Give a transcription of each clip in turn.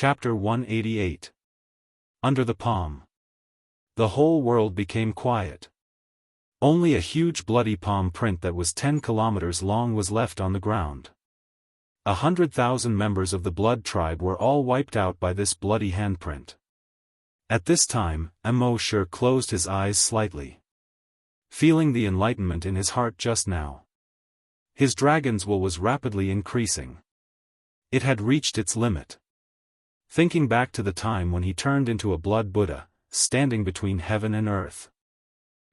Chapter 188. Under the Palm. The whole world became quiet. Only a huge bloody palm print that was 10 kilometers long was left on the ground. 100,000 members of the Blood tribe were all wiped out by this bloody handprint. At this time, Immortal closed his eyes slightly, feeling the enlightenment in his heart just now. His dragon's will was rapidly increasing. It had reached its limit. Thinking back to the time when he turned into a blood Buddha, standing between heaven and earth.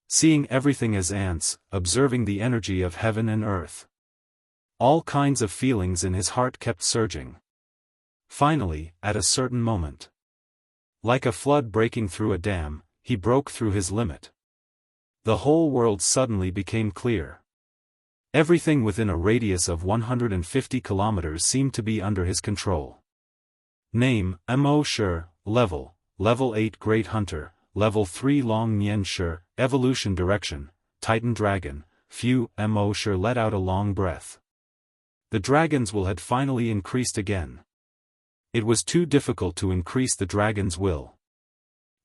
Seeing everything as ants, observing the energy of heaven and earth. All kinds of feelings in his heart kept surging. Finally, at a certain moment, like a flood breaking through a dam, he broke through his limit. The whole world suddenly became clear. Everything within a radius of 150 kilometers seemed to be under his control. Name, Immortal. Level 8 Great Hunter, Level 3 Long Nian Shi, Evolution Direction, Titan Dragon. Phew, Immortal let out a long breath. The dragon's will had finally increased again. It was too difficult to increase the dragon's will.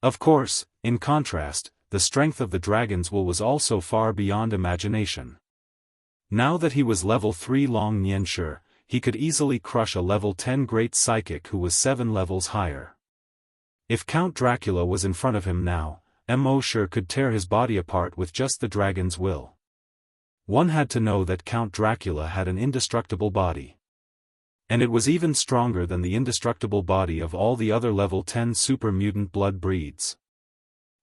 Of course, in contrast, the strength of the dragon's will was also far beyond imagination. Now that he was level 3 Long Nian Shi, he could easily crush a level 10 Great Psychic who was 7 levels higher. If Count Dracula was in front of him now, Immortal could tear his body apart with just the dragon's will. One had to know that Count Dracula had an indestructible body. And it was even stronger than the indestructible body of all the other level 10 super mutant blood breeds.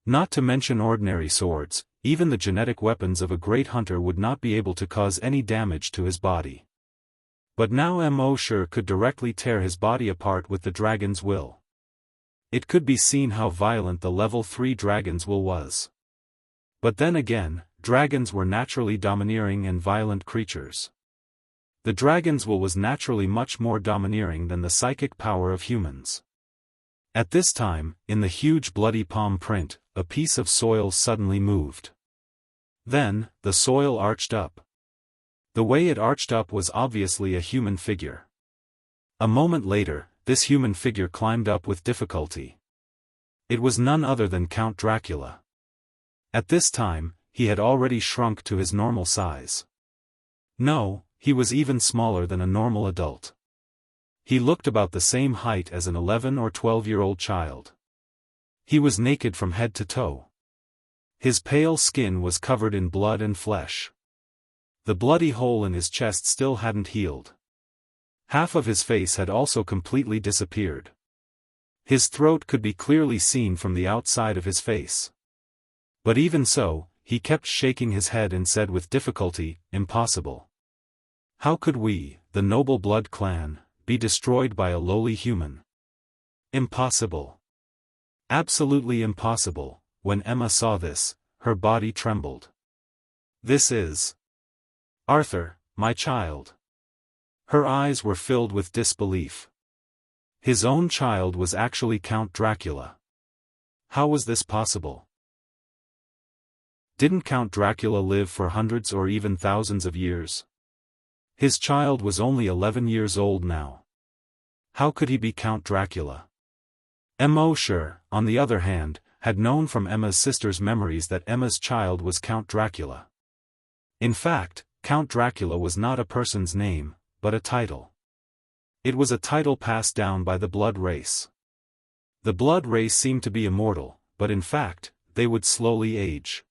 Not to mention ordinary swords, even the genetic weapons of a great hunter would not be able to cause any damage to his body. But now Immortal could directly tear his body apart with the dragon's will. It could be seen how violent the level 3 dragon's will was. But then again, dragons were naturally domineering and violent creatures. The dragon's will was naturally much more domineering than the psychic power of humans. At this time, in the huge bloody palm print, a piece of soil suddenly moved. Then, the soil arched up. The way it arched up was obviously a human figure. A moment later, this human figure climbed up with difficulty. It was none other than Count Dracula. At this time, he had already shrunk to his normal size. No, he was even smaller than a normal adult. He looked about the same height as an 11 or 12-year-old child. He was naked from head to toe. His pale skin was covered in blood and flesh. The bloody hole in his chest still hadn't healed. Half of his face had also completely disappeared. His throat could be clearly seen from the outside of his face. But even so, he kept shaking his head and said with difficulty, "Impossible. How could we, the noble blood clan, be destroyed by a lowly human? Impossible. Absolutely impossible." When Emma saw this, her body trembled. "This is Arthur, my child." Her eyes were filled with disbelief. His own child was actually Count Dracula. How was this possible? Didn't Count Dracula live for hundreds or even thousands of years? His child was only 11 years old now. How could he be Count Dracula? Immortal, on the other hand, had known from Emma's sister's memories that Emma's child was Count Dracula. In fact, Count Dracula was not a person's name, but a title. It was a title passed down by the blood race. The blood race seemed to be immortal, but in fact, they would slowly age.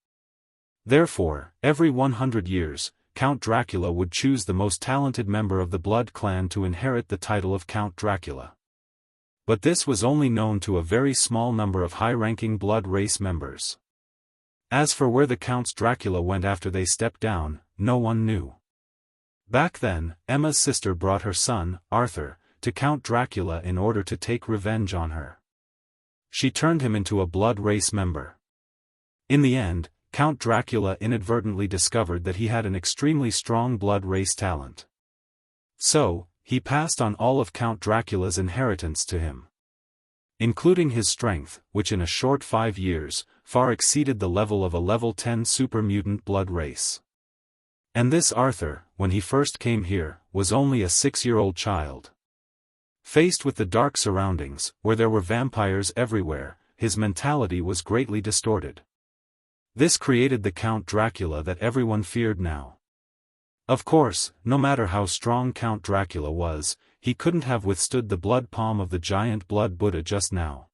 Therefore, every 100 years, Count Dracula would choose the most talented member of the blood clan to inherit the title of Count Dracula. But this was only known to a very small number of high-ranking blood race members. As for where the Counts Dracula went after they stepped down, no one knew. Back then, Emma's sister brought her son, Arthur, to Count Dracula in order to take revenge on her. She turned him into a blood race member. In the end, Count Dracula inadvertently discovered that he had an extremely strong blood race talent. So, he passed on all of Count Dracula's inheritance to him, including his strength, which in a short 5 years, far exceeded the level of a level 10 super mutant blood race. And this Arthur, when he first came here, was only a 6-year-old child. Faced with the dark surroundings, where there were vampires everywhere, his mentality was greatly distorted. This created the Count Dracula that everyone feared now. Of course, no matter how strong Count Dracula was, he couldn't have withstood the blood palm of the giant blood Buddha just now.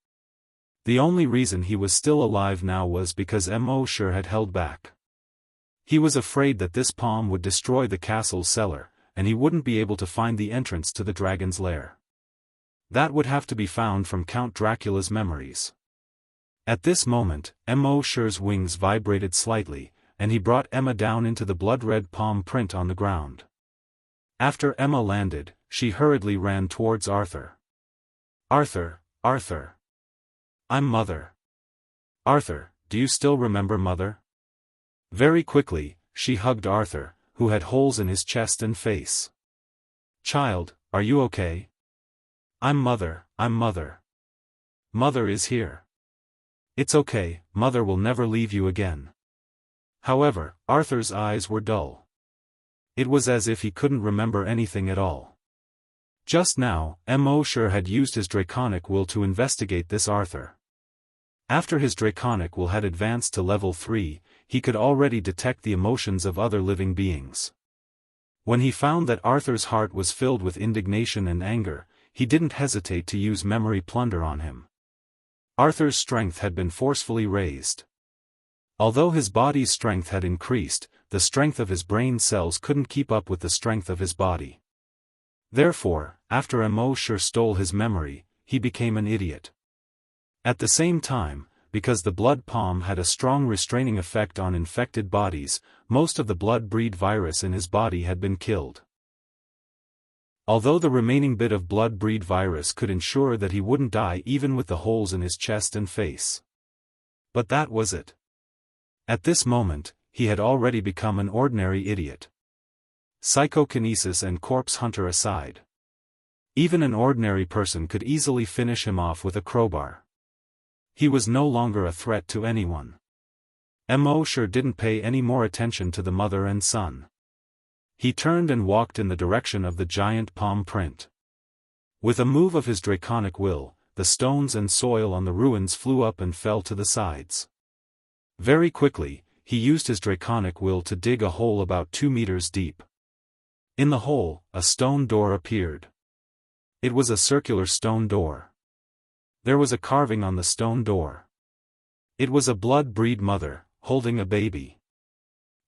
The only reason he was still alive now was because Mosher had held back. He was afraid that this palm would destroy the castle's cellar, and he wouldn't be able to find the entrance to the dragon's lair. That would have to be found from Count Dracula's memories. At this moment, Mosher's wings vibrated slightly, and he brought Emma down into the blood-red palm print on the ground. After Emma landed, she hurriedly ran towards Arthur. "Arthur, Arthur. I'm Mother. Arthur, do you still remember Mother?" Very quickly, she hugged Arthur, who had holes in his chest and face. "Child, are you okay?" I'm Mother. Mother is here." "It's okay, Mother will never leave you again." However, Arthur's eyes were dull. It was as if he couldn't remember anything at all. Just now, Mosher had used his draconic will to investigate this Arthur. After his draconic will had advanced to level 3, he could already detect the emotions of other living beings. When he found that Arthur's heart was filled with indignation and anger, he didn't hesitate to use memory plunder on him. Arthur's strength had been forcefully raised. Although his body's strength had increased, the strength of his brain cells couldn't keep up with the strength of his body. Therefore, after Mosher stole his memory, he became an idiot. At the same time, because the blood palm had a strong restraining effect on infected bodies, most of the blood-breed virus in his body had been killed. Although the remaining bit of blood-breed virus could ensure that he wouldn't die even with the holes in his chest and face. But that was it. At this moment, he had already become an ordinary idiot. Psychokinesis and corpse hunter aside. Even an ordinary person could easily finish him off with a crowbar. He was no longer a threat to anyone. Mosher didn't pay any more attention to the mother and son. He turned and walked in the direction of the giant palm print. With a move of his draconic will, the stones and soil on the ruins flew up and fell to the sides. Very quickly, he used his draconic will to dig a hole about 2 meters deep. In the hole, a stone door appeared. It was a circular stone door. There was a carving on the stone door. It was a blood-breed mother, holding a baby.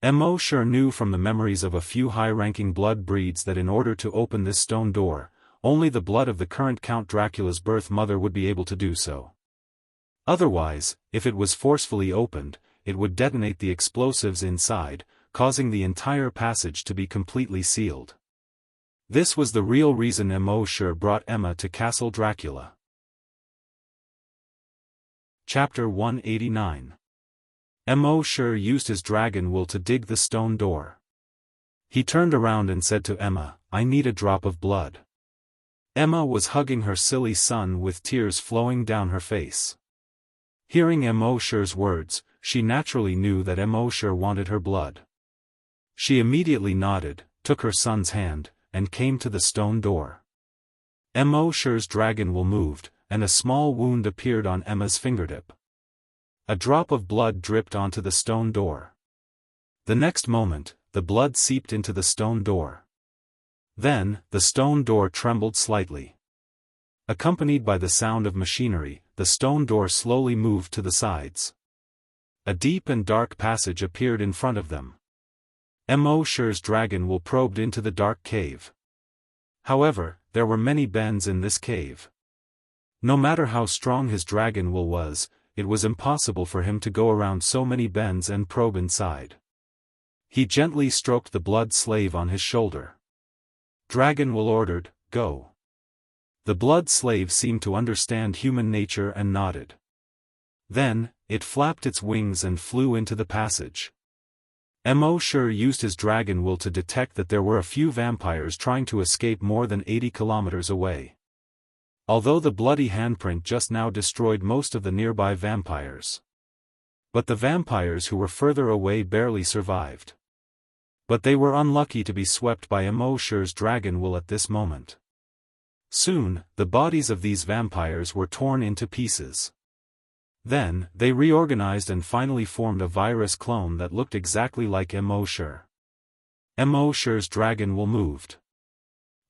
Mosher knew from the memories of a few high-ranking blood breeds that in order to open this stone door, only the blood of the current Count Dracula's birth mother would be able to do so. Otherwise, if it was forcefully opened, it would detonate the explosives inside, causing the entire passage to be completely sealed. This was the real reason Mosher brought Emma to Castle Dracula. Chapter 189. Mosher used his dragon will to dig the stone door. He turned around and said to Emma, "I need a drop of blood." Emma was hugging her silly son with tears flowing down her face. Hearing Mosher's words, she naturally knew that Mosher wanted her blood. She immediately nodded, took her son's hand, and came to the stone door. Mosher's dragon will moved, and a small wound appeared on Emma's fingertip. A drop of blood dripped onto the stone door. The next moment, the blood seeped into the stone door. Then, the stone door trembled slightly. Accompanied by the sound of machinery, the stone door slowly moved to the sides. A deep and dark passage appeared in front of them. Mosher's dragon will probed into the dark cave. However, there were many bends in this cave. No matter how strong his dragon will was, it was impossible for him to go around so many bends and probe inside. He gently stroked the blood slave on his shoulder. Dragon will ordered, "Go." The blood slave seemed to understand human nature and nodded. Then, it flapped its wings and flew into the passage. Mosher used his dragon will to detect that there were a few vampires trying to escape more than 80 kilometers away. Although the bloody handprint just now destroyed most of the nearby vampires. But the vampires who were further away barely survived. But they were unlucky to be swept by Mosher's dragon will at this moment. Soon, the bodies of these vampires were torn into pieces. Then, they reorganized and finally formed a virus clone that looked exactly like Immortal. Immortal's dragon will moved.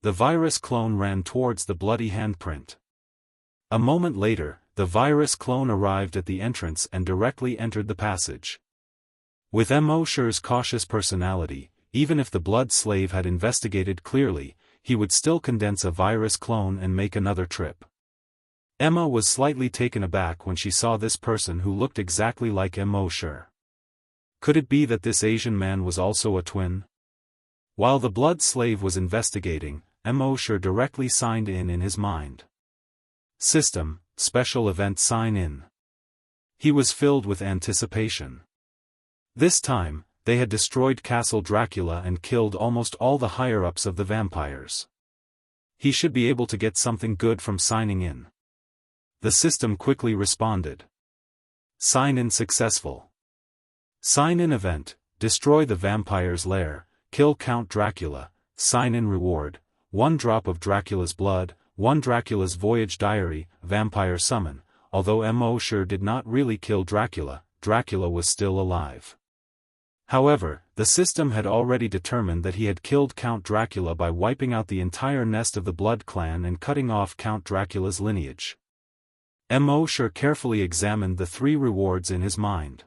The virus clone ran towards the bloody handprint. A moment later, the virus clone arrived at the entrance and directly entered the passage. With Immortal's cautious personality, even if the blood slave had investigated clearly, he would still condense a virus clone and make another trip. Emma was slightly taken aback when she saw this person who looked exactly like Immortal. Could it be that this Asian man was also a twin? While the blood slave was investigating, Immortal directly signed in his mind. System, special event sign in. He was filled with anticipation. This time, they had destroyed Castle Dracula and killed almost all the higher-ups of the vampires. He should be able to get something good from signing in. The system quickly responded. Sign in successful. Sign in event, destroy the vampire's lair, kill Count Dracula, sign in reward, 1 drop of Dracula's blood, 1 Dracula's voyage diary, vampire summon. Although Immortal did not really kill Dracula, Dracula was still alive. However, the system had already determined that he had killed Count Dracula by wiping out the entire nest of the Blood clan and cutting off Count Dracula's lineage. Immortal carefully examined the 3 rewards in his mind.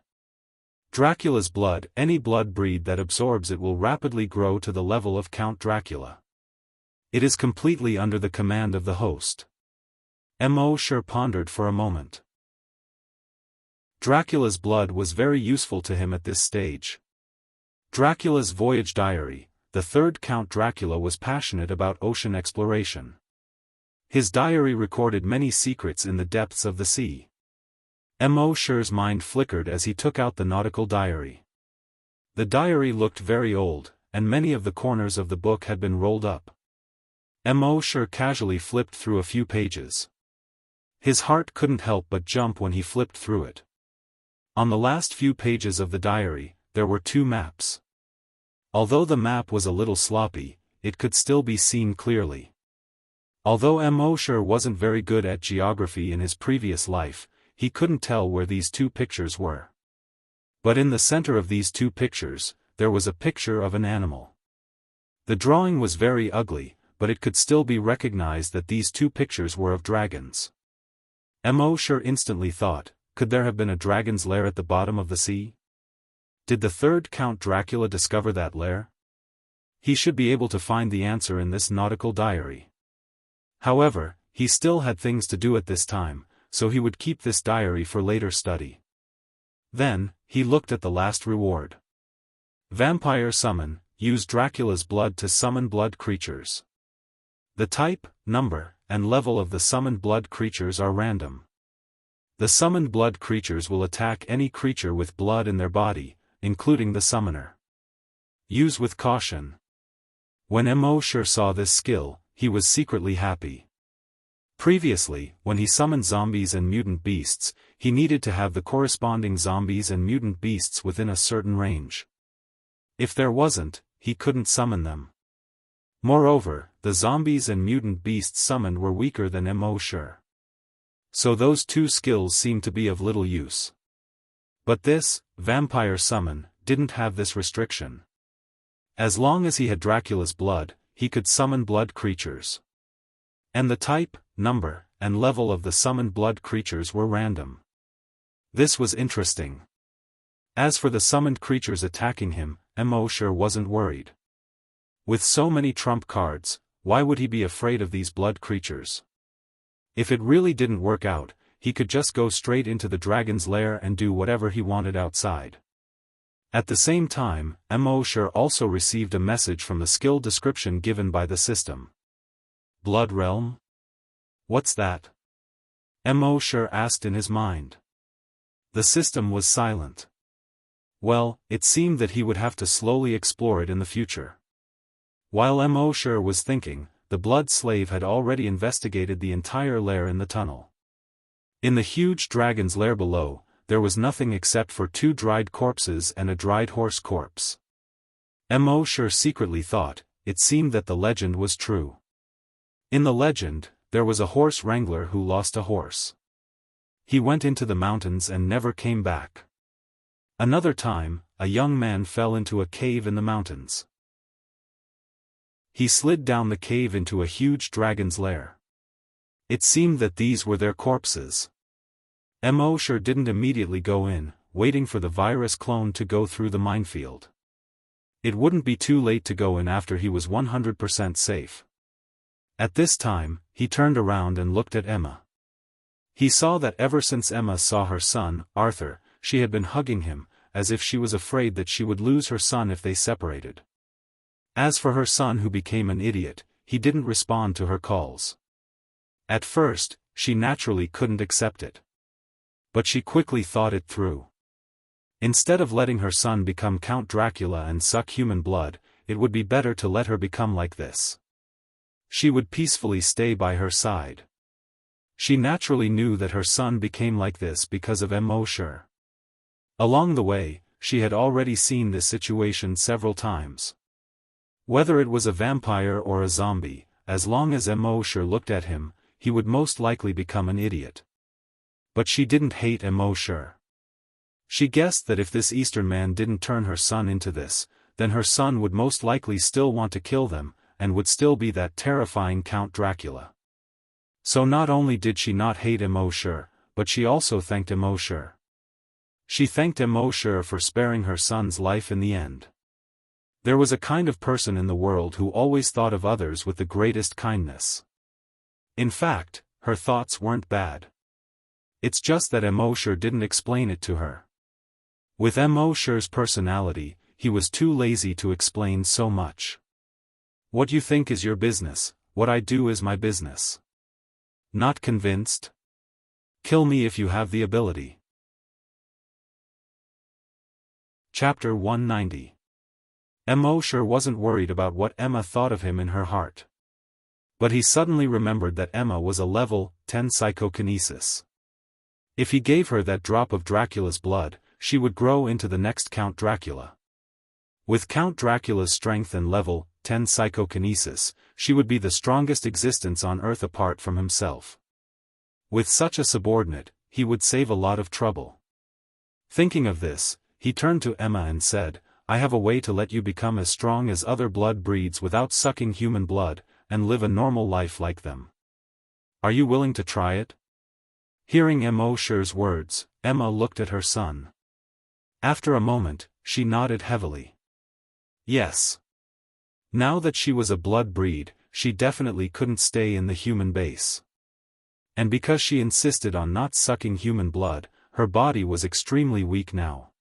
Dracula's blood, any blood breed that absorbs it will rapidly grow to the level of Count Dracula. It is completely under the command of the host. Immortal pondered for a moment. Dracula's blood was very useful to him at this stage. Dracula's voyage diary, the 3rd Count Dracula was passionate about ocean exploration. His diary recorded many secrets in the depths of the sea. Immortal's mind flickered as he took out the nautical diary. The diary looked very old, and many of the corners of the book had been rolled up. Immortal casually flipped through a few pages. His heart couldn't help but jump when he flipped through it. On the last few pages of the diary, there were 2 maps. Although the map was a little sloppy, it could still be seen clearly. Although Immortal wasn't very good at geography in his previous life, he couldn't tell where these 2 pictures were. But in the center of these 2 pictures, there was a picture of an animal. The drawing was very ugly, but it could still be recognized that these 2 pictures were of dragons. Immortal instantly thought, could there have been a dragon's lair at the bottom of the sea? Did the 3rd Count Dracula discover that lair? He should be able to find the answer in this nautical diary. However, he still had things to do at this time, so he would keep this diary for later study. Then, he looked at the last reward. Vampire summon, use Dracula's blood to summon blood creatures. The type, number, and level of the summoned blood creatures are random. The summoned blood creatures will attack any creature with blood in their body, including the summoner. Use with caution. When Immortal saw this skill, he was secretly happy. Previously, when he summoned zombies and mutant beasts, he needed to have the corresponding zombies and mutant beasts within a certain range. If there wasn't, he couldn't summon them. Moreover, the zombies and mutant beasts summoned were weaker than Immortal. So those 2 skills seemed to be of little use. But this, vampire summon, didn't have this restriction. As long as he had Dracula's blood, he could summon blood creatures. And the type, number, and level of the summoned blood creatures were random. This was interesting. As for the summoned creatures attacking him, Immortal wasn't worried. With so many trump cards, why would he be afraid of these blood creatures? If it really didn't work out, he could just go straight into the dragon's lair and do whatever he wanted outside. At the same time, Immortal also received a message from the skill description given by the system. Blood realm? What's that? Immortal asked in his mind. The system was silent. Well, it seemed that he would have to slowly explore it in the future. While Immortal was thinking, the blood slave had already investigated the entire lair in the tunnel. In the huge dragon's lair below, there was nothing except for 2 dried corpses and a dried horse corpse. Immortal secretly thought, it seemed that the legend was true. In the legend, there was a horse wrangler who lost a horse. He went into the mountains and never came back. Another time, a young man fell into a cave in the mountains. He slid down the cave into a huge dragon's lair. It seemed that these were their corpses. Immortal didn't immediately go in, waiting for the virus clone to go through the minefield. It wouldn't be too late to go in after he was 100% safe. At this time, he turned around and looked at Emma. He saw that ever since Emma saw her son, Arthur, she had been hugging him, as if she was afraid that she would lose her son if they separated. As for her son who became an idiot, he didn't respond to her calls. At first, she naturally couldn't accept it. But she quickly thought it through. Instead of letting her son become Count Dracula and suck human blood, it would be better to let her become like this. She would peacefully stay by her side. She naturally knew that her son became like this because of Immortal. Along the way, she had already seen this situation several times. Whether it was a vampire or a zombie, as long as Immortal looked at him, he would most likely become an idiot. But she didn't hate Immortal. She guessed that if this Eastern man didn't turn her son into this, then her son would most likely still want to kill them, and would still be that terrifying Count Dracula. So not only did she not hate Immortal, but she also thanked Immortal. She thanked Immortal for sparing her son's life in the end. There was a kind of person in the world who always thought of others with the greatest kindness. In fact, her thoughts weren't bad. It's just that Immortal didn't explain it to her. With Immortal's personality, he was too lazy to explain so much. What you think is your business, what I do is my business. Not convinced? Kill me if you have the ability. Chapter 190. Immortal wasn't worried about what Emma thought of him in her heart. But he suddenly remembered that Emma was a level 10 psychokinesis. If he gave her that drop of Dracula's blood, she would grow into the next Count Dracula. With Count Dracula's strength and level 10 psychokinesis, she would be the strongest existence on Earth apart from himself. With such a subordinate, he would save a lot of trouble. Thinking of this, he turned to Emma and said, I have a way to let you become as strong as other blood breeds without sucking human blood, and live a normal life like them. Are you willing to try it? Hearing Immortal's words, Emma looked at her son. After a moment, she nodded heavily. Yes. Now that she was a blood breed, she definitely couldn't stay in the human base. And because she insisted on not sucking human blood, her body was extremely weak now.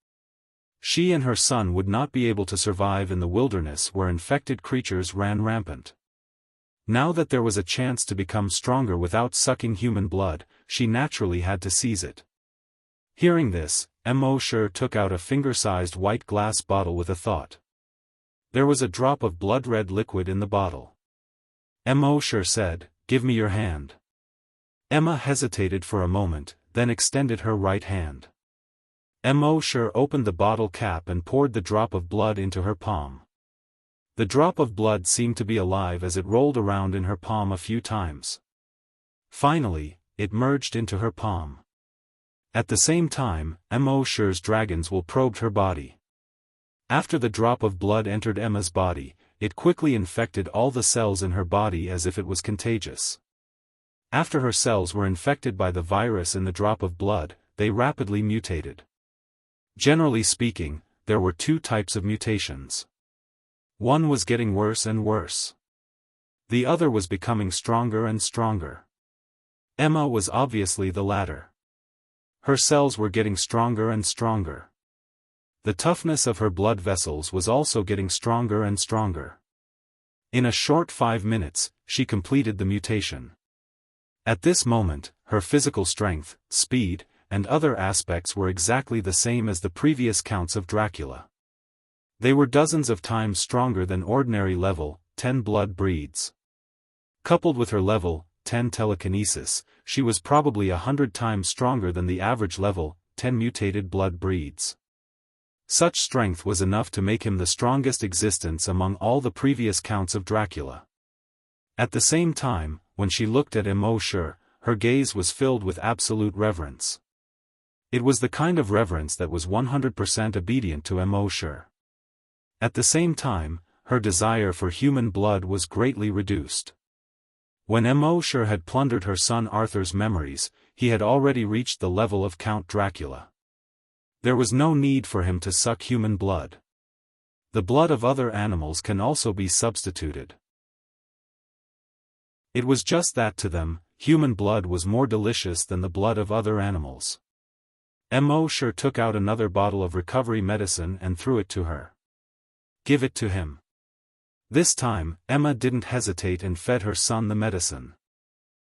She and her son would not be able to survive in the wilderness where infected creatures ran rampant. Now that there was a chance to become stronger without sucking human blood, she naturally had to seize it. Hearing this, Immortal took out a finger-sized white glass bottle with a thought. There was a drop of blood-red liquid in the bottle. Immortal said, "Give me your hand." Emma hesitated for a moment, then extended her right hand. Immortal opened the bottle cap and poured the drop of blood into her palm. The drop of blood seemed to be alive as it rolled around in her palm a few times. Finally, it merged into her palm. At the same time, Immortal's dragons will probed her body. After the drop of blood entered Emma's body, it quickly infected all the cells in her body as if it was contagious. After her cells were infected by the virus in the drop of blood, they rapidly mutated. Generally speaking, there were two types of mutations. One was getting worse and worse. The other was becoming stronger and stronger. Emma was obviously the latter. Her cells were getting stronger and stronger. The toughness of her blood vessels was also getting stronger and stronger. In a short 5 minutes, she completed the mutation. At this moment, her physical strength, speed, and other aspects were exactly the same as the previous counts of Dracula. They were dozens of times stronger than ordinary level 10 blood breeds. Coupled with her level 10 telekinesis, she was probably 100 times stronger than the average level 10 mutated blood breeds. Such strength was enough to make him the strongest existence among all the previous counts of Dracula. At the same time, when she looked at Immortal, her gaze was filled with absolute reverence. It was the kind of reverence that was 100% obedient to Immortal. At the same time, her desire for human blood was greatly reduced. When Immortal had plundered her son Arthur's memories, he had already reached the level of Count Dracula. There was no need for him to suck human blood. The blood of other animals can also be substituted. It was just that to them, human blood was more delicious than the blood of other animals. Immortal took out another bottle of recovery medicine and threw it to her. "Give it to him." This time, Emma didn't hesitate and fed her son the medicine.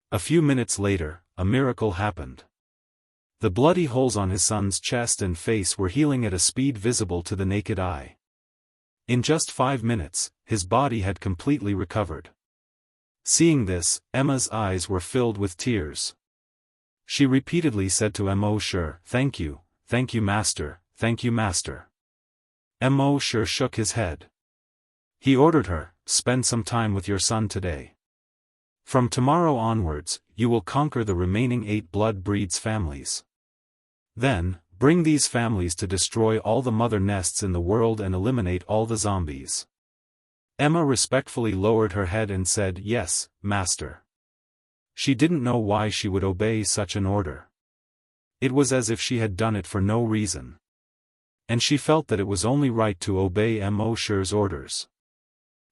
A few minutes later, a miracle happened. The bloody holes on his son's chest and face were healing at a speed visible to the naked eye. In just 5 minutes, his body had completely recovered. Seeing this, Emma's eyes were filled with tears. She repeatedly said to Immortal, thank you, master, thank you, master." Immortal shook his head. He ordered her, "Spend some time with your son today. From tomorrow onwards, you will conquer the remaining 8 blood breeds families. Then, bring these families to destroy all the mother nests in the world and eliminate all the zombies." Emma respectfully lowered her head and said, "Yes, master." She didn't know why she would obey such an order. It was as if she had done it for no reason. And she felt that it was only right to obey Immortal's orders.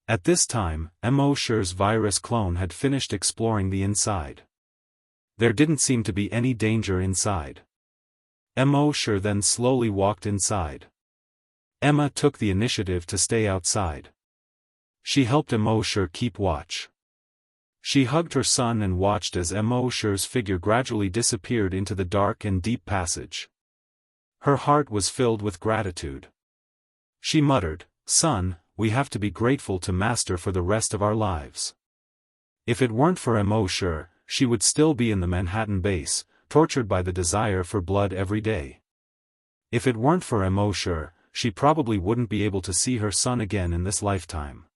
At this time, Immortal's virus clone had finished exploring the inside. There didn't seem to be any danger inside. Immortal then slowly walked inside. Emma took the initiative to stay outside. She helped Immortal keep watch. She hugged her son and watched as Immortal's figure gradually disappeared into the dark and deep passage. Her heart was filled with gratitude. She muttered, "Son, we have to be grateful to Master for the rest of our lives. If it weren't for Immortal, she would still be in the Manhattan base, tortured by the desire for blood every day. If it weren't for Immortal, she probably wouldn't be able to see her son again in this lifetime.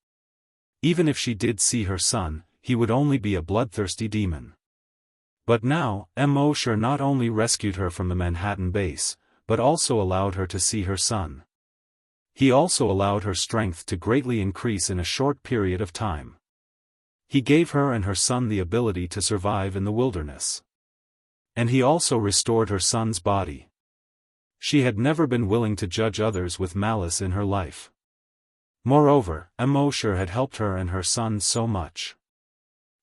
Even if she did see her son, he would only be a bloodthirsty demon." But now, Immortal not only rescued her from the Manhattan base, but also allowed her to see her son. He also allowed her strength to greatly increase in a short period of time. He gave her and her son the ability to survive in the wilderness. And he also restored her son's body. She had never been willing to judge others with malice in her life. Moreover, Immortal had helped her and her son so much.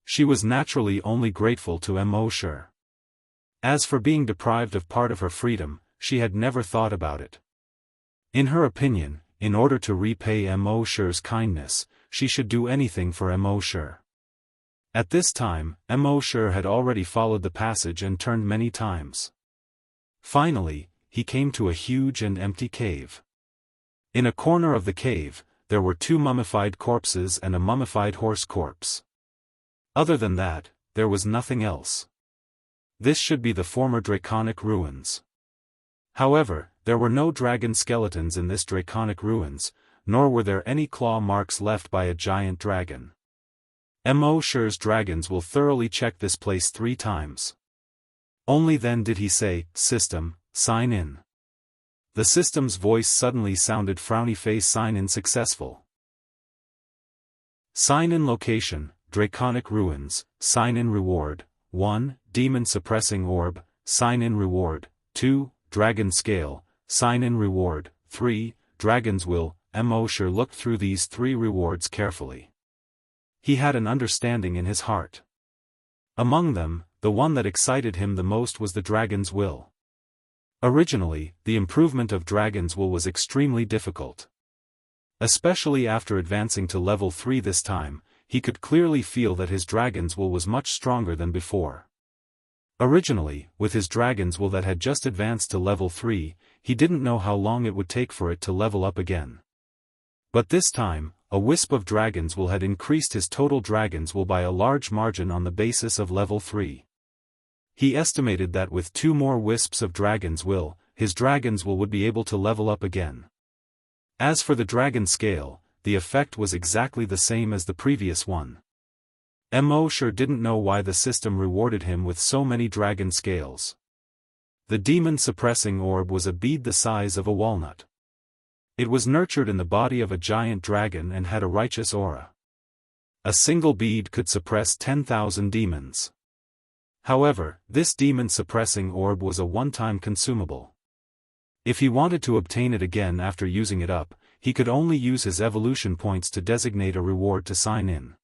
She was naturally only grateful to Immortal. As for being deprived of part of her freedom, she had never thought about it. In her opinion, in order to repay Immortal's kindness, she should do anything for Immortal. At this time, Immortal had already followed the passage and turned many times. Finally, he came to a huge and empty cave. In a corner of the cave, there were 2 mummified corpses and a mummified horse corpse. Other than that, there was nothing else. This should be the former draconic ruins. However, there were no dragon skeletons in this draconic ruins, nor were there any claw marks left by a giant dragon. Immortal's dragons will thoroughly check this place 3 times. Only then did he say, "System, sign in." The system's voice suddenly sounded frowny face. "Sign in successful. Sign in location, Draconic Ruins, sign in reward, 1, Demon Suppressing Orb, sign in reward, 2, Dragon Scale, sign in reward, 3, Dragon's Will." Immortal looked through these 3 rewards carefully. He had an understanding in his heart. Among them, the one that excited him the most was the Dragon's Will. Originally, the improvement of Dragon's Will was extremely difficult. Especially after advancing to level 3 this time, he could clearly feel that his Dragon's Will was much stronger than before. Originally, with his Dragon's Will that had just advanced to level 3, he didn't know how long it would take for it to level up again. But this time, a wisp of Dragon's Will had increased his total Dragon's Will by a large margin on the basis of level 3. He estimated that with 2 more wisps of Dragon's Will, his Dragon's Will would be able to level up again. As for the Dragon Scale, the effect was exactly the same as the previous one. Mo sure didn't know why the system rewarded him with so many dragon scales. The demon-suppressing orb was a bead the size of a walnut. It was nurtured in the body of a giant dragon and had a righteous aura. A single bead could suppress 10,000 demons. However, this demon-suppressing orb was a one-time consumable. If he wanted to obtain it again after using it up, he could only use his evolution points to designate a reward to sign in.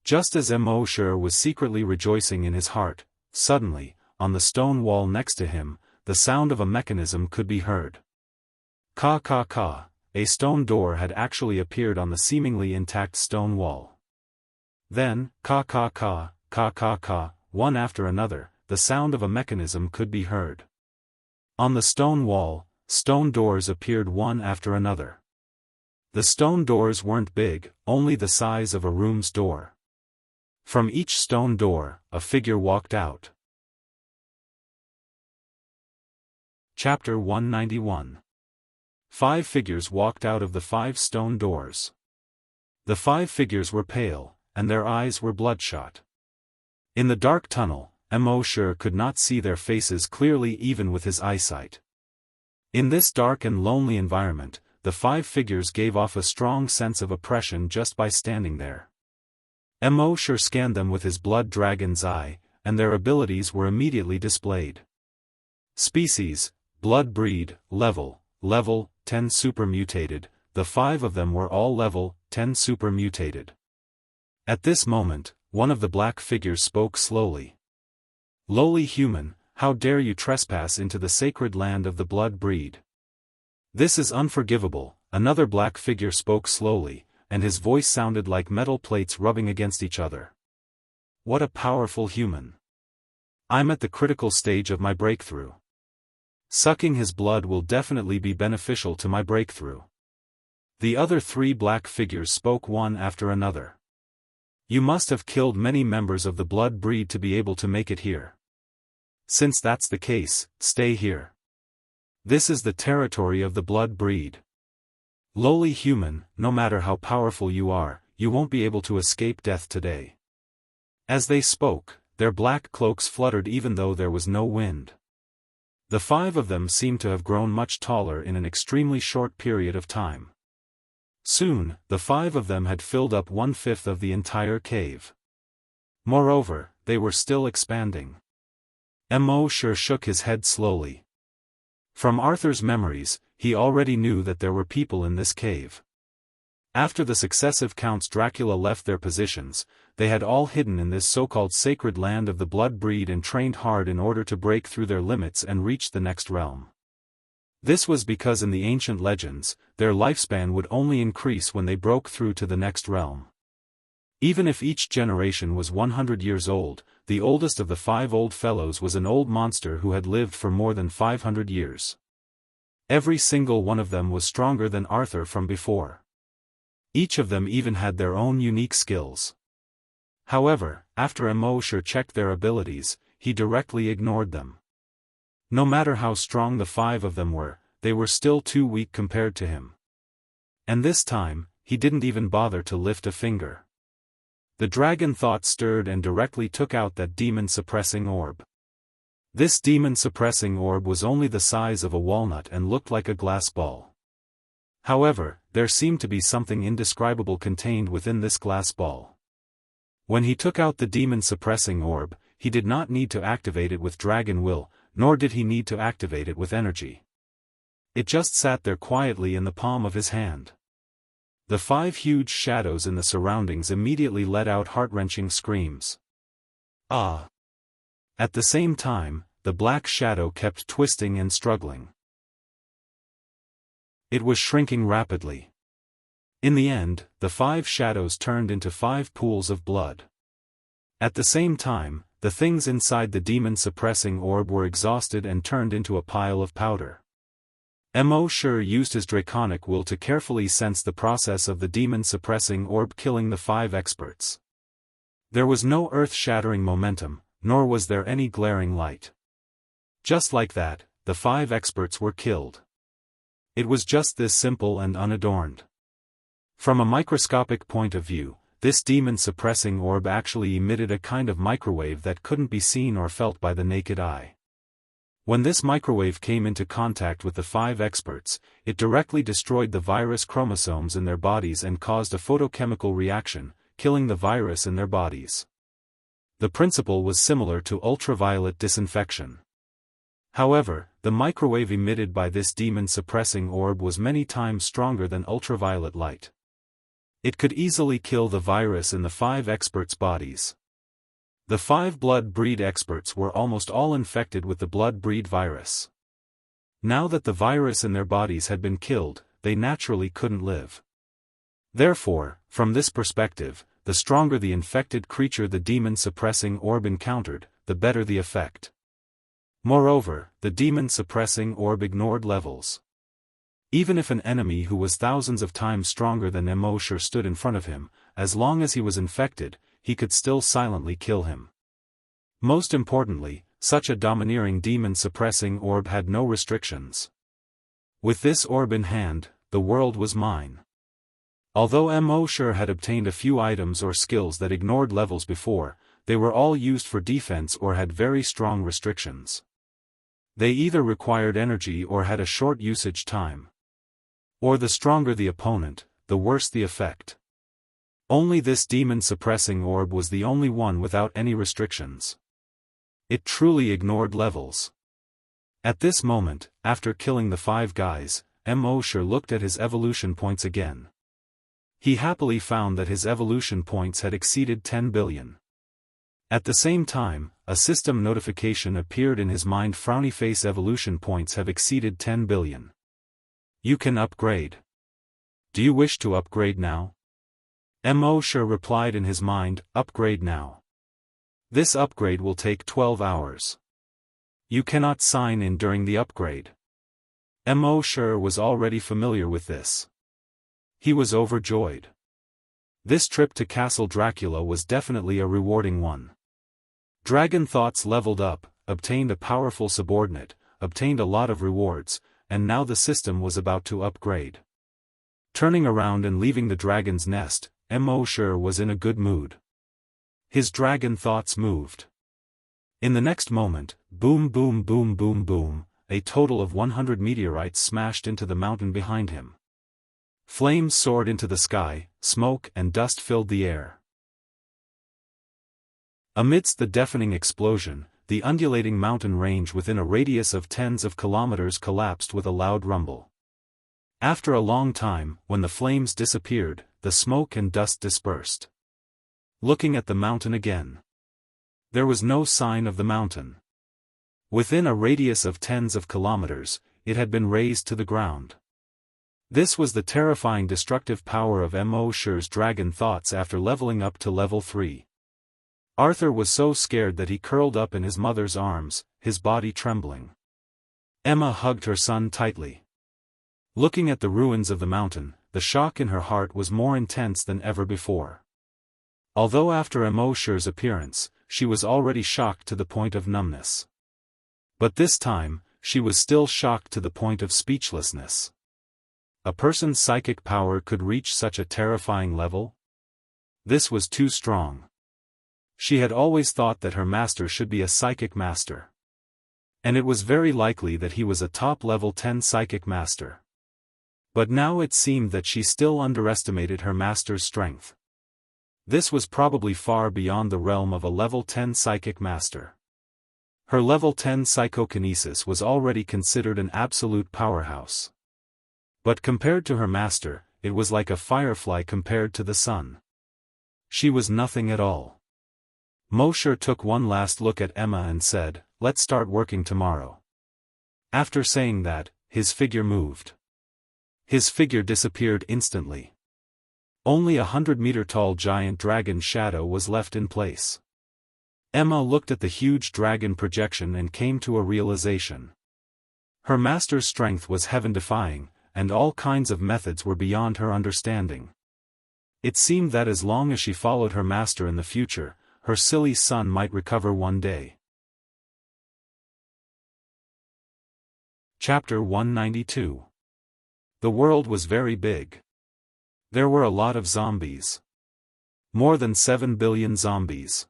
Just as Mo sure was secretly rejoicing in his heart, suddenly, on the stone wall next to him, the sound of a mechanism could be heard. Ka ka ka, a stone door had actually appeared on the seemingly intact stone wall. Then, ka ka ka, ka ka ka, one after another, the sound of a mechanism could be heard. On the stone wall, stone doors appeared one after another. The stone doors weren't big, only the size of a room's door. From each stone door, a figure walked out. Chapter 191. 5 figures walked out of the 5 stone doors. The 5 figures were pale, and their eyes were bloodshot. In the dark tunnel, Mo sure could not see their faces clearly even with his eyesight. In this dark and lonely environment, the 5 figures gave off a strong sense of oppression just by standing there. Mo sure scanned them with his blood dragon's eye, and their abilities were immediately displayed. Species, blood breed, level 10 super mutated, the 5 of them were all level 10 super mutated. At this moment, one of the black figures spoke slowly. Lowly human, how dare you trespass into the sacred land of the blood breed? This is unforgivable, another black figure spoke slowly, and his voice sounded like metal plates rubbing against each other. What a powerful human. I'm at the critical stage of my breakthrough. Sucking his blood will definitely be beneficial to my breakthrough. The other 3 black figures spoke one after another. You must have killed many members of the blood breed to be able to make it here. Since that's the case, stay here. This is the territory of the blood breed. Lowly human, no matter how powerful you are, you won't be able to escape death today. As they spoke, their black cloaks fluttered even though there was no wind. The 5 of them seemed to have grown much taller in an extremely short period of time. Soon, the 5 of them had filled up 1/5 of the entire cave. Moreover, they were still expanding. Mo sure shook his head slowly. From Arthur's memories, he already knew that there were people in this cave. After the successive Counts Dracula left their positions, they had all hidden in this so-called sacred land of the blood breed and trained hard in order to break through their limits and reach the next realm. This was because in the ancient legends, their lifespan would only increase when they broke through to the next realm. Even if each generation was 100 years old, the oldest of the 5 old fellows was an old monster who had lived for more than 500 years. Every single one of them was stronger than Arthur from before. Each of them even had their own unique skills. However, after Mo sure checked their abilities, he directly ignored them. No matter how strong the 5 of them were, they were still too weak compared to him. And this time, he didn't even bother to lift a finger. The dragon thought stirred and directly took out that demon-suppressing orb. This demon-suppressing orb was only the size of a walnut and looked like a glass ball. However, there seemed to be something indescribable contained within this glass ball. When he took out the demon-suppressing orb, he did not need to activate it with dragon will, nor did he need to activate it with energy. It just sat there quietly in the palm of his hand. The 5 huge shadows in the surroundings immediately let out heart-wrenching screams. Ah! At the same time, the black shadow kept twisting and struggling. It was shrinking rapidly. In the end, the 5 shadows turned into 5 pools of blood. At the same time, the things inside the demon-suppressing orb were exhausted and turned into a pile of powder. Mo sure used his draconic will to carefully sense the process of the demon-suppressing orb killing the 5 experts. There was no earth-shattering momentum, nor was there any glaring light. Just like that, the 5 experts were killed. It was just this simple and unadorned. From a microscopic point of view, this demon-suppressing orb actually emitted a kind of microwave that couldn't be seen or felt by the naked eye. When this microwave came into contact with the 5 experts, it directly destroyed the virus chromosomes in their bodies and caused a photochemical reaction, killing the virus in their bodies. The principle was similar to ultraviolet disinfection. However, the microwave emitted by this demon-suppressing orb was many times stronger than ultraviolet light. It could easily kill the virus in the 5 experts' bodies. The 5 blood-breed experts were almost all infected with the blood-breed virus. Now that the virus in their bodies had been killed, they naturally couldn't live. Therefore, from this perspective, the stronger the infected creature the demon-suppressing orb encountered, the better the effect. Moreover, the demon-suppressing orb ignored levels. Even if an enemy who was thousands of times stronger than Immortal stood in front of him, as long as he was infected, he could still silently kill him. Most importantly, such a domineering demon-suppressing orb had no restrictions. With this orb in hand, the world was mine. Although Immortal had obtained a few items or skills that ignored levels before, they were all used for defense or had very strong restrictions. They either required energy or had a short usage time. Or the stronger the opponent, the worse the effect. Only this demon-suppressing orb was the only one without any restrictions. It truly ignored levels. At this moment, after killing the 5 guys, Immortal looked at his evolution points again. He happily found that his evolution points had exceeded 10 billion. At the same time, a system notification appeared in his mind: frowny face evolution points have exceeded 10 billion. You can upgrade. Do you wish to upgrade now? Immortal replied in his mind, upgrade now. This upgrade will take 12 hours. You cannot sign in during the upgrade. Immortal was already familiar with this. He was overjoyed. This trip to Castle Dracula was definitely a rewarding one. Dragon Thoughts leveled up, obtained a powerful subordinate, obtained a lot of rewards, and now the system was about to upgrade. Turning around and leaving the dragon's nest, Immortal was in a good mood. His dragon thoughts moved. In the next moment, boom boom boom boom boom, a total of 100 meteorites smashed into the mountain behind him. Flames soared into the sky, smoke and dust filled the air. Amidst the deafening explosion, the undulating mountain range within a radius of tens of kilometers collapsed with a loud rumble. After a long time, when the flames disappeared, the smoke and dust dispersed. Looking at the mountain again. There was no sign of the mountain. Within a radius of tens of kilometers, it had been razed to the ground. This was the terrifying destructive power of Immortal's dragon thoughts after leveling up to level 3. Arthur was so scared that he curled up in his mother's arms, his body trembling. Emma hugged her son tightly. Looking at the ruins of the mountain, the shock in her heart was more intense than ever before. Although after Immortal's appearance, she was already shocked to the point of numbness. But this time, she was still shocked to the point of speechlessness. A person's psychic power could reach such a terrifying level? This was too strong. She had always thought that her master should be a psychic master. And it was very likely that he was a top-level 10 psychic master. But now it seemed that she still underestimated her master's strength. This was probably far beyond the realm of a level 10 psychic master. Her level 10 psychokinesis was already considered an absolute powerhouse. But compared to her master, it was like a firefly compared to the sun. She was nothing at all. Mosher took one last look at Emma and said, "Let's start working tomorrow." After saying that, his figure moved. His figure disappeared instantly. Only 100-meter-tall giant dragon shadow was left in place. Emma looked at the huge dragon projection and came to a realization. Her master's strength was heaven-defying, and all kinds of methods were beyond her understanding. It seemed that as long as she followed her master in the future, her silly son might recover one day. Chapter 192. The world was very big. There were a lot of zombies. More than 7 billion zombies.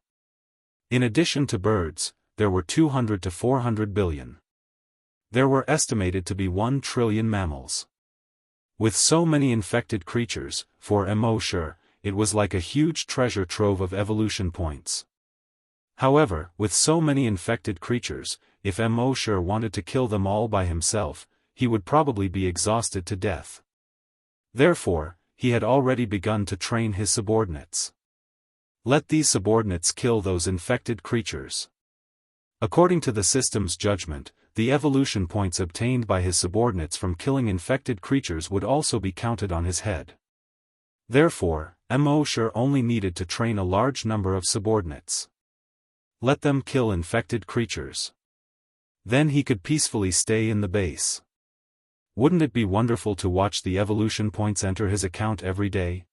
In addition to birds, there were 200 to 400 billion. There were estimated to be 1 trillion mammals. With so many infected creatures, for Immortal, it was like a huge treasure trove of evolution points. However, with so many infected creatures, if Immortal wanted to kill them all by himself, he would probably be exhausted to death. Therefore, he had already begun to train his subordinates. Let these subordinates kill those infected creatures. According to the system's judgment, the evolution points obtained by his subordinates from killing infected creatures would also be counted on his head. Therefore, Immortal only needed to train a large number of subordinates. Let them kill infected creatures. Then he could peacefully stay in the base. Wouldn't it be wonderful to watch the evolution points enter his account every day?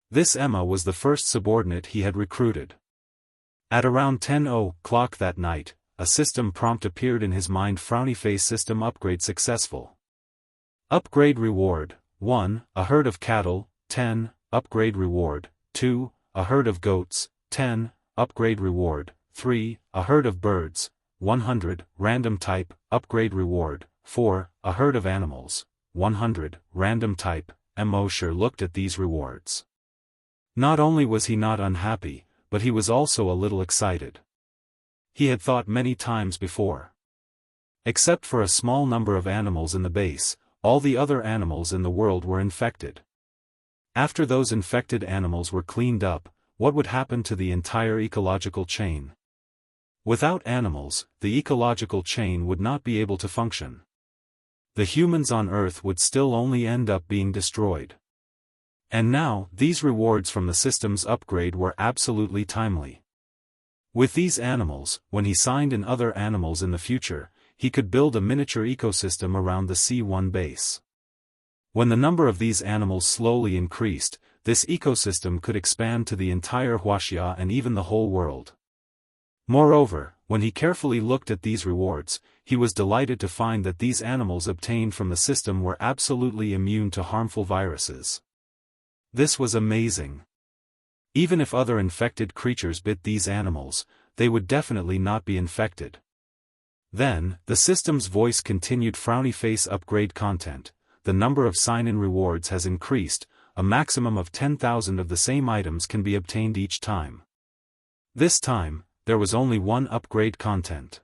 This Emma was the first subordinate he had recruited. At around 10 o'clock that night, a system prompt appeared in his mind: frowny face, system upgrade successful. Upgrade reward: 1. A herd of cattle, 10. Upgrade reward: 2. A herd of goats, 10. Upgrade reward: 3. A herd of birds, 100. Random type, upgrade reward: 4. A herd of animals, 100. Random type. Immortal looked at these rewards. Not only was he not unhappy, but he was also a little excited. He had thought many times before. Except for a small number of animals in the base, all the other animals in the world were infected. After those infected animals were cleaned up, what would happen to the entire ecological chain? Without animals, the ecological chain would not be able to function. The humans on Earth would still only end up being destroyed. And now, these rewards from the system's upgrade were absolutely timely. With these animals, when he signed in other animals in the future, he could build a miniature ecosystem around the C1 base. When the number of these animals slowly increased, this ecosystem could expand to the entire Wuxia and even the whole world. Moreover, when he carefully looked at these rewards, he was delighted to find that these animals obtained from the system were absolutely immune to harmful viruses. This was amazing. Even if other infected creatures bit these animals, they would definitely not be infected. Then, the system's voice continued: frowny face upgrade content. The number of sign-in rewards has increased, a maximum of 10,000 of the same items can be obtained each time. This time, there was only one upgrade content.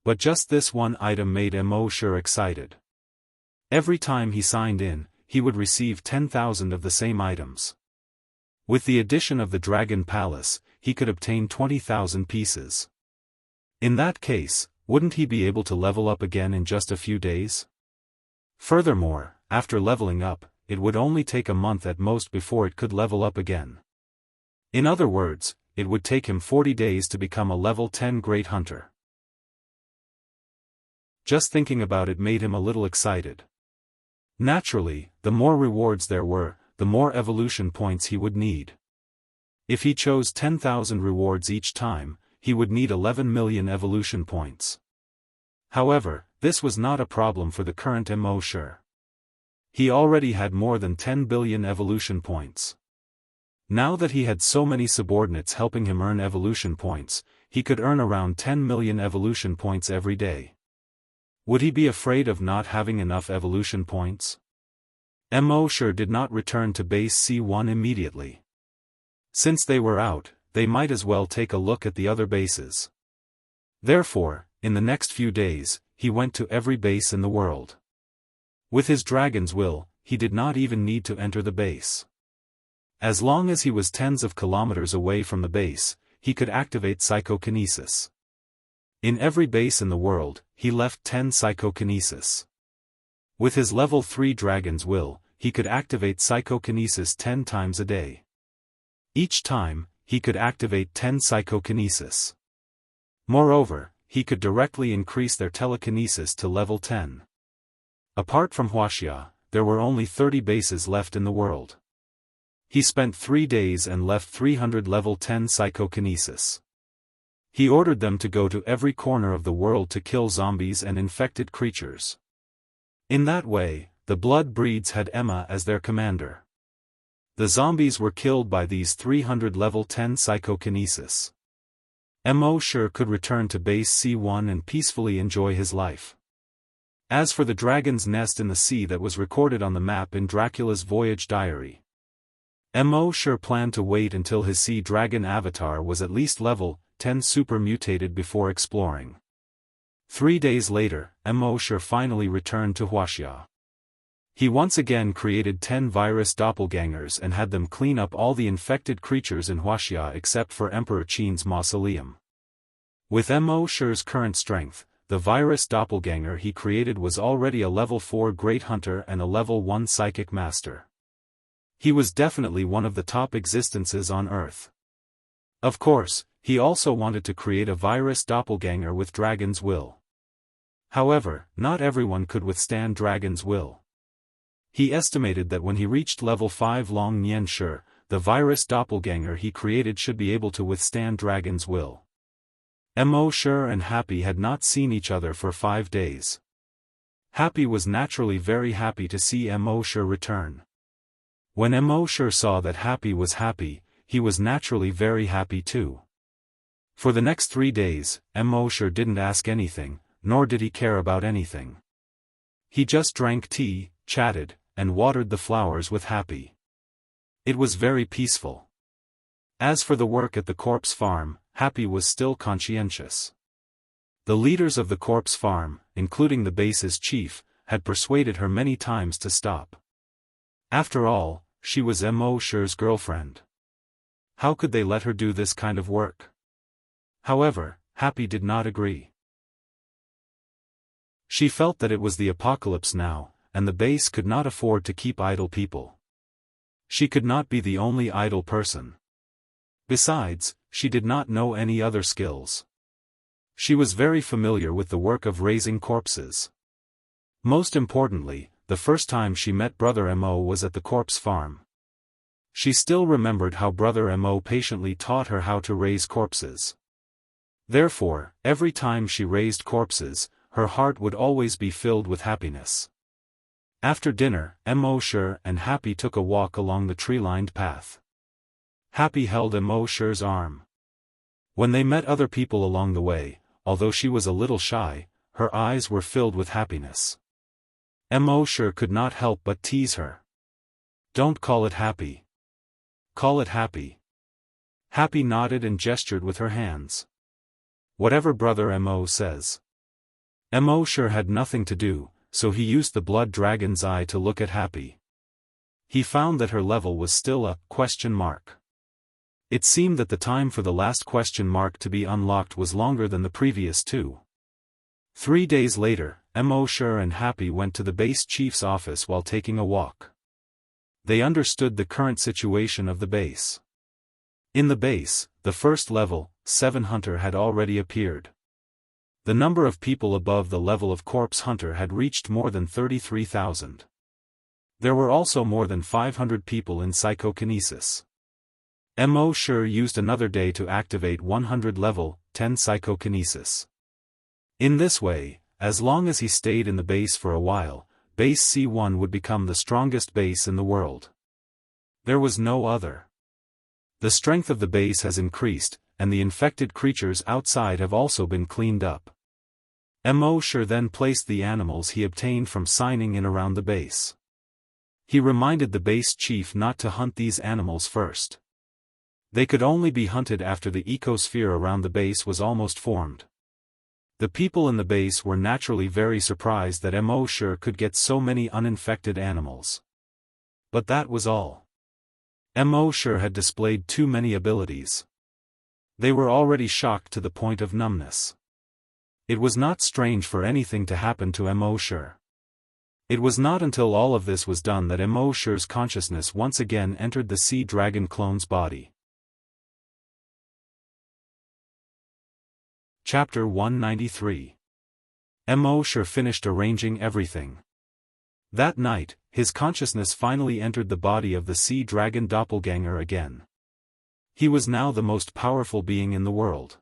But just this one item made Immortal excited. Every time he signed in, he would receive 10,000 of the same items. With the addition of the Dragon Palace, he could obtain 20,000 pieces. In that case, wouldn't he be able to level up again in just a few days? Furthermore, after leveling up, it would only take a month at most before it could level up again. In other words, it would take him 40 days to become a level 10 Great Hunter. Just thinking about it made him a little excited. Naturally, the more rewards there were, the more evolution points he would need. If he chose 10,000 rewards each time, he would need 11 million evolution points. However, this was not a problem for the current Immortal. He already had more than 10 billion evolution points. Now that he had so many subordinates helping him earn evolution points, he could earn around 10 million evolution points every day. Would he be afraid of not having enough evolution points? Immortal did not return to base C1 immediately. Since they were out, they might as well take a look at the other bases. Therefore, in the next few days, he went to every base in the world. With his dragon's will, he did not even need to enter the base. As long as he was tens of kilometers away from the base, he could activate psychokinesis. In every base in the world, he left 10 psychokinesis. With his level 3 dragon's will, he could activate psychokinesis 10 times a day. Each time, he could activate 10 psychokinesis. Moreover, he could directly increase their telekinesis to level 10. Apart from Wuxia, there were only 30 bases left in the world. He spent 3 days and left 300 level 10 psychokinesis. He ordered them to go to every corner of the world to kill zombies and infected creatures. In that way, the Blood Breeds had Emma as their commander. The zombies were killed by these 300 level 10 psychokinesis. Mo sure could return to base C1 and peacefully enjoy his life. As for the dragon's nest in the sea that was recorded on the map in Dracula's voyage diary, Mo sure planned to wait until his sea dragon avatar was at least level 10 super mutated before exploring. 3 days later, Mo sure finally returned to Wuxia. He once again created 10 virus doppelgangers and had them clean up all the infected creatures in Wuxia except for Emperor Qin's mausoleum. With Mo sure's current strength, the virus doppelganger he created was already a level 4 great hunter and a level 1 psychic master. He was definitely one of the top existences on Earth. Of course, he also wanted to create a virus doppelganger with Dragon's Will. However, not everyone could withstand Dragon's Will. He estimated that when he reached level 5 Long Nian Shi, the virus doppelganger he created should be able to withstand Dragon's Will. Mo sure and Happy had not seen each other for 5 days. Happy was naturally very happy to see Mo sure return. When Mo sure saw that Happy was happy, he was naturally very happy too. For the next 3 days, Mo sure didn't ask anything, nor did he care about anything. He just drank tea, chatted, and watered the flowers with Happy. It was very peaceful. As for the work at the corpse farm, Happy was still conscientious. The leaders of the corpse farm, including the base's chief, had persuaded her many times to stop. After all, she was Mo sure's girlfriend. How could they let her do this kind of work? However, Happy did not agree. She felt that it was the apocalypse now, and the base could not afford to keep idle people. She could not be the only idle person. Besides, she did not know any other skills. She was very familiar with the work of raising corpses. Most importantly, the first time she met Brother Mo was at the corpse farm. She still remembered how Brother Mo patiently taught her how to raise corpses. Therefore, every time she raised corpses, her heart would always be filled with happiness. After dinner, Mo sure and Happy took a walk along the tree-lined path. Happy held Mo sure's arm. When they met other people along the way, although she was a little shy, her eyes were filled with happiness. Mo sure could not help but tease her. "Don't call it Happy. Call it Happy." Happy nodded and gestured with her hands. "Whatever Brother Mo says." Mo sure had nothing to do, so he used the blood dragon's eye to look at Happy. He found that her level was still a question mark. It seemed that the time for the last question mark to be unlocked was longer than the previous 2. 3 days later, Mo sure and Happy went to the base chief's office while taking a walk. They understood the current situation of the base. In the base, the first level, 7 hunter had already appeared. The number of people above the level of corpse hunter had reached more than 33,000. There were also more than 500 people in psychokinesis. Mo sure used another day to activate 100 level 10 psychokinesis. In this way, as long as he stayed in the base for a while, base C1 would become the strongest base in the world. There was no other. The strength of the base has increased, and the infected creatures outside have also been cleaned up. Mo sure then placed the animals he obtained from signing in around the base. He reminded the base chief not to hunt these animals first. They could only be hunted after the ecosphere around the base was almost formed. The people in the base were naturally very surprised that Mo sure could get so many uninfected animals. But that was all. Mo sure had displayed too many abilities. They were already shocked to the point of numbness. It was not strange for anything to happen to Mo sure. It was not until all of this was done that Mo sure's consciousness once again entered the sea dragon clone's body. Chapter 193. Mo sure finished arranging everything. That night, his consciousness finally entered the body of the sea dragon doppelganger again. He was now the most powerful being in the world.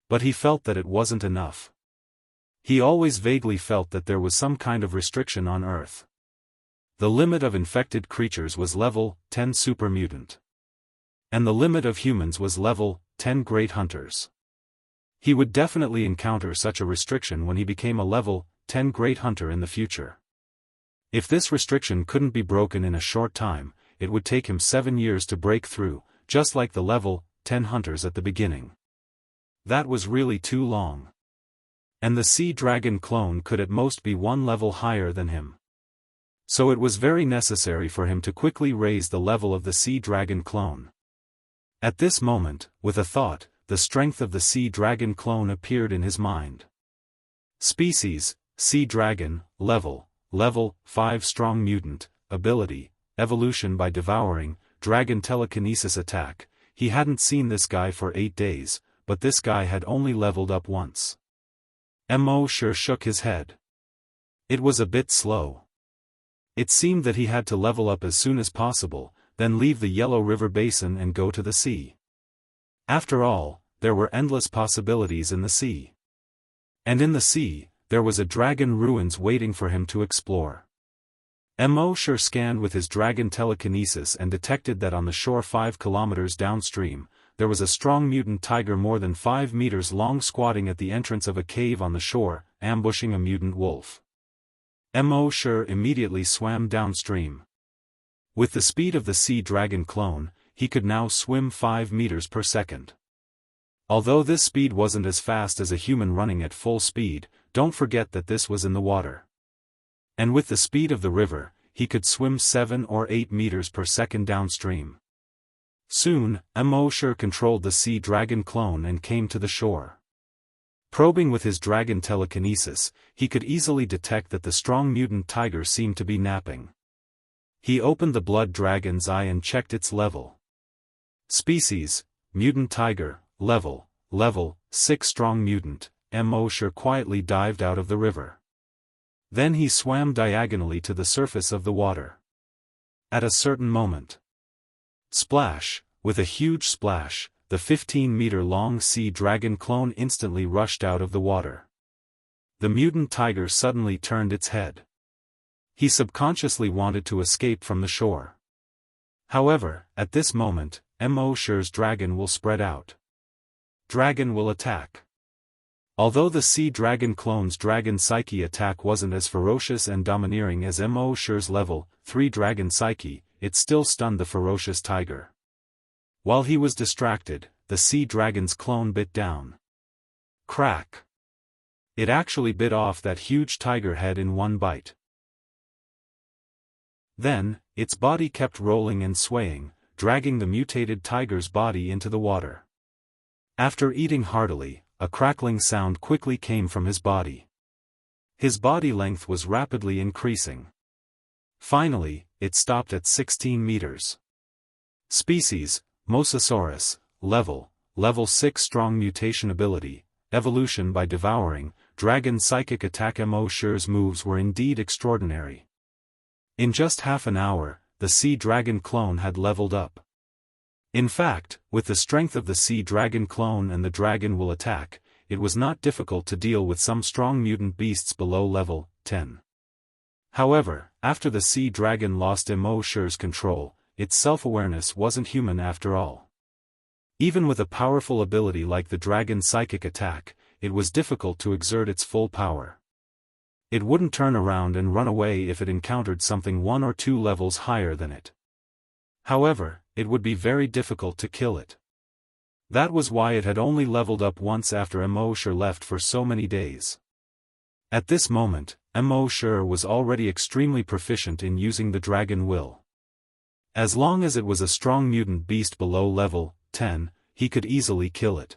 But he felt that it wasn't enough. He always vaguely felt that there was some kind of restriction on Earth. The limit of infected creatures was level 10 super mutant. And the limit of humans was level 10 great hunters. He would definitely encounter such a restriction when he became a level 10 great hunter in the future. If this restriction couldn't be broken in a short time, it would take him 7 years to break through, just like the level 10 hunters at the beginning. That was really too long. And the sea dragon clone could at most be 1 level higher than him. So it was very necessary for him to quickly raise the level of the sea dragon clone. At this moment, with a thought, the strength of the sea dragon clone appeared in his mind. Species, sea dragon, level 5 strong mutant, ability, evolution by devouring, dragon telekinesis attack. He hadn't seen this guy for 8 days, but this guy had only leveled up once. Mo sure shook his head. It was a bit slow. It seemed that he had to level up as soon as possible, then leave the Yellow River Basin and go to the sea. After all, there were endless possibilities in the sea. And in the sea, there was a dragon ruins waiting for him to explore. Mo sure scanned with his dragon telekinesis and detected that on the shore 5 kilometers downstream, there was a strong mutant tiger more than 5 meters long squatting at the entrance of a cave on the shore, ambushing a mutant wolf. Mo sure immediately swam downstream. With the speed of the sea dragon clone, he could now swim 5 meters per second. Although this speed wasn't as fast as a human running at full speed, don't forget that this was in the water. And with the speed of the river, he could swim 7 or 8 meters per second downstream. Soon, Mo sure controlled the sea dragon clone and came to the shore. Probing with his dragon telekinesis, he could easily detect that the strong mutant tiger seemed to be napping. He opened the blood dragon's eye and checked its level. Species, mutant tiger, level 6 strong mutant. Mo sure quietly dived out of the river. Then he swam diagonally to the surface of the water. At a certain moment. Splash, with a huge splash, the 15-meter-long sea dragon clone instantly rushed out of the water. The mutant tiger suddenly turned its head. He subconsciously wanted to escape from the shore. However, at this moment, Mo sure's dragon will spread out. Dragon will attack. Although the sea dragon clone's dragon psyche attack wasn't as ferocious and domineering as Mo sure's level 3 dragon psyche, it still stunned the ferocious tiger. While he was distracted, the sea dragon's clone bit down. Crack! It actually bit off that huge tiger head in one bite. Then, its body kept rolling and swaying, dragging the mutated tiger's body into the water. After eating heartily, a crackling sound quickly came from his body. His body length was rapidly increasing. Finally, it stopped at 16 meters. Species, Mosasaurus, level 6 strong mutation ability, evolution by devouring, dragon psychic attack. Mo sure's moves were indeed extraordinary. In just half an hour, the sea dragon clone had leveled up. In fact, with the strength of the sea dragon clone and the dragon will attack, it was not difficult to deal with some strong mutant beasts below level 10. However, after the sea dragon lost Mo sure's control, its self-awareness wasn't human after all. Even with a powerful ability like the dragon psychic attack, it was difficult to exert its full power. It wouldn't turn around and run away if it encountered something 1 or 2 levels higher than it. However, it would be very difficult to kill it. That was why it had only leveled up once after Mo sure left for so many days. At this moment, Mo sure was already extremely proficient in using the dragon will. As long as it was a strong mutant beast below level 10, he could easily kill it.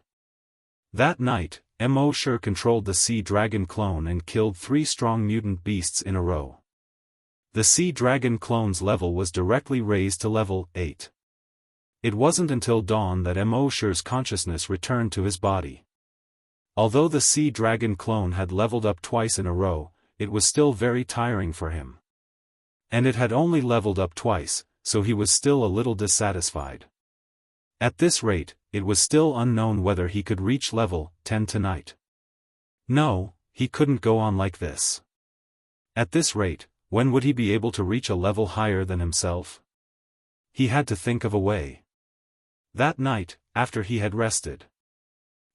That night, Mo sure controlled the sea dragon clone and killed 3 strong mutant beasts in a row. The sea dragon clone's level was directly raised to level 8. It wasn't until dawn that Mo sure's consciousness returned to his body. Although the sea dragon clone had leveled up twice in a row, it was still very tiring for him. And it had only leveled up twice, so he was still a little dissatisfied. At this rate, it was still unknown whether he could reach level 10 tonight. No, he couldn't go on like this. At this rate, When would he be able to reach a level higher than himself? He had to think of a way. That night, after he had rested,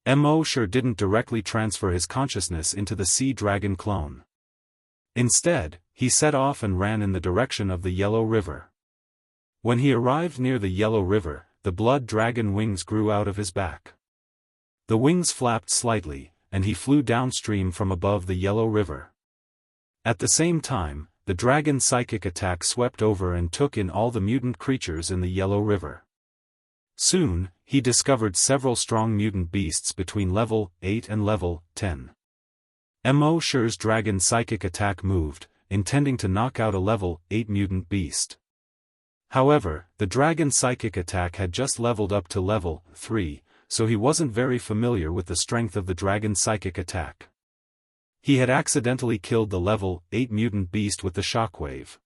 Mo sure didn't directly transfer his consciousness into the sea dragon clone. Instead, he set off and ran in the direction of the Yellow River. When he arrived near the Yellow River, the blood dragon wings grew out of his back. The wings flapped slightly, and he flew downstream from above the Yellow River. At the same time, the dragon's psychic attack swept over and took in all the mutant creatures in the Yellow River. Soon, he discovered several strong mutant beasts between level 8 and level 10. Mo Shi's dragon psychic attack moved, intending to knock out a level 8 mutant beast. However, the dragon's psychic attack had just leveled up to level 3, so he wasn't very familiar with the strength of the dragon's psychic attack. He had accidentally killed the level 8 mutant beast with the shockwave.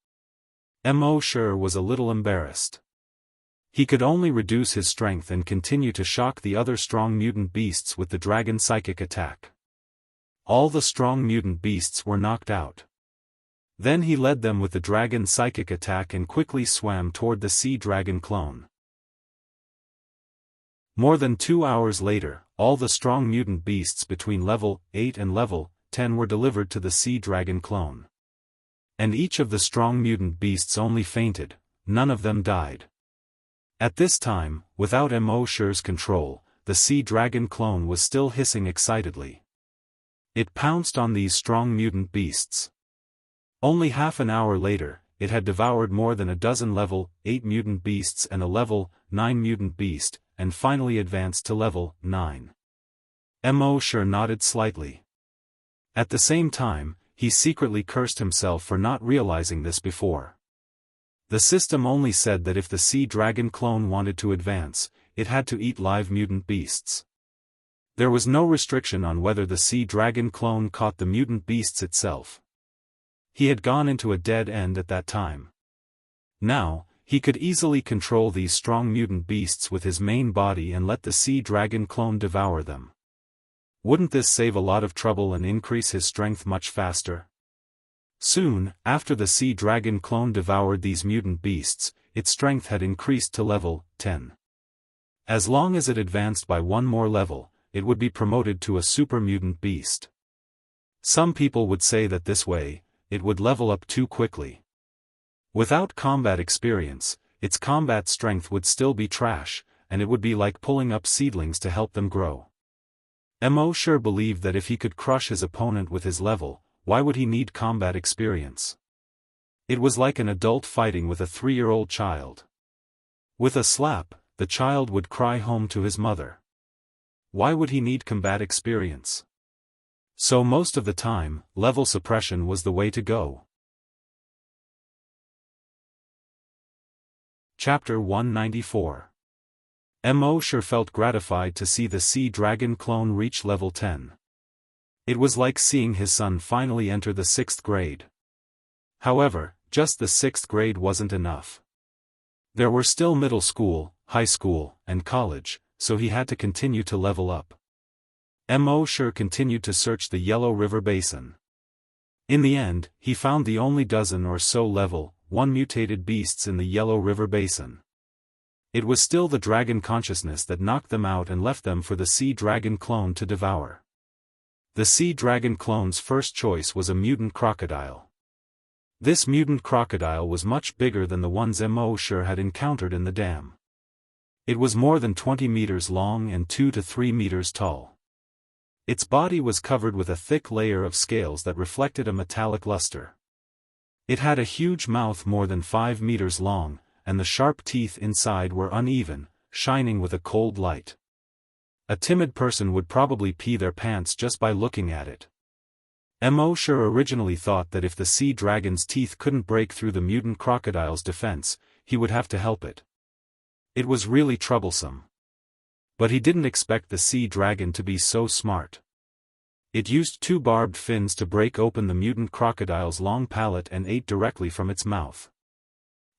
Mo Shi was a little embarrassed. He could only reduce his strength and continue to shock the other strong mutant beasts with the dragon psychic attack. All the strong mutant beasts were knocked out. Then he led them with the dragon psychic attack and quickly swam toward the sea dragon clone. More than 2 hours later, all the strong mutant beasts between level 8 and level 10 were delivered to the sea dragon clone. And each of the strong mutant beasts only fainted, none of them died. At this time, without Mo Shi's control, the sea dragon clone was still hissing excitedly. It pounced on these strong mutant beasts. Only half an hour later, it had devoured more than a dozen level 8 mutant beasts and a level 9 mutant beast, and finally advanced to level 9. Mo Shi nodded slightly. At the same time, he secretly cursed himself for not realizing this before. The system only said that if the sea dragon clone wanted to advance, it had to eat live mutant beasts. There was no restriction on whether the sea dragon clone caught the mutant beasts itself. He had gone into a dead end at that time. Now, he could easily control these strong mutant beasts with his main body and let the sea dragon clone devour them. Wouldn't this save a lot of trouble and increase his strength much faster? Soon, after the sea dragon clone devoured these mutant beasts, its strength had increased to level 10. As long as it advanced by one more level, it would be promoted to a super mutant beast. Some people would say that this way, it would level up too quickly. Without combat experience, its combat strength would still be trash, and it would be like pulling up seedlings to help them grow. Mo Shi believed that if he could crush his opponent with his level, why would he need combat experience? It was like an adult fighting with a 3-year-old child. With a slap, the child would cry home to his mother. Why would he need combat experience? So most of the time, level suppression was the way to go. Chapter 194. Mo Shi felt gratified to see the sea dragon clone reach level 10. It was like seeing his son finally enter the 6th grade. However, just the 6th grade wasn't enough. There were still middle school, high school, and college, so he had to continue to level up. Mo Shi continued to search the Yellow River Basin. In the end, he found the only dozen or so level 1 mutated beasts in the Yellow River Basin. It was still the dragon consciousness that knocked them out and left them for the sea dragon clone to devour. The sea dragon clone's first choice was a mutant crocodile. This mutant crocodile was much bigger than the ones Mo Shi had encountered in the dam. It was more than 20 meters long and 2 to 3 meters tall. Its body was covered with a thick layer of scales that reflected a metallic luster. It had a huge mouth more than 5 meters long, and the sharp teeth inside were uneven, shining with a cold light. A timid person would probably pee their pants just by looking at it. Mo Shi originally thought that if the sea dragon's teeth couldn't break through the mutant crocodile's defense, he would have to help it. It was really troublesome. But he didn't expect the sea dragon to be so smart. It used 2 barbed fins to break open the mutant crocodile's long palate and ate directly from its mouth.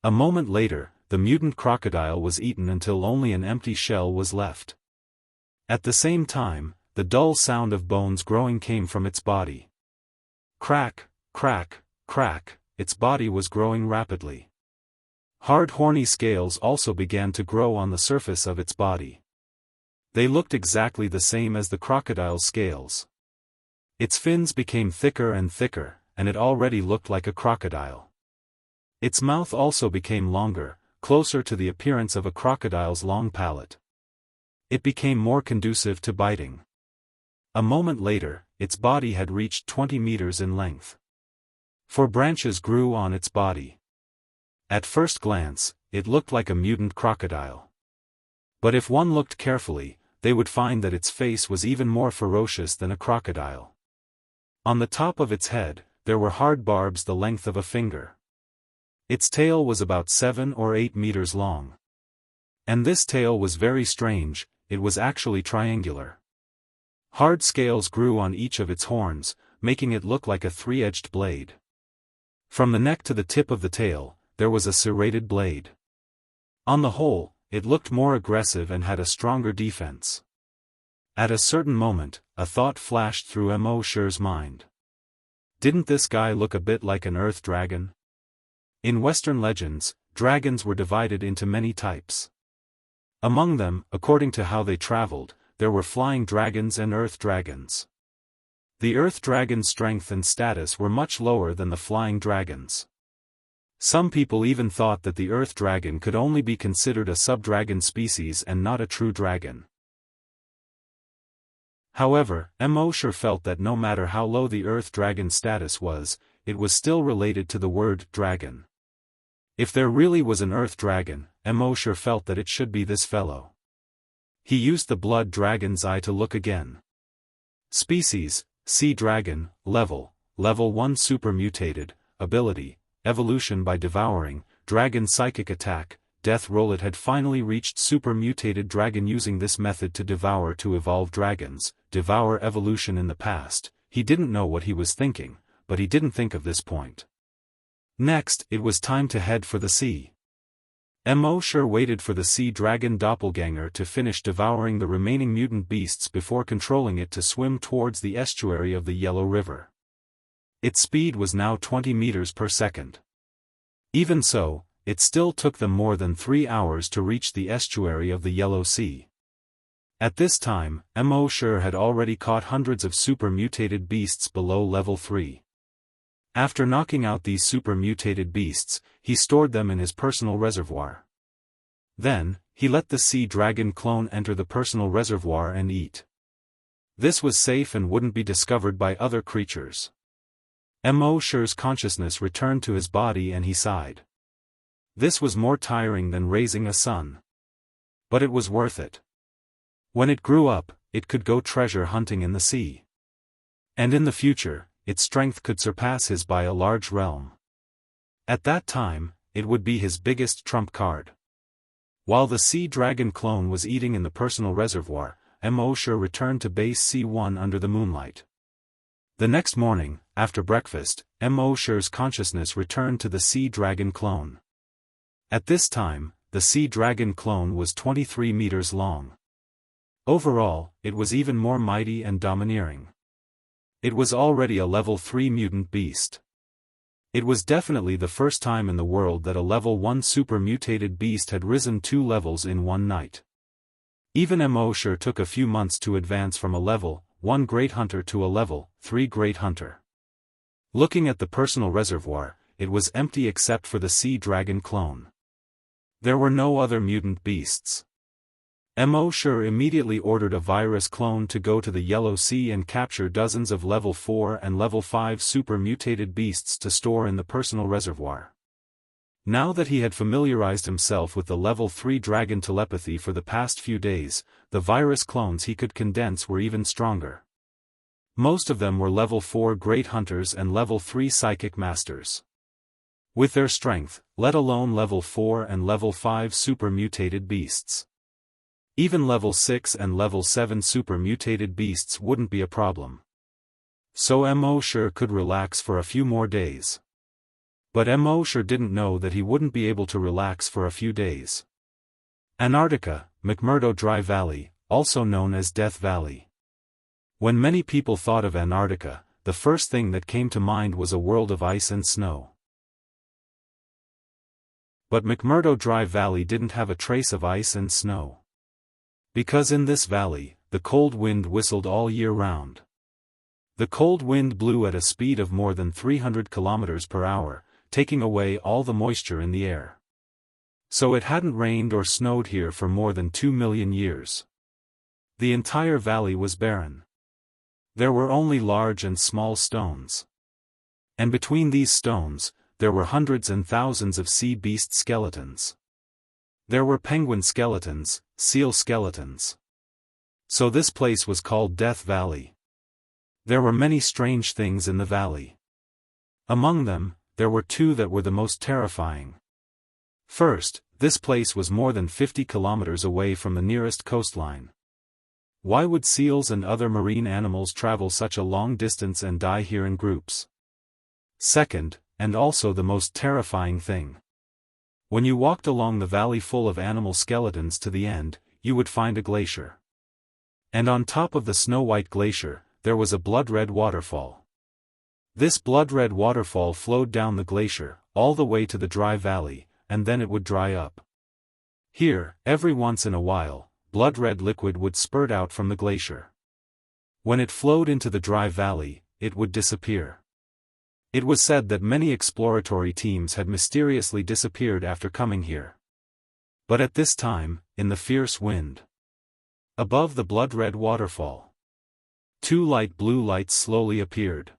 A moment later, the mutant crocodile was eaten until only an empty shell was left. At the same time, the dull sound of bones growing came from its body. Crack, crack, crack, its body was growing rapidly. Hard horny scales also began to grow on the surface of its body. They looked exactly the same as the crocodile's scales. Its fins became thicker and thicker, and it already looked like a crocodile. Its mouth also became longer, closer to the appearance of a crocodile's long palate. It became more conducive to biting. A moment later, its body had reached 20 meters in length. 4 branches grew on its body. At first glance, it looked like a mutant crocodile. But if one looked carefully, they would find that its face was even more ferocious than a crocodile. On the top of its head, there were hard barbs the length of a finger. Its tail was about 7 or 8 meters long. And this tail was very strange, it was actually triangular. Hard scales grew on each of its horns, making it look like a 3-edged blade. From the neck to the tip of the tail, there was a serrated blade. On the whole, it looked more aggressive and had a stronger defense. At a certain moment, a thought flashed through Mo Shi's mind. Didn't this guy look a bit like an earth dragon? In Western legends, dragons were divided into many types. Among them, according to how they traveled, there were flying dragons and earth dragons. The earth dragon's strength and status were much lower than the flying dragons. Some people even thought that the earth dragon could only be considered a subdragon species and not a true dragon. However, Mo Shi felt that no matter how low the earth dragon's status was, it was still related to the word dragon. If there really was an earth dragon, Mo Shi felt that it should be this fellow. He used the blood dragon's eye to look again. Species, sea dragon, level 1 super mutated, ability, evolution by devouring, dragon psychic attack, death roll. It had finally reached super mutated dragon. Using this method to devour to evolve dragons, devour evolution. In the past, he didn't know what he was thinking, but he didn't think of this point. Next, it was time to head for the sea. Mo Shi waited for the sea dragon doppelganger to finish devouring the remaining mutant beasts before controlling it to swim towards the estuary of the Yellow River. Its speed was now 20 meters per second. Even so, it still took them more than 3 hours to reach the estuary of the Yellow Sea. At this time, Mo Shi had already caught hundreds of super mutated beasts below level 3. After knocking out these super mutated beasts, he stored them in his personal reservoir. Then, he let the sea dragon clone enter the personal reservoir and eat. This was safe and wouldn't be discovered by other creatures. Mo Shi's consciousness returned to his body and he sighed. This was more tiring than raising a son. But it was worth it. When it grew up, it could go treasure hunting in the sea. And in the future, its strength could surpass his by a large realm. At that time, it would be his biggest trump card. While the sea dragon clone was eating in the personal reservoir, Mo Shi returned to base C1 under the moonlight. The next morning, after breakfast, Mo Shi's consciousness returned to the sea dragon clone. At this time, the sea dragon clone was 23 meters long. Overall, it was even more mighty and domineering. It was already a level 3 mutant beast. It was definitely the first time in the world that a level 1 super mutated beast had risen 2 levels in one night. Even Mo Shi took a few months to advance from a level 1 great hunter to a level 3 great hunter. Looking at the personal reservoir, it was empty except for the sea dragon clone. There were no other mutant beasts. Mo Shi immediately ordered a virus clone to go to the Yellow Sea and capture dozens of level 4 and level 5 super mutated beasts to store in the personal reservoir. Now that he had familiarized himself with the level 3 dragon telepathy for the past few days, the virus clones he could condense were even stronger. Most of them were level 4 great hunters and level 3 psychic masters. With their strength, let alone level 4 and level 5 super mutated beasts. Even level 6 and level 7 super mutated beasts wouldn't be a problem. So Mo Shi could relax for a few more days. But Mo Shi didn't know that he wouldn't be able to relax for a few days. Antarctica, McMurdo Dry Valley, also known as Death Valley. When many people thought of Antarctica, the first thing that came to mind was a world of ice and snow. But McMurdo Dry Valley didn't have a trace of ice and snow. Because in this valley, the cold wind whistled all year round. The cold wind blew at a speed of more than 300 kilometers per hour, taking away all the moisture in the air. So it hadn't rained or snowed here for more than 2 million years. The entire valley was barren. There were only large and small stones. And between these stones, there were hundreds and thousands of sea beast skeletons. There were penguin skeletons, seal skeletons. So this place was called Death Valley. There were many strange things in the valley. Among them, there were two that were the most terrifying. First, this place was more than 50 kilometers away from the nearest coastline. Why would seals and other marine animals travel such a long distance and die here in groups? Second, and also the most terrifying thing. When you walked along the valley full of animal skeletons to the end, you would find a glacier. And on top of the snow-white glacier, there was a blood-red waterfall. This blood-red waterfall flowed down the glacier, all the way to the dry valley, and then it would dry up. Here, every once in a while, blood-red liquid would spurt out from the glacier. When it flowed into the dry valley, it would disappear. It was said that many exploratory teams had mysteriously disappeared after coming here. But at this time, in the fierce wind, above the blood-red waterfall, two light blue lights slowly appeared.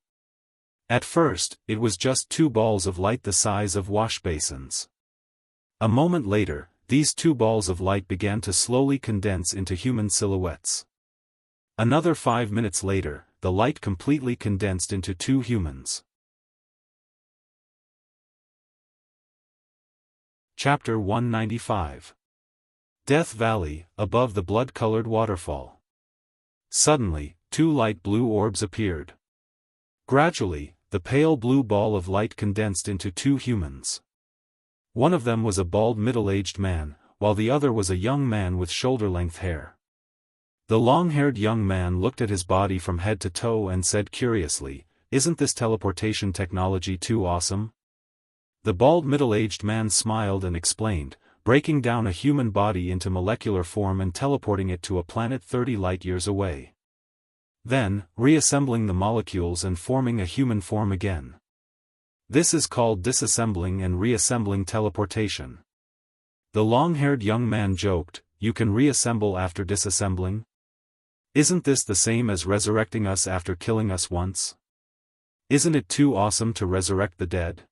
At first, it was just two balls of light the size of wash basins. A moment later, these two balls of light began to slowly condense into human silhouettes. Another 5 minutes later, the light completely condensed into two humans. Chapter 195. Death Valley, above the blood-colored waterfall. Suddenly, two light blue orbs appeared. Gradually, the pale blue ball of light condensed into two humans. One of them was a bald middle-aged man, while the other was a young man with shoulder-length hair. The long-haired young man looked at his body from head to toe and said curiously, "Isn't this teleportation technology too awesome?" The bald middle-aged man smiled and explained, "Breaking down a human body into molecular form and teleporting it to a planet 30 light-years away. Then, reassembling the molecules and forming a human form again. This is called disassembling and reassembling teleportation." The long-haired young man joked, "You can reassemble after disassembling? Isn't this the same as resurrecting us after killing us once? Isn't it too awesome to resurrect the dead?"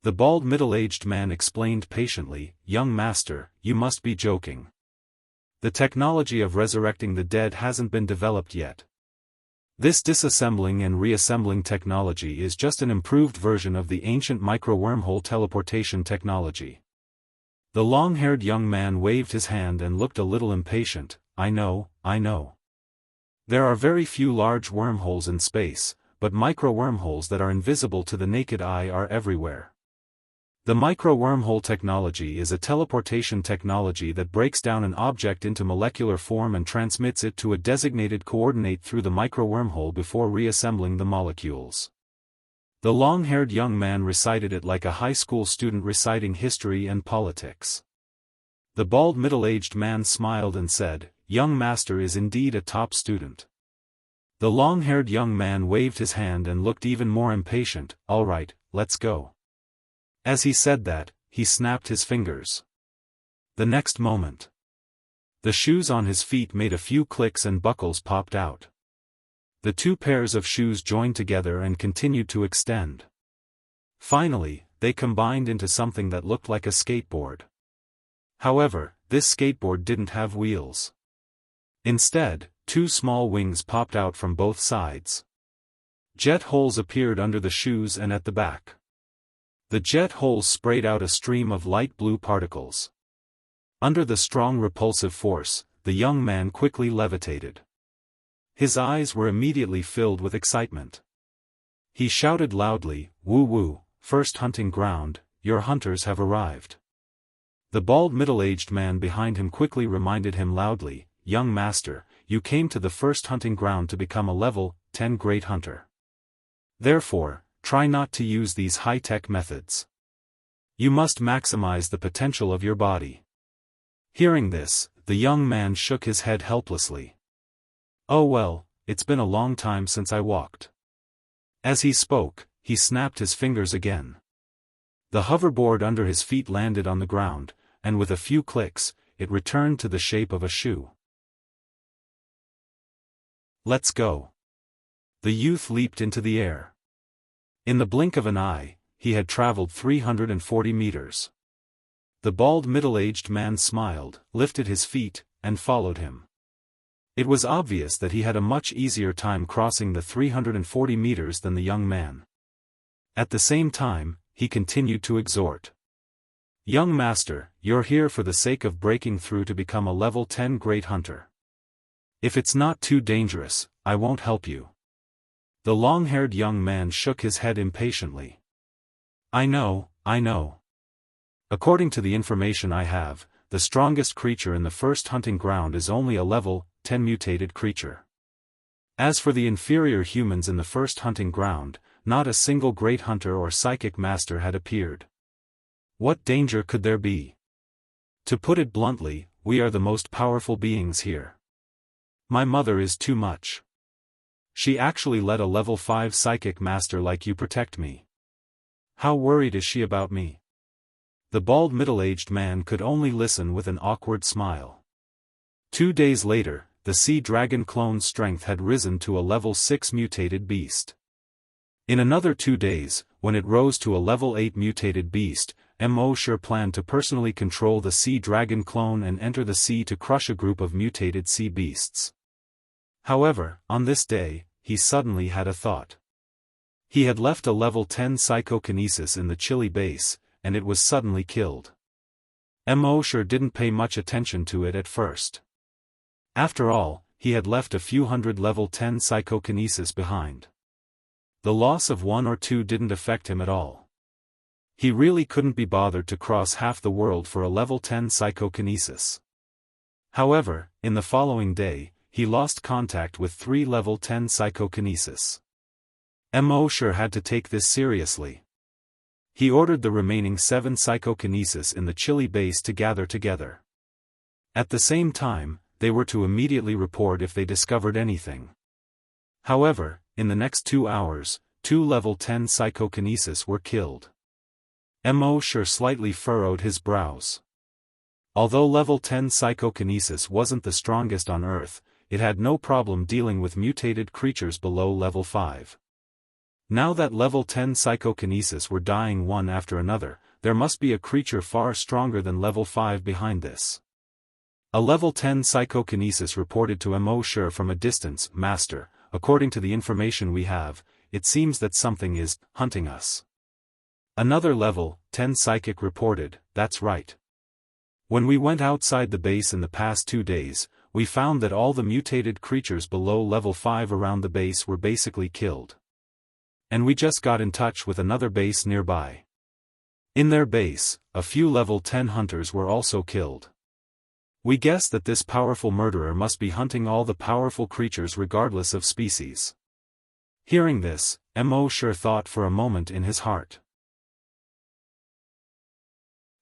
The bald middle-aged man explained patiently, "Young master, you must be joking. The technology of resurrecting the dead hasn't been developed yet. This disassembling and reassembling technology is just an improved version of the ancient micro-wormhole teleportation technology." The long-haired young man waved his hand and looked a little impatient. I know. There are very few large wormholes in space, but micro-wormholes that are invisible to the naked eye are everywhere. The micro-wormhole technology is a teleportation technology that breaks down an object into molecular form and transmits it to a designated coordinate through the micro-wormhole before reassembling the molecules. The long-haired young man recited it like a high school student reciting history and politics. The bald middle-aged man smiled and said, "Young master is indeed a top student." The long-haired young man waved his hand and looked even more impatient. "All right, let's go." As he said that, he snapped his fingers. The next moment, the shoes on his feet made a few clicks and buckles popped out. The two pairs of shoes joined together and continued to extend. Finally, they combined into something that looked like a skateboard. However, this skateboard didn't have wheels. Instead, two small wings popped out from both sides. Jet holes appeared under the shoes and at the back. The jet holes sprayed out a stream of light blue particles. Under the strong repulsive force, the young man quickly levitated. His eyes were immediately filled with excitement. He shouted loudly, "Woo woo, first hunting ground, your hunters have arrived." The bald middle-aged man behind him quickly reminded him loudly, "Young master, you came to the first hunting ground to become a level 10 great hunter. Therefore, try not to use these high-tech methods. You must maximize the potential of your body. Hearing this, the young man shook his head helplessly. Oh well, it's been a long time since I walked. As he spoke, he snapped his fingers again. The hoverboard under his feet landed on the ground, and with a few clicks, it returned to the shape of a shoe. Let's go. The youth leaped into the air. In the blink of an eye, he had traveled 340 meters. The bald middle-aged man smiled, lifted his feet, and followed him. It was obvious that he had a much easier time crossing the 340 meters than the young man. At the same time, he continued to exhort. Young master, you're here for the sake of breaking through to become a level 10 great hunter. If it's not too dangerous, I won't help you. The long-haired young man shook his head impatiently. I know. According to the information I have, the strongest creature in the first hunting ground is only a level 10 mutated creature. As for the inferior humans in the first hunting ground, not a single great hunter or psychic master had appeared. What danger could there be? To put it bluntly, we are the most powerful beings here. My mother is too much. She actually let a level 5 psychic master like you protect me. How worried is she about me? The bald middle-aged man could only listen with an awkward smile. 2 days later, the sea dragon clone's strength had risen to a level 6 mutated beast. In another 2 days, when it rose to a level 8 mutated beast, Mo planned to personally control the sea dragon clone and enter the sea to crush a group of mutated sea beasts. However, on this day, he suddenly had a thought. He had left a level 10 psychokinesis in the Chile base, and it was suddenly killed. Mo didn't pay much attention to it at first. After all, he had left a few hundred level 10 psychokinesis behind. The loss of 1 or 2 didn't affect him at all. He really couldn't be bothered to cross half the world for a level 10 psychokinesis. However, in the following day, he lost contact with 3 level 10 psychokinesis. Mo had to take this seriously. He ordered the remaining 7 psychokinesis in the Chile base to gather together. At the same time, they were to immediately report if they discovered anything. However, in the next 2 hours, 2 level 10 psychokinesis were killed. Mo slightly furrowed his brows. Although level 10 psychokinesis wasn't the strongest on Earth, it had no problem dealing with mutated creatures below level 5. Now that level 10 psychokinesis were dying one after another, there must be a creature far stronger than level 5 behind this. A level 10 psychokinesis reported to Mo from a distance, Master, according to the information we have, it seems that something is hunting us. Another level 10 psychic reported, that's right. When we went outside the base in the past 2 days, we found that all the mutated creatures below level 5 around the base were basically killed. And we just got in touch with another base nearby. In their base, a few level 10 hunters were also killed. We guess that this powerful murderer must be hunting all the powerful creatures regardless of species. Hearing this, Mo thought for a moment in his heart.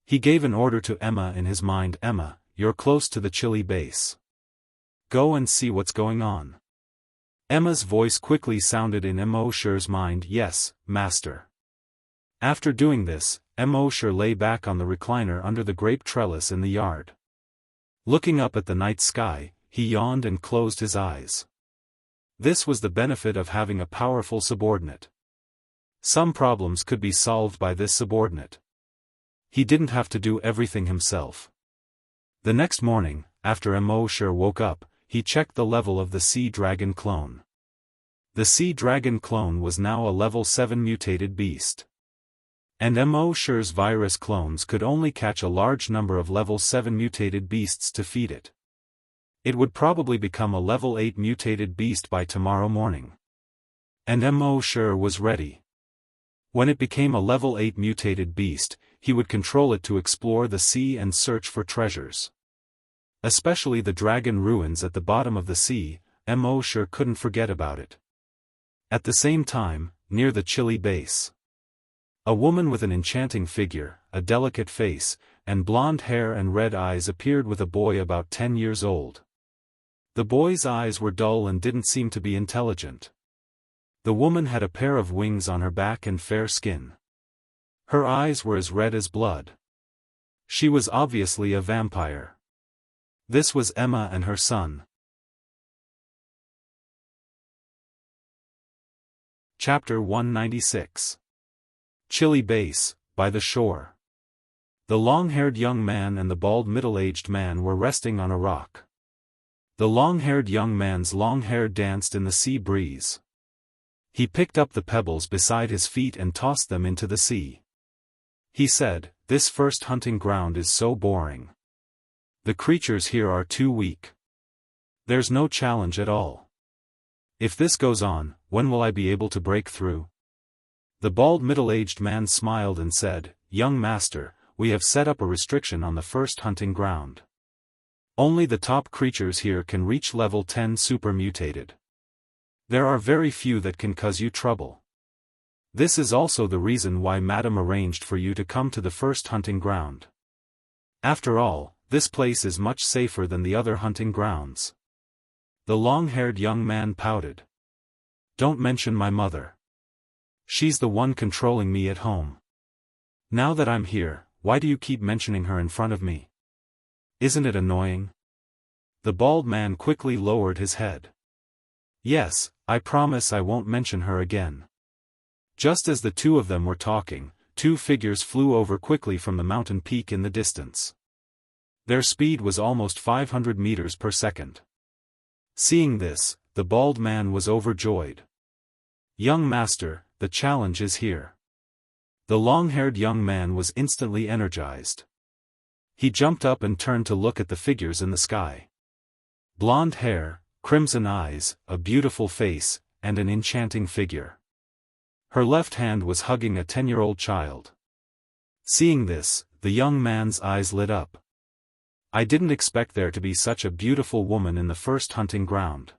He gave an order to Emma in his mind. Emma, you're close to the Chile base. Go and see what's going on. Emma's voice quickly sounded in Mo's mind. Yes, Master. After doing this, Mo lay back on the recliner under the grape trellis in the yard. Looking up at the night sky, he yawned and closed his eyes. This was the benefit of having a powerful subordinate. Some problems could be solved by this subordinate. He didn't have to do everything himself. The next morning, after Mo woke up, he checked the level of the sea dragon clone. The sea dragon clone was now a level 7 mutated beast. And Mo's virus clones could only catch a large number of level 7 mutated beasts to feed it. It would probably become a level 8 mutated beast by tomorrow morning. And Mo was ready. When it became a level 8 mutated beast, he would control it to explore the sea and search for treasures. Especially the dragon ruins at the bottom of the sea, Mo couldn't forget about it. At the same time, near the Chile base. A woman with an enchanting figure, a delicate face, and blonde hair and red eyes appeared with a boy about 10 years old. The boy's eyes were dull and didn't seem to be intelligent. The woman had a pair of wings on her back and fair skin. Her eyes were as red as blood. She was obviously a vampire. This was Emma and her son. Chapter 196. Chilly Base, by the shore. The long-haired young man and the bald middle-aged man were resting on a rock. The long-haired young man's long hair danced in the sea breeze. He picked up the pebbles beside his feet and tossed them into the sea. He said, "This first hunting ground is so boring. The creatures here are too weak. There's no challenge at all. If this goes on, when will I be able to break through?" The bald middle-aged man smiled and said, "Young master, we have set up a restriction on the first hunting ground. Only the top creatures here can reach level 10 super mutated. There are very few that can cause you trouble. This is also the reason why Madam arranged for you to come to the first hunting ground. After all, this place is much safer than the other hunting grounds." The long-haired young man pouted. "Don't mention my mother. She's the one controlling me at home. Now that I'm here, why do you keep mentioning her in front of me? Isn't it annoying?" The bald man quickly lowered his head. "Yes, I promise I won't mention her again." Just as the two of them were talking, two figures flew over quickly from the mountain peak in the distance. Their speed was almost 500 meters per second. Seeing this, the bald man was overjoyed. "Young master, the challenge is here." The long-haired young man was instantly energized. He jumped up and turned to look at the figures in the sky. Blonde hair, crimson eyes, a beautiful face, and an enchanting figure. Her left hand was hugging a 10-year-old child. Seeing this, the young man's eyes lit up. "I didn't expect there to be such a beautiful woman in the first hunting ground."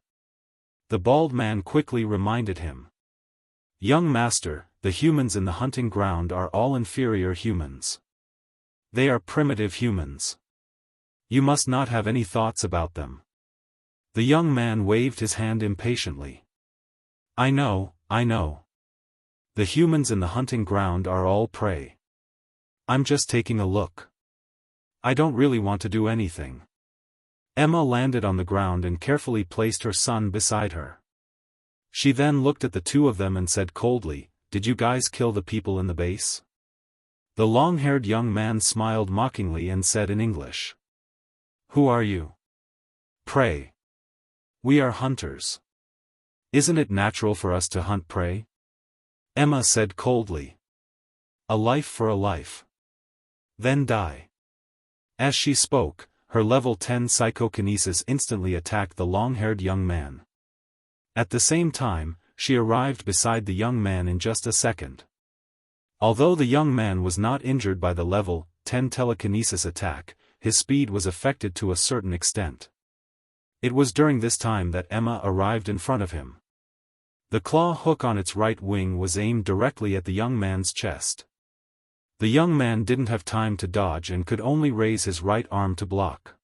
The bald man quickly reminded him. "Young master, the humans in the hunting ground are all inferior humans. They are primitive humans. You must not have any thoughts about them." The young man waved his hand impatiently. I know. The humans in the hunting ground are all prey. I'm just taking a look. I don't really want to do anything." Emma landed on the ground and carefully placed her son beside her. She then looked at the two of them and said coldly, "Did you guys kill the people in the base?" The long-haired young man smiled mockingly and said in English, "Who are you?" "Prey. We are hunters. Isn't it natural for us to hunt prey?" Emma said coldly. "A life for a life. Then die." As she spoke, her level 10 psychokinesis instantly attacked the long-haired young man. At the same time, she arrived beside the young man in just a second. Although the young man was not injured by the level 10 telekinesis attack, his speed was affected to a certain extent. It was during this time that Emma arrived in front of him. The claw hook on its right wing was aimed directly at the young man's chest. The young man didn't have time to dodge and could only raise his right arm to block.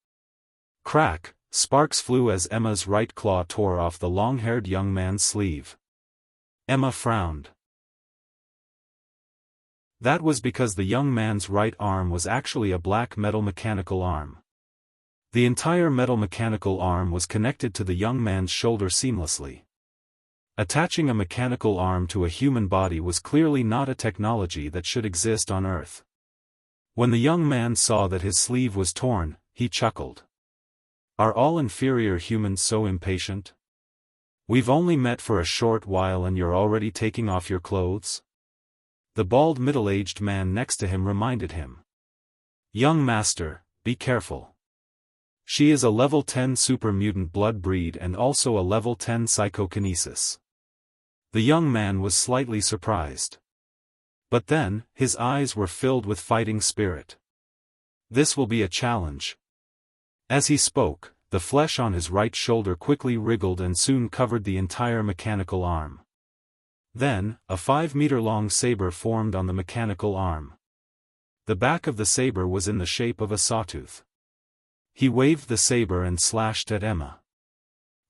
Crack, sparks flew as Emma's right claw tore off the long-haired young man's sleeve. Emma frowned. That was because the young man's right arm was actually a black metal mechanical arm. The entire metal mechanical arm was connected to the young man's shoulder seamlessly. Attaching a mechanical arm to a human body was clearly not a technology that should exist on Earth. When the young man saw that his sleeve was torn, he chuckled. "Are all inferior humans so impatient? We've only met for a short while and you're already taking off your clothes?" The bald middle-aged man next to him reminded him. "Young master, be careful. She is a level 10 super mutant blood breed and also a level 10 psychokinesis." The young man was slightly surprised. But then, his eyes were filled with fighting spirit. "This will be a challenge." As he spoke, the flesh on his right shoulder quickly wriggled and soon covered the entire mechanical arm. Then, a 5-meter-long saber formed on the mechanical arm. The back of the saber was in the shape of a sawtooth. He waved the saber and slashed at Emma.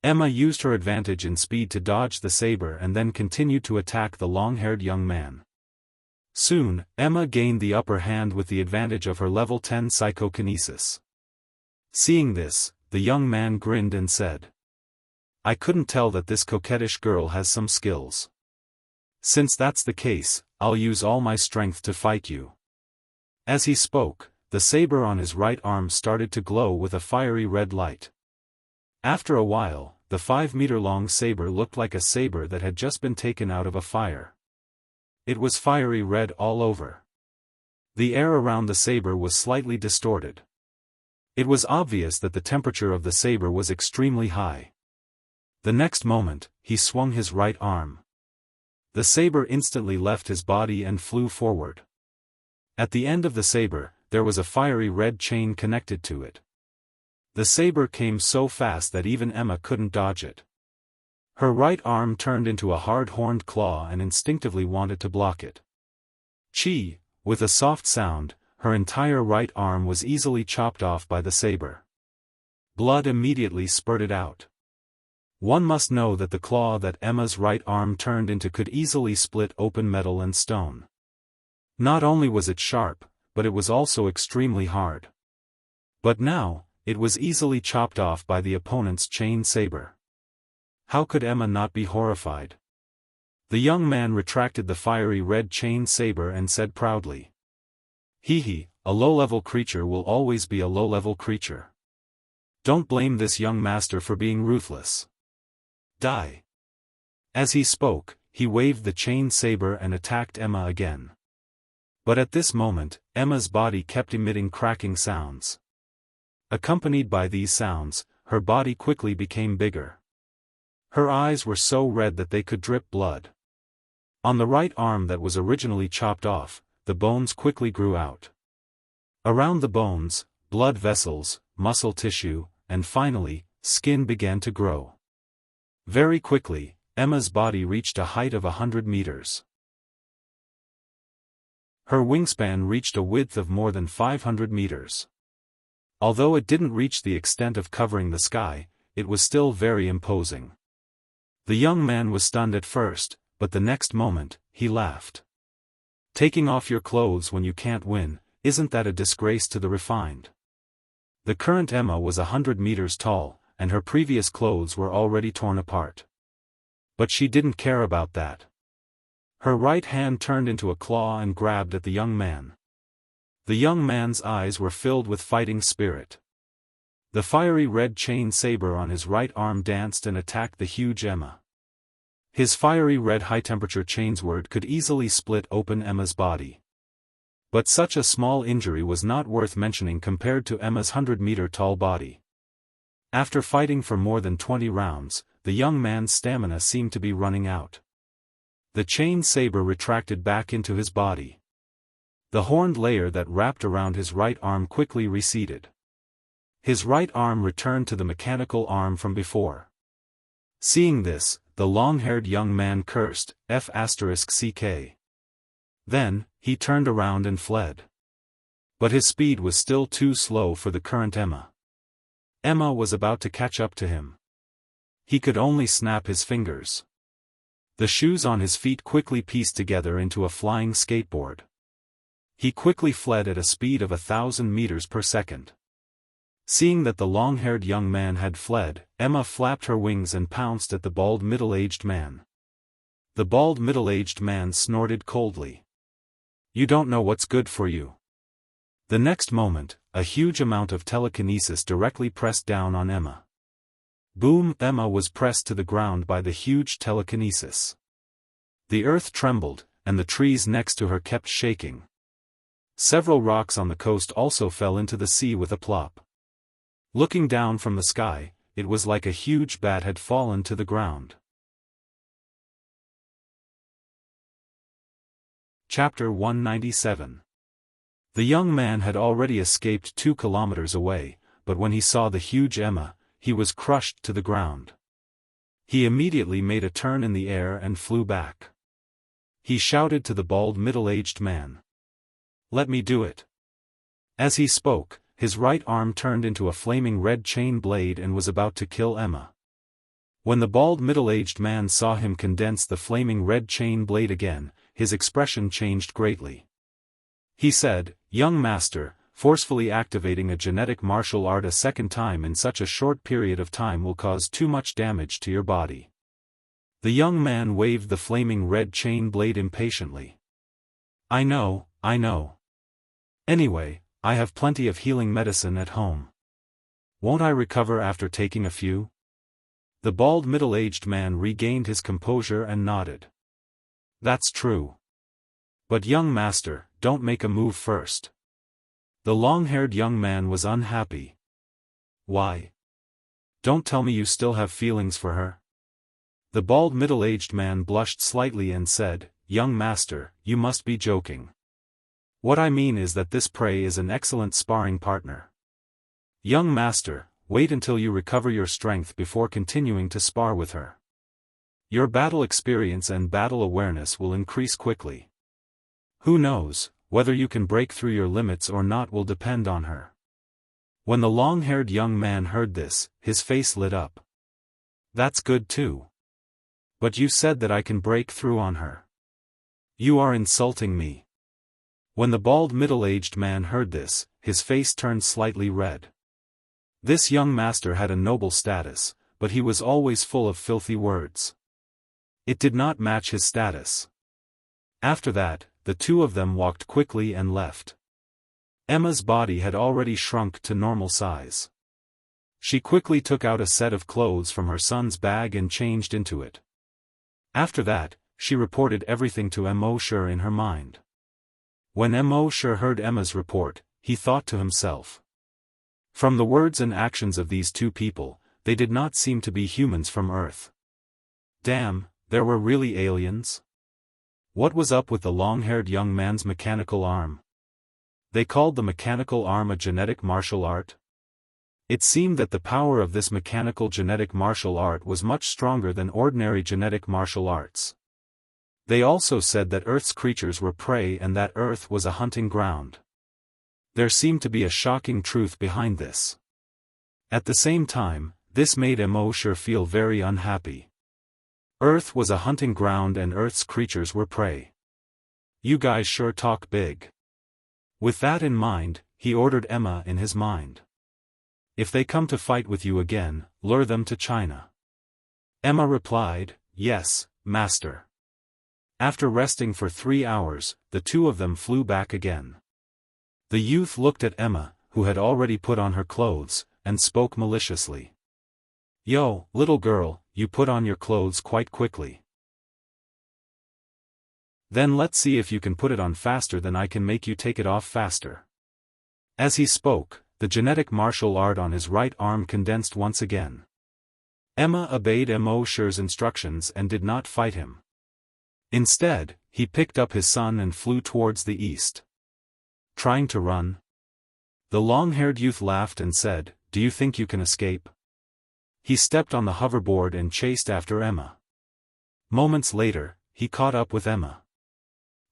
Emma used her advantage in speed to dodge the saber and then continued to attack the long-haired young man. Soon, Emma gained the upper hand with the advantage of her level 10 psychokinesis. Seeing this, the young man grinned and said, "I couldn't tell that this coquettish girl has some skills. Since that's the case, I'll use all my strength to fight you." As he spoke, the saber on his right arm started to glow with a fiery red light. After a while, the 5-meter-long saber looked like a saber that had just been taken out of a fire. It was fiery red all over. The air around the saber was slightly distorted. It was obvious that the temperature of the saber was extremely high. The next moment, he swung his right arm. The saber instantly left his body and flew forward. At the end of the saber, there was a fiery red chain connected to it. The saber came so fast that even Emma couldn't dodge it. Her right arm turned into a hard-horned claw and instinctively wanted to block it. Chi, with a soft sound, her entire right arm was easily chopped off by the saber. Blood immediately spurted out. One must know that the claw that Emma's right arm turned into could easily split open metal and stone. Not only was it sharp, but it was also extremely hard. But now, it was easily chopped off by the opponent's chain saber. How could Emma not be horrified? The young man retracted the fiery red chain saber and said proudly, "Hee, a low-level creature will always be a low-level creature. Don't blame this young master for being ruthless. Die." As he spoke, he waved the chain saber and attacked Emma again. But at this moment, Emma's body kept emitting cracking sounds. Accompanied by these sounds, her body quickly became bigger. Her eyes were so red that they could drip blood. On the right arm that was originally chopped off, the bones quickly grew out. Around the bones, blood vessels, muscle tissue, and finally, skin began to grow. Very quickly, Emma's body reached a height of 100 meters. Her wingspan reached a width of more than 500 meters. Although it didn't reach the extent of covering the sky, it was still very imposing. The young man was stunned at first, but the next moment, he laughed. "Taking off your clothes when you can't win, isn't that a disgrace to the refined?" The current Emma was 100 meters tall, and her previous clothes were already torn apart. But she didn't care about that. Her right hand turned into a claw and grabbed at the young man. The young man's eyes were filled with fighting spirit. The fiery red chain saber on his right arm danced and attacked the huge Emma. His fiery red high-temperature chainsword could easily split open Emma's body. But such a small injury was not worth mentioning compared to Emma's 100-meter-tall body. After fighting for more than 20 rounds, the young man's stamina seemed to be running out. The chain saber retracted back into his body. The horned layer that wrapped around his right arm quickly receded. His right arm returned to the mechanical arm from before. Seeing this, the long-haired young man cursed, F***ck. Then, he turned around and fled. But his speed was still too slow for the current Emma. Emma was about to catch up to him. He could only snap his fingers. The shoes on his feet quickly pieced together into a flying skateboard. He quickly fled at a speed of 1,000 meters per second. Seeing that the long-haired young man had fled, Emma flapped her wings and pounced at the bald middle-aged man. The bald middle-aged man snorted coldly. "You don't know what's good for you." The next moment, a huge amount of telekinesis directly pressed down on Emma. Boom! Emma was pressed to the ground by the huge telekinesis. The earth trembled, and the trees next to her kept shaking. Several rocks on the coast also fell into the sea with a plop. Looking down from the sky, it was like a huge bat had fallen to the ground. Chapter 197. The young man had already escaped 2 kilometers away, but when he saw the huge Emma, he was crushed to the ground. He immediately made a turn in the air and flew back. he shouted to the bald middle-aged man. "Let me do it." As he spoke, his right arm turned into a flaming red chain blade and was about to kill Emma. When the bald middle-aged man saw him condense the flaming red chain blade again, his expression changed greatly. He said, "Young master, forcefully activating a genetic martial art a second time in such a short period of time will cause too much damage to your body." The young man waved the flaming red chain blade impatiently. I know. Anyway, I have plenty of healing medicine at home. Won't I recover after taking a few?" The bald middle-aged man regained his composure and nodded. "That's true. But young master, don't make a move first." The long-haired young man was unhappy. "Why? Don't tell me you still have feelings for her." The bald middle-aged man blushed slightly and said, "Young master, you must be joking. What I mean is that this prey is an excellent sparring partner. Young master, wait until you recover your strength before continuing to spar with her. Your battle experience and battle awareness will increase quickly. Who knows, whether you can break through your limits or not will depend on her." When the long-haired young man heard this, his face lit up. "That's good too. But you said that I can break through on her. You are insulting me." When the bald middle-aged man heard this, his face turned slightly red. This young master had a noble status, but he was always full of filthy words. It did not match his status. After that, the two of them walked quickly and left. Emma's body had already shrunk to normal size. She quickly took out a set of clothes from her son's bag and changed into it. After that, she reported everything to Immortal in her mind. When Immortal heard Emma's report, he thought to himself. From the words and actions of these two people, they did not seem to be humans from Earth. Damn, there were really aliens? What was up with the long-haired young man's mechanical arm? They called the mechanical arm a genetic martial art? It seemed that the power of this mechanical genetic martial art was much stronger than ordinary genetic martial arts. They also said that Earth's creatures were prey and that Earth was a hunting ground. There seemed to be a shocking truth behind this. At the same time, this made Immortal feel very unhappy. Earth was a hunting ground and Earth's creatures were prey. You guys sure talk big. With that in mind, he ordered Emma in his mind. If they come to fight with you again, lure them to China. Emma replied, "Yes, master." After resting for 3 hours, the two of them flew back again. The youth looked at Emma, who had already put on her clothes, and spoke maliciously. "Yo, little girl, you put on your clothes quite quickly. Then let's see if you can put it on faster than I can make you take it off faster." As he spoke, the genetic martial art on his right arm condensed once again. Emma obeyed Immortal's instructions and did not fight him. Instead, he picked up his son and flew towards the east. Trying to run? The long-haired youth laughed and said, "Do you think you can escape?" He stepped on the hoverboard and chased after Emma. Moments later, he caught up with Emma.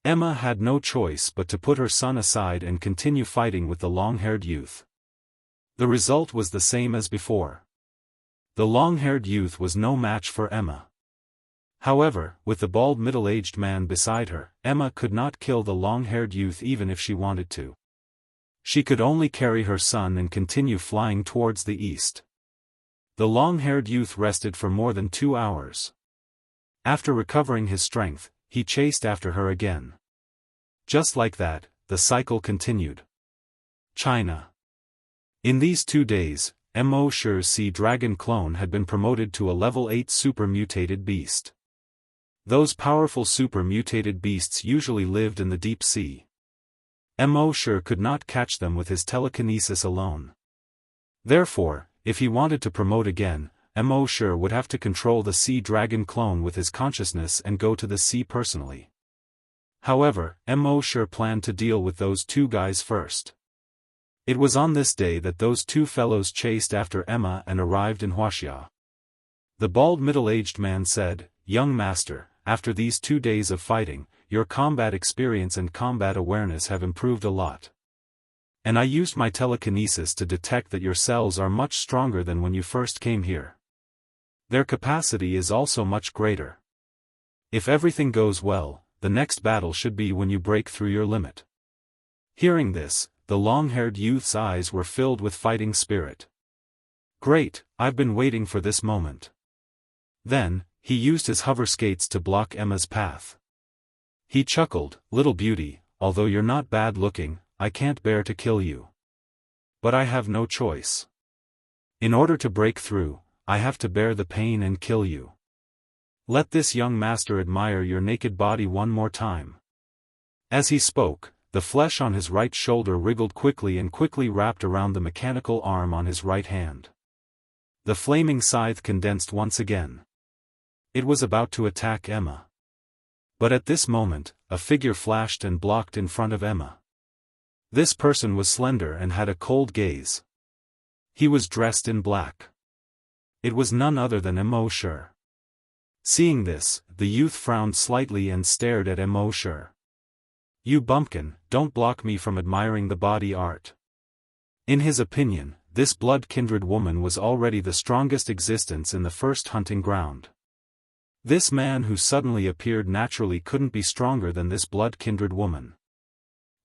Emma had no choice but to put her son aside and continue fighting with the long-haired youth. The result was the same as before. The long-haired youth was no match for Emma. However, with the bald middle-aged man beside her, Emma could not kill the long-haired youth even if she wanted to. She could only carry her son and continue flying towards the east. The long-haired youth rested for more than 2 hours. After recovering his strength, he chased after her again. Just like that, the cycle continued. China. In these 2 days, Immortal's sea dragon clone had been promoted to a level 8 super mutated beast. Those powerful super mutated beasts usually lived in the deep sea. Immortal could not catch them with his telekinesis alone. Therefore, if he wanted to promote again, Immortal would have to control the sea dragon clone with his consciousness and go to the sea personally. However, Immortal planned to deal with those two guys first. It was on this day that those two fellows chased after Emma and arrived in Wuxia. The bald middle-aged man said, "Young master, after these 2 days of fighting, your combat experience and combat awareness have improved a lot. And I used my telekinesis to detect that your cells are much stronger than when you first came here. Their capacity is also much greater. If everything goes well, the next battle should be when you break through your limit." Hearing this, the long-haired youth's eyes were filled with fighting spirit. "Great, I've been waiting for this moment." Then, he used his hover skates to block Emma's path. He chuckled, "Little beauty, although you're not bad looking, I can't bear to kill you. But I have no choice. In order to break through, I have to bear the pain and kill you. Let this young master admire your naked body one more time." As he spoke, the flesh on his right shoulder wriggled quickly and quickly wrapped around the mechanical arm on his right hand. The flaming scythe condensed once again. It was about to attack Emma. But at this moment, a figure flashed and blocked in front of Emma. This person was slender and had a cold gaze. He was dressed in black. It was none other than Immortal. Seeing this, the youth frowned slightly and stared at Immortal. "You bumpkin, don't block me from admiring the body art." In his opinion, this blood-kindred woman was already the strongest existence in the first hunting ground. This man who suddenly appeared naturally couldn't be stronger than this blood-kindred woman.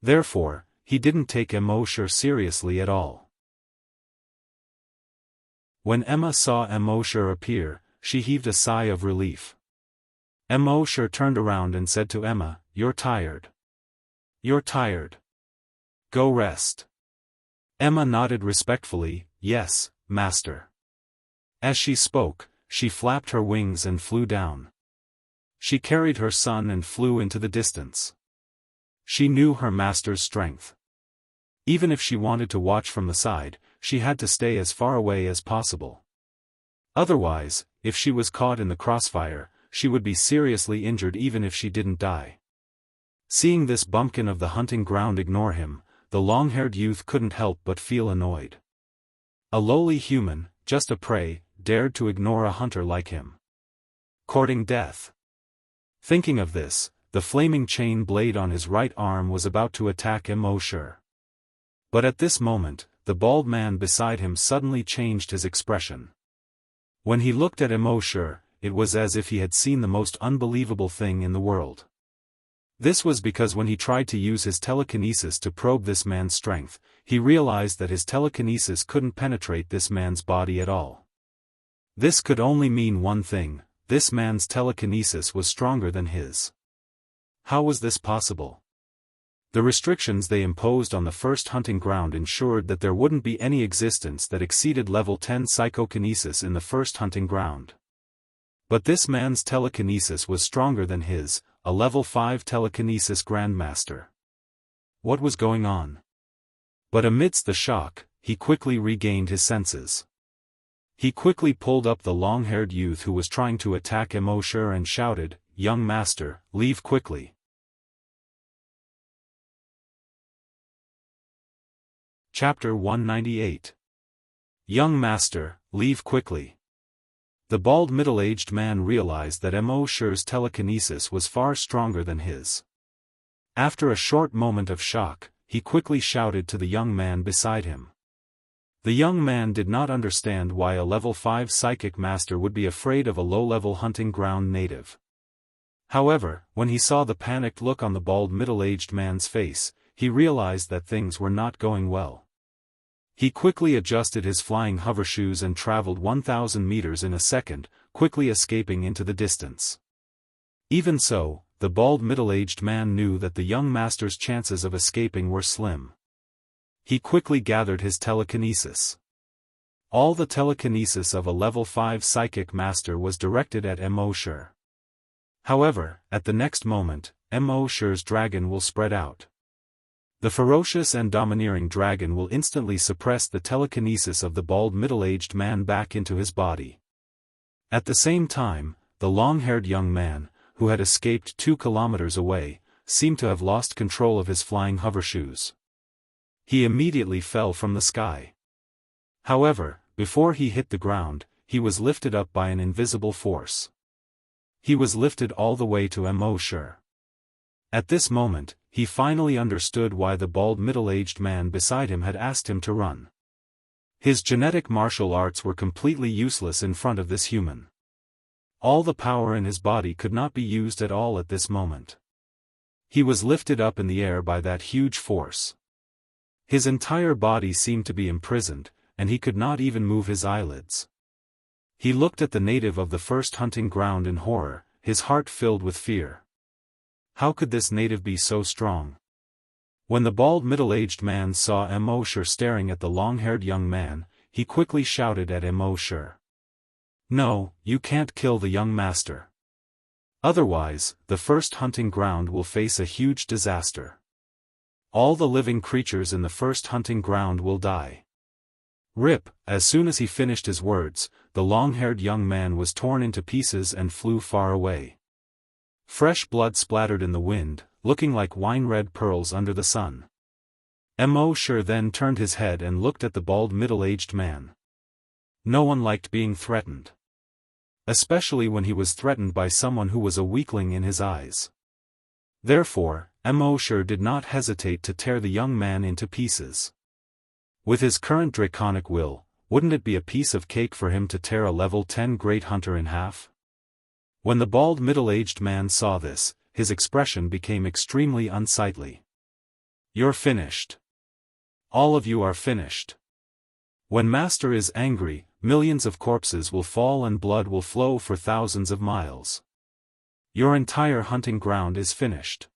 Therefore, he didn't take Immortal seriously at all. When Emma saw Immortal appear, she heaved a sigh of relief. Immortal turned around and said to Emma, "You're tired. You're tired. Go rest." Emma nodded respectfully, "Yes, master." As she spoke, she flapped her wings and flew down. She carried her son and flew into the distance. She knew her master's strength. Even if she wanted to watch from the side, she had to stay as far away as possible. Otherwise, if she was caught in the crossfire, she would be seriously injured even if she didn't die. Seeing this bumpkin of the hunting ground ignore him, the long-haired youth couldn't help but feel annoyed. A lowly human, just a prey, dared to ignore a hunter like him. Courting death. Thinking of this, the flaming chain blade on his right arm was about to attack Immortal. But at this moment, the bald man beside him suddenly changed his expression. When he looked at Immortal, it was as if he had seen the most unbelievable thing in the world. This was because when he tried to use his telekinesis to probe this man's strength, he realized that his telekinesis couldn't penetrate this man's body at all. This could only mean one thing: this man's telekinesis was stronger than his. How was this possible? The restrictions they imposed on the first hunting ground ensured that there wouldn't be any existence that exceeded level 10 psychokinesis in the first hunting ground. But this man's telekinesis was stronger than his, a level 5 telekinesis grandmaster. What was going on? But amidst the shock, he quickly regained his senses. He quickly pulled up the long-haired youth who was trying to attack Immortal and shouted, "Young master, leave quickly." Chapter 198. Young master, leave quickly. The bald middle-aged man realized that Immortal's telekinesis was far stronger than his. After a short moment of shock, he quickly shouted to the young man beside him. The young man did not understand why a level 5 psychic master would be afraid of a low-level hunting ground native. However, when he saw the panicked look on the bald middle-aged man's face, he realized that things were not going well. He quickly adjusted his flying hovershoes and traveled 1,000 meters in a second, quickly escaping into the distance. Even so, the bald middle-aged man knew that the young master's chances of escaping were slim. He quickly gathered his telekinesis. All the telekinesis of a level 5 psychic master was directed at Immortal. However, at the next moment, Immortal's dragon will spread out. The ferocious and domineering dragon will instantly suppress the telekinesis of the bald middle-aged man back into his body. At the same time, the long-haired young man, who had escaped 2 kilometers away, seemed to have lost control of his flying hovershoes. He immediately fell from the sky. However, before he hit the ground, he was lifted up by an invisible force. He was lifted all the way to Immortal. At this moment, he finally understood why the bald middle-aged man beside him had asked him to run. His genetic martial arts were completely useless in front of this human. All the power in his body could not be used at all at this moment. He was lifted up in the air by that huge force. His entire body seemed to be imprisoned, and he could not even move his eyelids. He looked at the native of the first hunting ground in horror, his heart filled with fear. How could this native be so strong? When the bald middle-aged man saw Immortal staring at the long-haired young man, he quickly shouted at Immortal. "No, you can't kill the young master. Otherwise, the first hunting ground will face a huge disaster. All the living creatures in the first hunting ground will die." Rip, as soon as he finished his words, the long-haired young man was torn into pieces and flew far away. Fresh blood splattered in the wind, looking like wine-red pearls under the sun. Immortal then turned his head and looked at the bald middle-aged man. No one liked being threatened. Especially when he was threatened by someone who was a weakling in his eyes. Therefore, Immortal did not hesitate to tear the young man into pieces. With his current draconic will, wouldn't it be a piece of cake for him to tear a level 10 great hunter in half? When the bald middle-aged man saw this, his expression became extremely unsightly. "You're finished. All of you are finished. When Master is angry, millions of corpses will fall and blood will flow for thousands of miles. Your entire hunting ground is finished."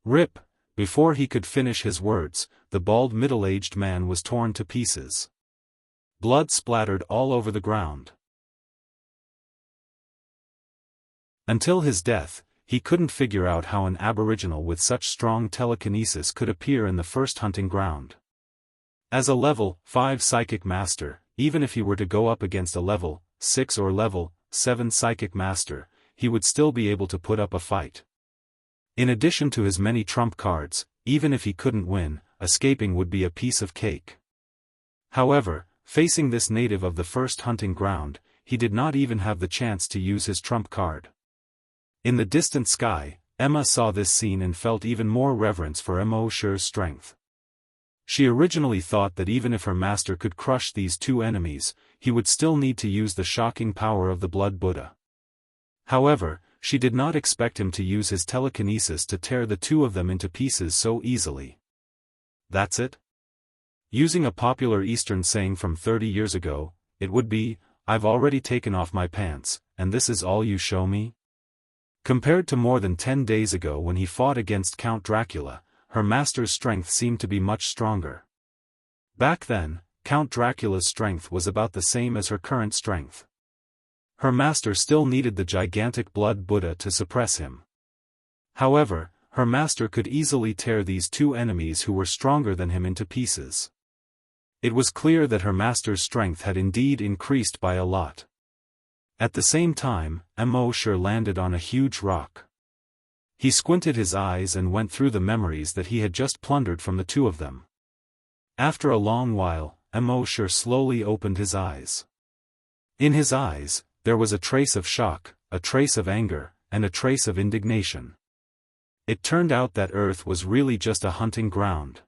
Rip! Before he could finish his words, the bald middle-aged man was torn to pieces. Blood splattered all over the ground. Until his death, he couldn't figure out how an aboriginal with such strong telekinesis could appear in the first hunting ground. As a level 5 psychic master, even if he were to go up against a level 6 or level 7 psychic master, he would still be able to put up a fight. In addition to his many trump cards, even if he couldn't win, escaping would be a piece of cake. However, facing this native of the first hunting ground, he did not even have the chance to use his trump card. In the distant sky, Emma saw this scene and felt even more reverence for Immortal's strength. She originally thought that even if her master could crush these two enemies, he would still need to use the shocking power of the Blood Buddha. However, she did not expect him to use his telekinesis to tear the two of them into pieces so easily. That's it? Using a popular Eastern saying from 30 years ago, it would be, "I've already taken off my pants, and this is all you show me?" Compared to more than 10 days ago when he fought against Count Dracula, her master's strength seemed to be much stronger. Back then, Count Dracula's strength was about the same as her current strength. Her master still needed the gigantic Blood Buddha to suppress him. However, her master could easily tear these two enemies who were stronger than him into pieces. It was clear that her master's strength had indeed increased by a lot. At the same time, Immortal landed on a huge rock. He squinted his eyes and went through the memories that he had just plundered from the two of them. After a long while, Immortal slowly opened his eyes. In his eyes, there was a trace of shock, a trace of anger, and a trace of indignation. It turned out that Earth was really just a hunting ground.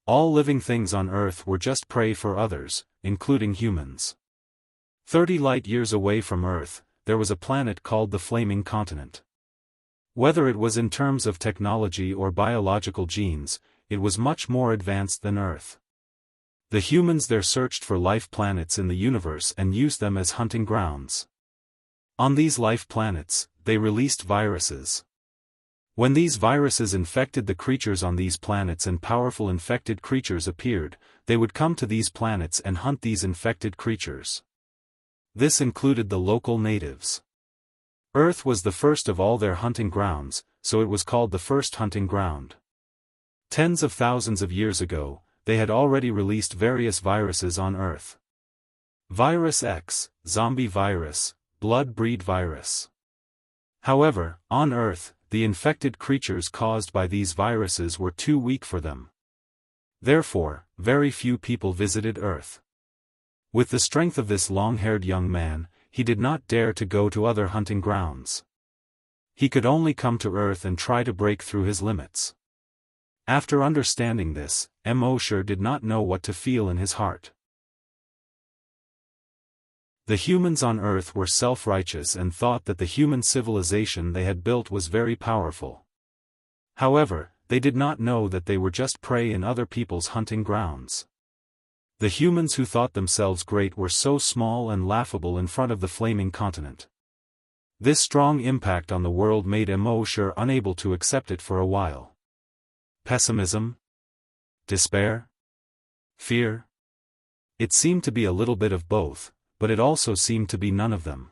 All living things on Earth were just prey for others, including humans. 30 light-years away from Earth, there was a planet called the Flaming Continent. Whether it was in terms of technology or biological genes, it was much more advanced than Earth. The humans there searched for life planets in the universe and used them as hunting grounds. On these life planets, they released viruses. When these viruses infected the creatures on these planets and powerful infected creatures appeared, they would come to these planets and hunt these infected creatures. This included the local natives. Earth was the first of all their hunting grounds, so it was called the first hunting ground. Tens of thousands of years ago, they had already released various viruses on Earth. Virus X, zombie virus, blood breed virus. However, on Earth, the infected creatures caused by these viruses were too weak for them. Therefore, very few people visited Earth. With the strength of this long-haired young man, he did not dare to go to other hunting grounds. He could only come to Earth and try to break through his limits. After understanding this, Wuxia did not know what to feel in his heart. The humans on Earth were self-righteous and thought that the human civilization they had built was very powerful. However, they did not know that they were just prey in other people's hunting grounds. The humans who thought themselves great were so small and laughable in front of the flaming continent. This strong impact on the world made Wuxia unable to accept it for a while. Pessimism? Despair? Fear? It seemed to be a little bit of both, but it also seemed to be none of them.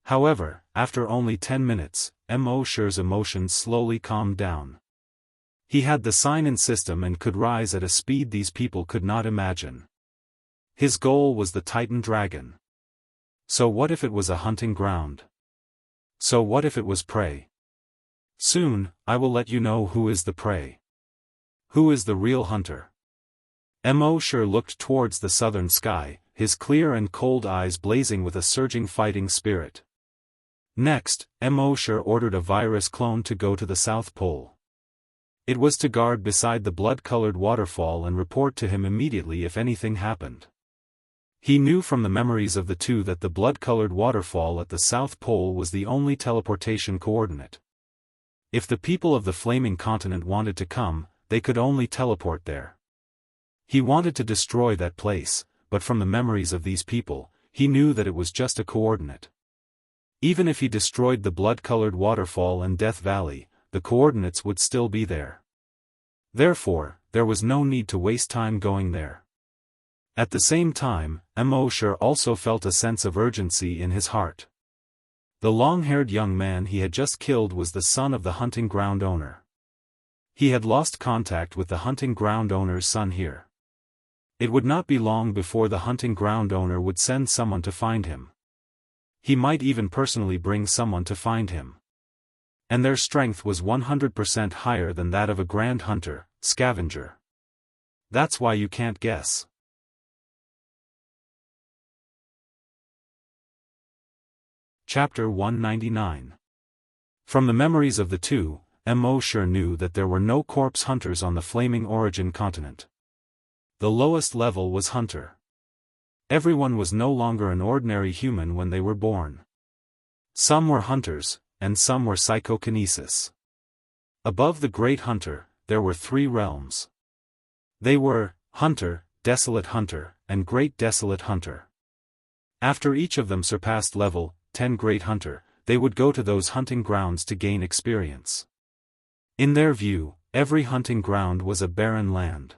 However, after only 10 minutes, Wuxia's emotions slowly calmed down. He had the sign-in system and could rise at a speed these people could not imagine. His goal was the Titan dragon. So what if it was a hunting ground? So what if it was prey? Soon, I will let you know who is the prey. Who is the real hunter? Wuxia looked towards the southern sky, his clear and cold eyes blazing with a surging fighting spirit. Next, Wuxia ordered a virus clone to go to the South Pole. It was to guard beside the blood-colored waterfall and report to him immediately if anything happened. He knew from the memories of the two that the blood-colored waterfall at the South Pole was the only teleportation coordinate. If the people of the flaming continent wanted to come, they could only teleport there. He wanted to destroy that place, but from the memories of these people, he knew that it was just a coordinate. Even if he destroyed the blood-colored waterfall and Death Valley, the coordinates would still be there. Therefore, there was no need to waste time going there. At the same time, Wuxia also felt a sense of urgency in his heart. The long-haired young man he had just killed was the son of the hunting ground owner. He had lost contact with the hunting ground owner's son here. It would not be long before the hunting ground owner would send someone to find him. He might even personally bring someone to find him. And their strength was 100% higher than that of a grand hunter, scavenger. That's why you can't guess. Chapter 199. From the memories of the two, Wuxia knew that there were no corpse hunters on the flaming origin continent. The lowest level was hunter. Everyone was no longer an ordinary human when they were born. Some were hunters, and some were psychokinesis. Above the Great Hunter, there were 3 realms. They were, Hunter, Desolate Hunter, and Great Desolate Hunter. After each of them surpassed level 10 Great Hunter, they would go to those hunting grounds to gain experience. In their view, every hunting ground was a barren land.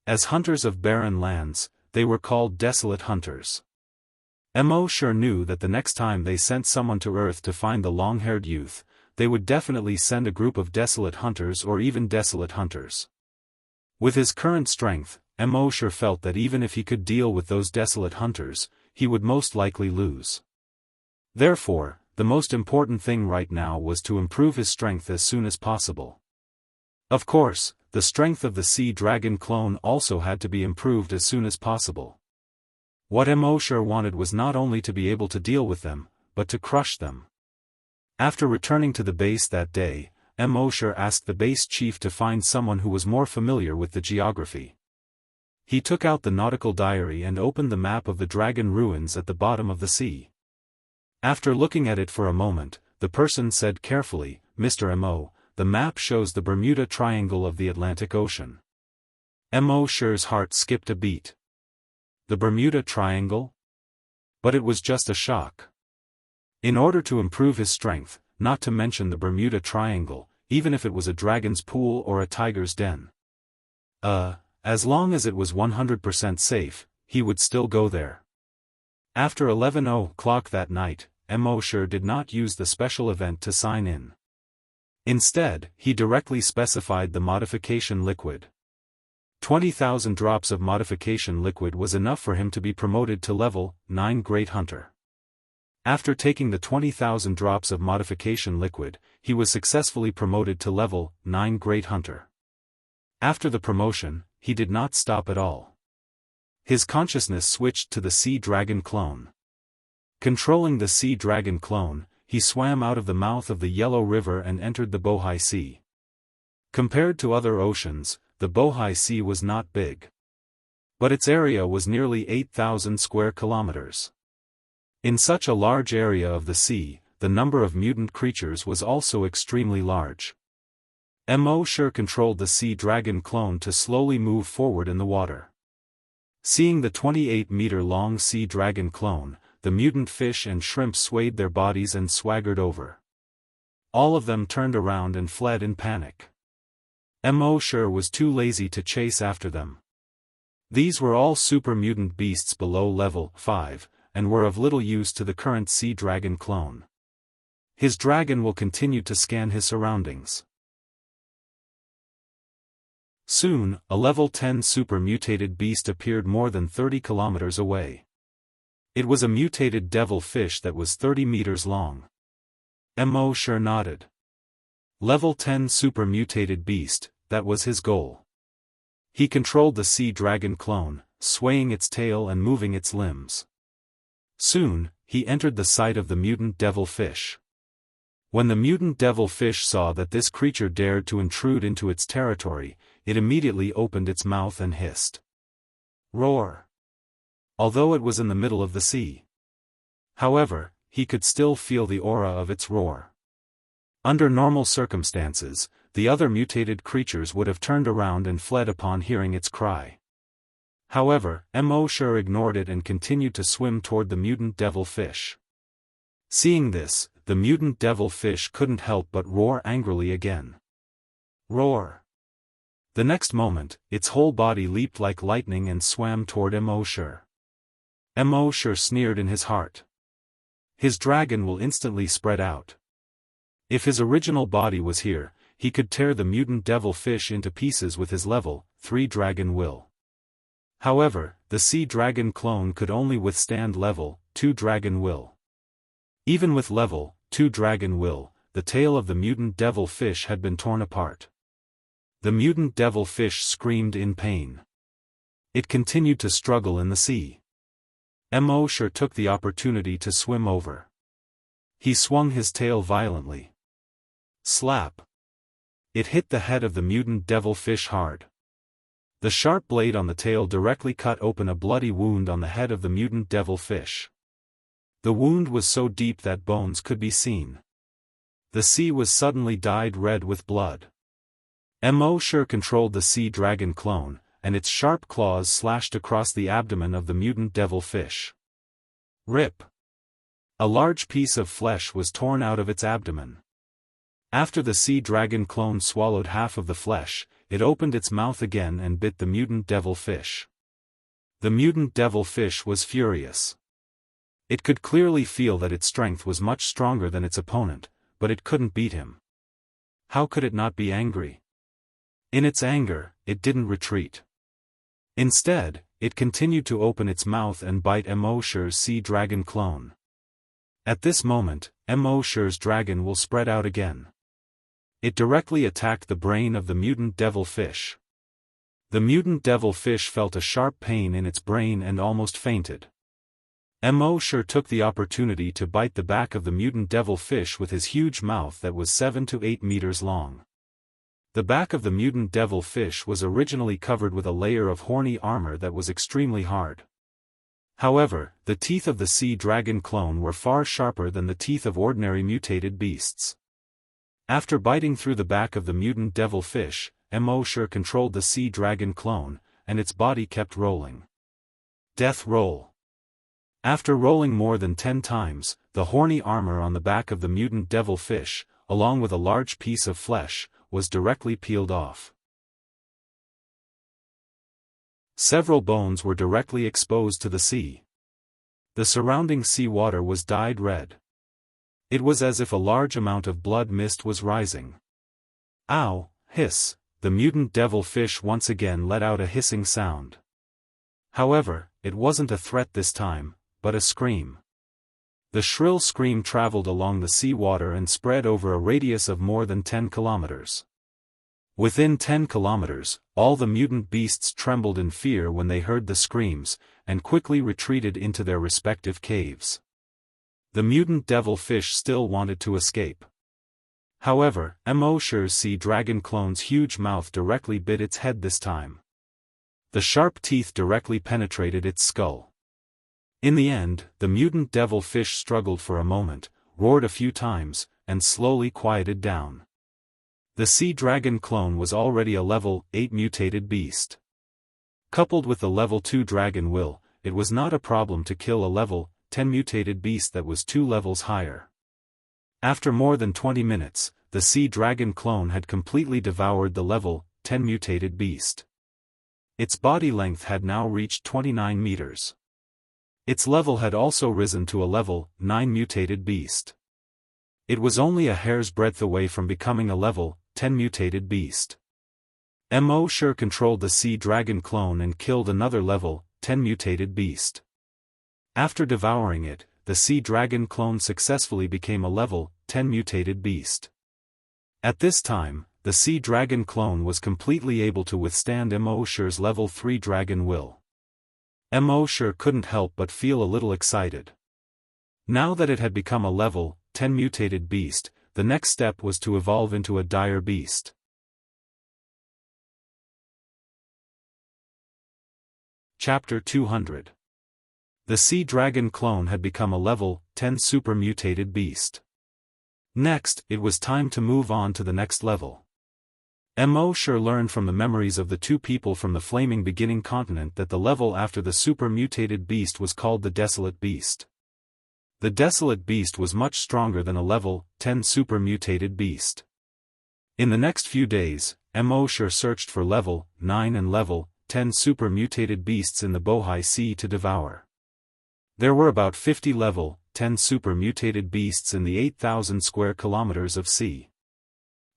As hunters of barren lands, they were called Desolate Hunters. Wuxia knew that the next time they sent someone to Earth to find the long-haired youth, they would definitely send a group of Desolate Hunters or even Desolate Hunters. With his current strength, Wuxia felt that even if he could deal with those Desolate Hunters, he would most likely lose. Therefore, the most important thing right now was to improve his strength as soon as possible. Of course, the strength of the Sea Dragon clone also had to be improved as soon as possible. What Wuxia wanted was not only to be able to deal with them, but to crush them. After returning to the base that day, Wuxia asked the base chief to find someone who was more familiar with the geography. He took out the nautical diary and opened the map of the dragon ruins at the bottom of the sea. After looking at it for a moment, the person said carefully, "Mr. Mo, the map shows the Bermuda Triangle of the Atlantic Ocean." Wuxia's heart skipped a beat. The Bermuda Triangle? But it was just a shock. In order to improve his strength, not to mention the Bermuda Triangle, even if it was a dragon's pool or a tiger's den. As long as it was 100% safe, he would still go there. After 11 o'clock that night, Wuxia did not use the special event to sign in. Instead, he directly specified the modification liquid. 20,000 drops of modification liquid was enough for him to be promoted to level 9 Great Hunter. After taking the 20,000 drops of modification liquid, he was successfully promoted to level 9 Great Hunter. After the promotion, he did not stop at all. His consciousness switched to the Sea Dragon clone. Controlling the Sea Dragon clone, he swam out of the mouth of the Yellow River and entered the Bohai Sea. Compared to other oceans, the Bohai Sea was not big. But its area was nearly 8,000 square kilometers. In such a large area of the sea, the number of mutant creatures was also extremely large. Mo Shi controlled the sea dragon clone to slowly move forward in the water. Seeing the 28-meter-long sea dragon clone, the mutant fish and shrimp swayed their bodies and swaggered over. All of them turned around and fled in panic. Mo Shi was too lazy to chase after them. These were all super mutant beasts below level 5, and were of little use to the current sea dragon clone. His dragon will continue to scan his surroundings. Soon, a level 10 super mutated beast appeared more than 30 kilometers away. It was a mutated devil fish that was 30 meters long. Mo Shi nodded. Level 10 super mutated beast, that was his goal. He controlled the sea dragon clone, swaying its tail and moving its limbs. Soon, he entered the sight of the mutant devil fish. When the mutant devil fish saw that this creature dared to intrude into its territory, it immediately opened its mouth and hissed. Roar! Although it was in the middle of the sea. However, he could still feel the aura of its roar. Under normal circumstances, the other mutated creatures would have turned around and fled upon hearing its cry. However, Mo Shi ignored it and continued to swim toward the mutant devil fish. Seeing this, the mutant devil fish couldn't help but roar angrily again. Roar! The next moment, its whole body leaped like lightning and swam toward Mo Shi. Mo Shi sneered in his heart. His dragon will instantly spread out. If his original body was here, he could tear the mutant devil fish into pieces with his level 3 dragon will. However, the sea dragon clone could only withstand level 2 dragon will. Even with level 2 dragon will, the tail of the mutant devil fish had been torn apart. The mutant devil fish screamed in pain. It continued to struggle in the sea. Mo Shi took the opportunity to swim over. He swung his tail violently. Slap! It hit the head of the mutant devil fish hard. The sharp blade on the tail directly cut open a bloody wound on the head of the mutant devil fish. The wound was so deep that bones could be seen. The sea was suddenly dyed red with blood. Mo Shi controlled the sea dragon clone, and its sharp claws slashed across the abdomen of the mutant devil fish. Rip! A large piece of flesh was torn out of its abdomen. After the sea dragon clone swallowed half of the flesh, it opened its mouth again and bit the mutant devil fish. The mutant devil fish was furious. It could clearly feel that its strength was much stronger than its opponent, but it couldn't beat him. How could it not be angry? In its anger, it didn't retreat. Instead, it continued to open its mouth and bite Mo Shi's sea dragon clone. At this moment, Mo Shi's dragon will spread out again. It directly attacked the brain of the mutant devil fish. The mutant devil fish felt a sharp pain in its brain and almost fainted. Mo Shi took the opportunity to bite the back of the mutant devil fish with his huge mouth that was 7 to 8 meters long. The back of the mutant devil fish was originally covered with a layer of horny armor that was extremely hard. However, the teeth of the sea dragon clone were far sharper than the teeth of ordinary mutated beasts. After biting through the back of the mutant devil fish, Mo Shi controlled the sea dragon clone, and its body kept rolling. Death roll. After rolling more than 10 times, the horny armor on the back of the mutant devil fish, along with a large piece of flesh, was directly peeled off. Several bones were directly exposed to the sea. The surrounding sea water was dyed red. It was as if a large amount of blood mist was rising. Ow! Hiss! The mutant devil fish once again let out a hissing sound. However, it wasn't a threat this time, but a scream. The shrill scream traveled along the sea water and spread over a radius of more than 10 kilometers. Within 10 kilometers, all the mutant beasts trembled in fear when they heard the screams, and quickly retreated into their respective caves. The mutant devil fish still wanted to escape. However, Mo-Shi's sea dragon clone's huge mouth directly bit its head this time. The sharp teeth directly penetrated its skull. In the end, the mutant devil fish struggled for a moment, roared a few times, and slowly quieted down. The sea dragon clone was already a level 8 mutated beast. Coupled with the level 2 dragon will, it was not a problem to kill a level 10 mutated beast that was 2 levels higher. After more than 20 minutes, the sea dragon clone had completely devoured the level 10 mutated beast. Its body length had now reached 29 meters. Its level had also risen to a level 9 mutated beast. It was only a hair's breadth away from becoming a level 10 mutated beast. Mo-Shi controlled the sea dragon clone and killed another level 10 mutated beast. After devouring it, the sea dragon clone successfully became a level 10 mutated beast. At this time, the sea dragon clone was completely able to withstand Mo-Shi's level 3 dragon will. Mo-Shi couldn't help but feel a little excited. Now that it had become a level 10 mutated beast, the next step was to evolve into a dire beast. Chapter 200. The sea dragon clone had become a level 10 super mutated beast. Next, it was time to move on to the next level. Mo-Shi learned from the memories of the two people from the flaming beginning continent that the level after the super mutated beast was called the Desolate Beast. The Desolate Beast was much stronger than a level 10 super mutated beast. In the next few days, Mo-Shi searched for level 9 and level 10 super mutated beasts in the Bohai Sea to devour. There were about 50 level 10 super mutated beasts in the 8,000 square kilometers of sea.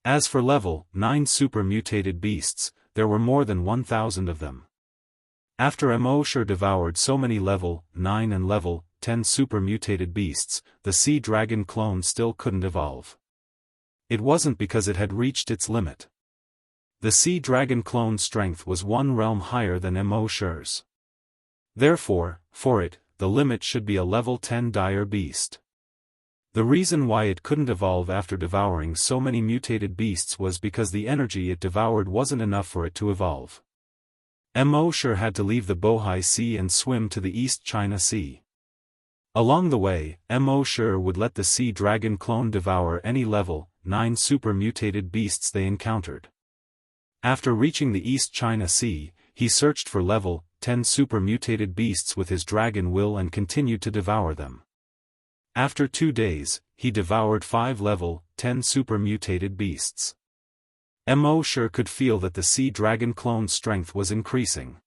As for level 9 super mutated beasts, there were more than 1,000 of them. After Mo-Shi devoured so many level 9 and level 10 super mutated beasts, the sea dragon clone still couldn't evolve. It wasn't because it had reached its limit. The sea dragon clone's strength was one realm higher than Mo-Shi's. Therefore, for it, the limit should be a level 10 dire beast. The reason why it couldn't evolve after devouring so many mutated beasts was because the energy it devoured wasn't enough for it to evolve. Mo-Shi had to leave the Bohai Sea and swim to the East China Sea. Along the way, Mo-Shi would let the sea dragon clone devour any level 9 super mutated beasts they encountered. After reaching the East China Sea, he searched for level 10 super mutated beasts with his dragon will and continued to devour them. After 2 days, he devoured 5 level 10 super mutated beasts. Mo-Shi could feel that the sea dragon clone's strength was increasing.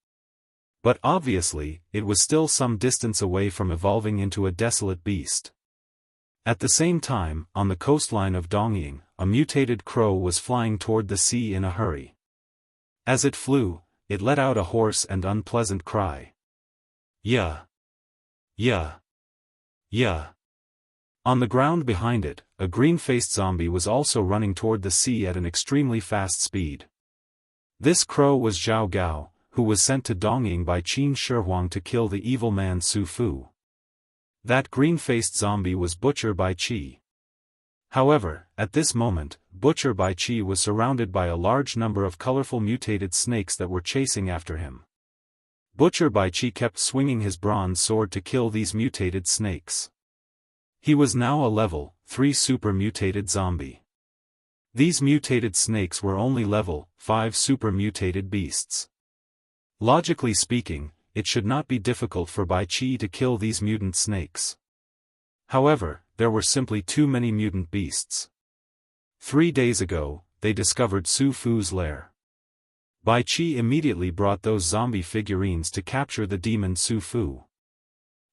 But obviously, it was still some distance away from evolving into a desolate beast. At the same time, on the coastline of Dongying, a mutated crow was flying toward the sea in a hurry. As it flew, it let out a hoarse and unpleasant cry. Yeah. Yeah. Yeah. On the ground behind it, a green-faced zombie was also running toward the sea at an extremely fast speed. This crow was Zhao Gao, who was sent to Dongying by Qin Shi Huang to kill the evil man Su Fu. That green-faced zombie was Butcher Bai Qi. However, at this moment, Butcher Bai Qi was surrounded by a large number of colorful mutated snakes that were chasing after him. Butcher Bai Qi kept swinging his bronze sword to kill these mutated snakes. He was now a level 3 super mutated zombie. These mutated snakes were only level 5 super mutated beasts. Logically speaking, it should not be difficult for Bai Qi to kill these mutant snakes. However, there were simply too many mutant beasts. 3 days ago, they discovered Su Fu's lair. Bai Qi immediately brought those zombie figurines to capture the demon Su Fu.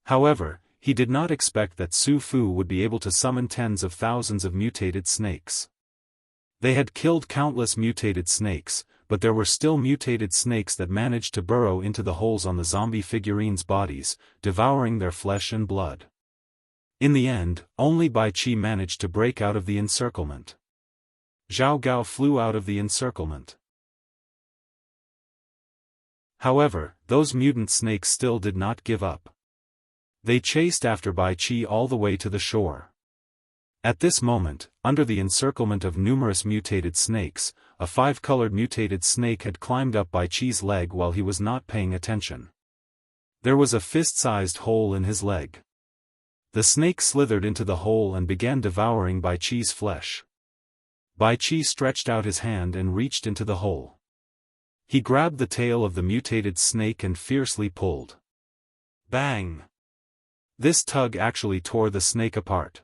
However, he did not expect that Su Fu would be able to summon tens of thousands of mutated snakes. They had killed countless mutated snakes, but there were still mutated snakes that managed to burrow into the holes on the zombie figurines' bodies, devouring their flesh and blood. In the end, only Bai Qi managed to break out of the encirclement. Zhao Gao flew out of the encirclement. However, those mutant snakes still did not give up. They chased after Bai Qi all the way to the shore. At this moment, under the encirclement of numerous mutated snakes, a 5-colored mutated snake had climbed up Bai Qi's leg while he was not paying attention. There was a fist-sized hole in his leg. The snake slithered into the hole and began devouring Bai Qi's flesh. Bai Qi stretched out his hand and reached into the hole. He grabbed the tail of the mutated snake and fiercely pulled. Bang! This tug actually tore the snake apart.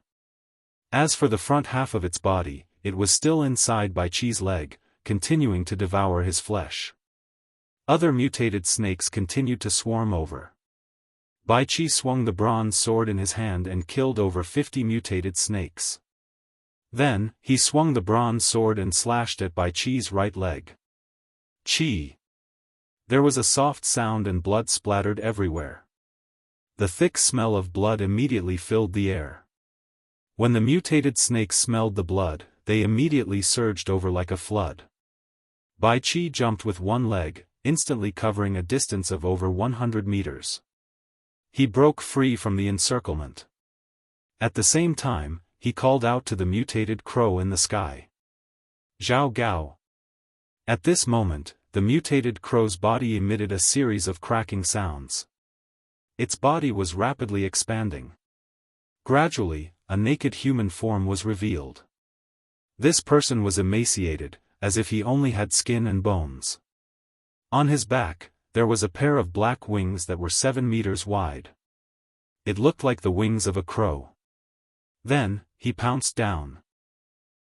As for the front half of its body, it was still inside Bai Qi's leg, continuing to devour his flesh. Other mutated snakes continued to swarm over. Bai Qi swung the bronze sword in his hand and killed over 50 mutated snakes. Then, he swung the bronze sword and slashed at Bai Qi's right leg. Qi! There was a soft sound and blood splattered everywhere. The thick smell of blood immediately filled the air. When the mutated snakes smelled the blood, they immediately surged over like a flood. Bai Qi jumped with one leg, instantly covering a distance of over 100 meters. He broke free from the encirclement. At the same time, he called out to the mutated crow in the sky. Zhao Gao. At this moment, the mutated crow's body emitted a series of cracking sounds. Its body was rapidly expanding. Gradually, a naked human form was revealed. This person was emaciated, as if he only had skin and bones. On his back, there was a pair of black wings that were 7 meters wide. It looked like the wings of a crow. Then, he pounced down.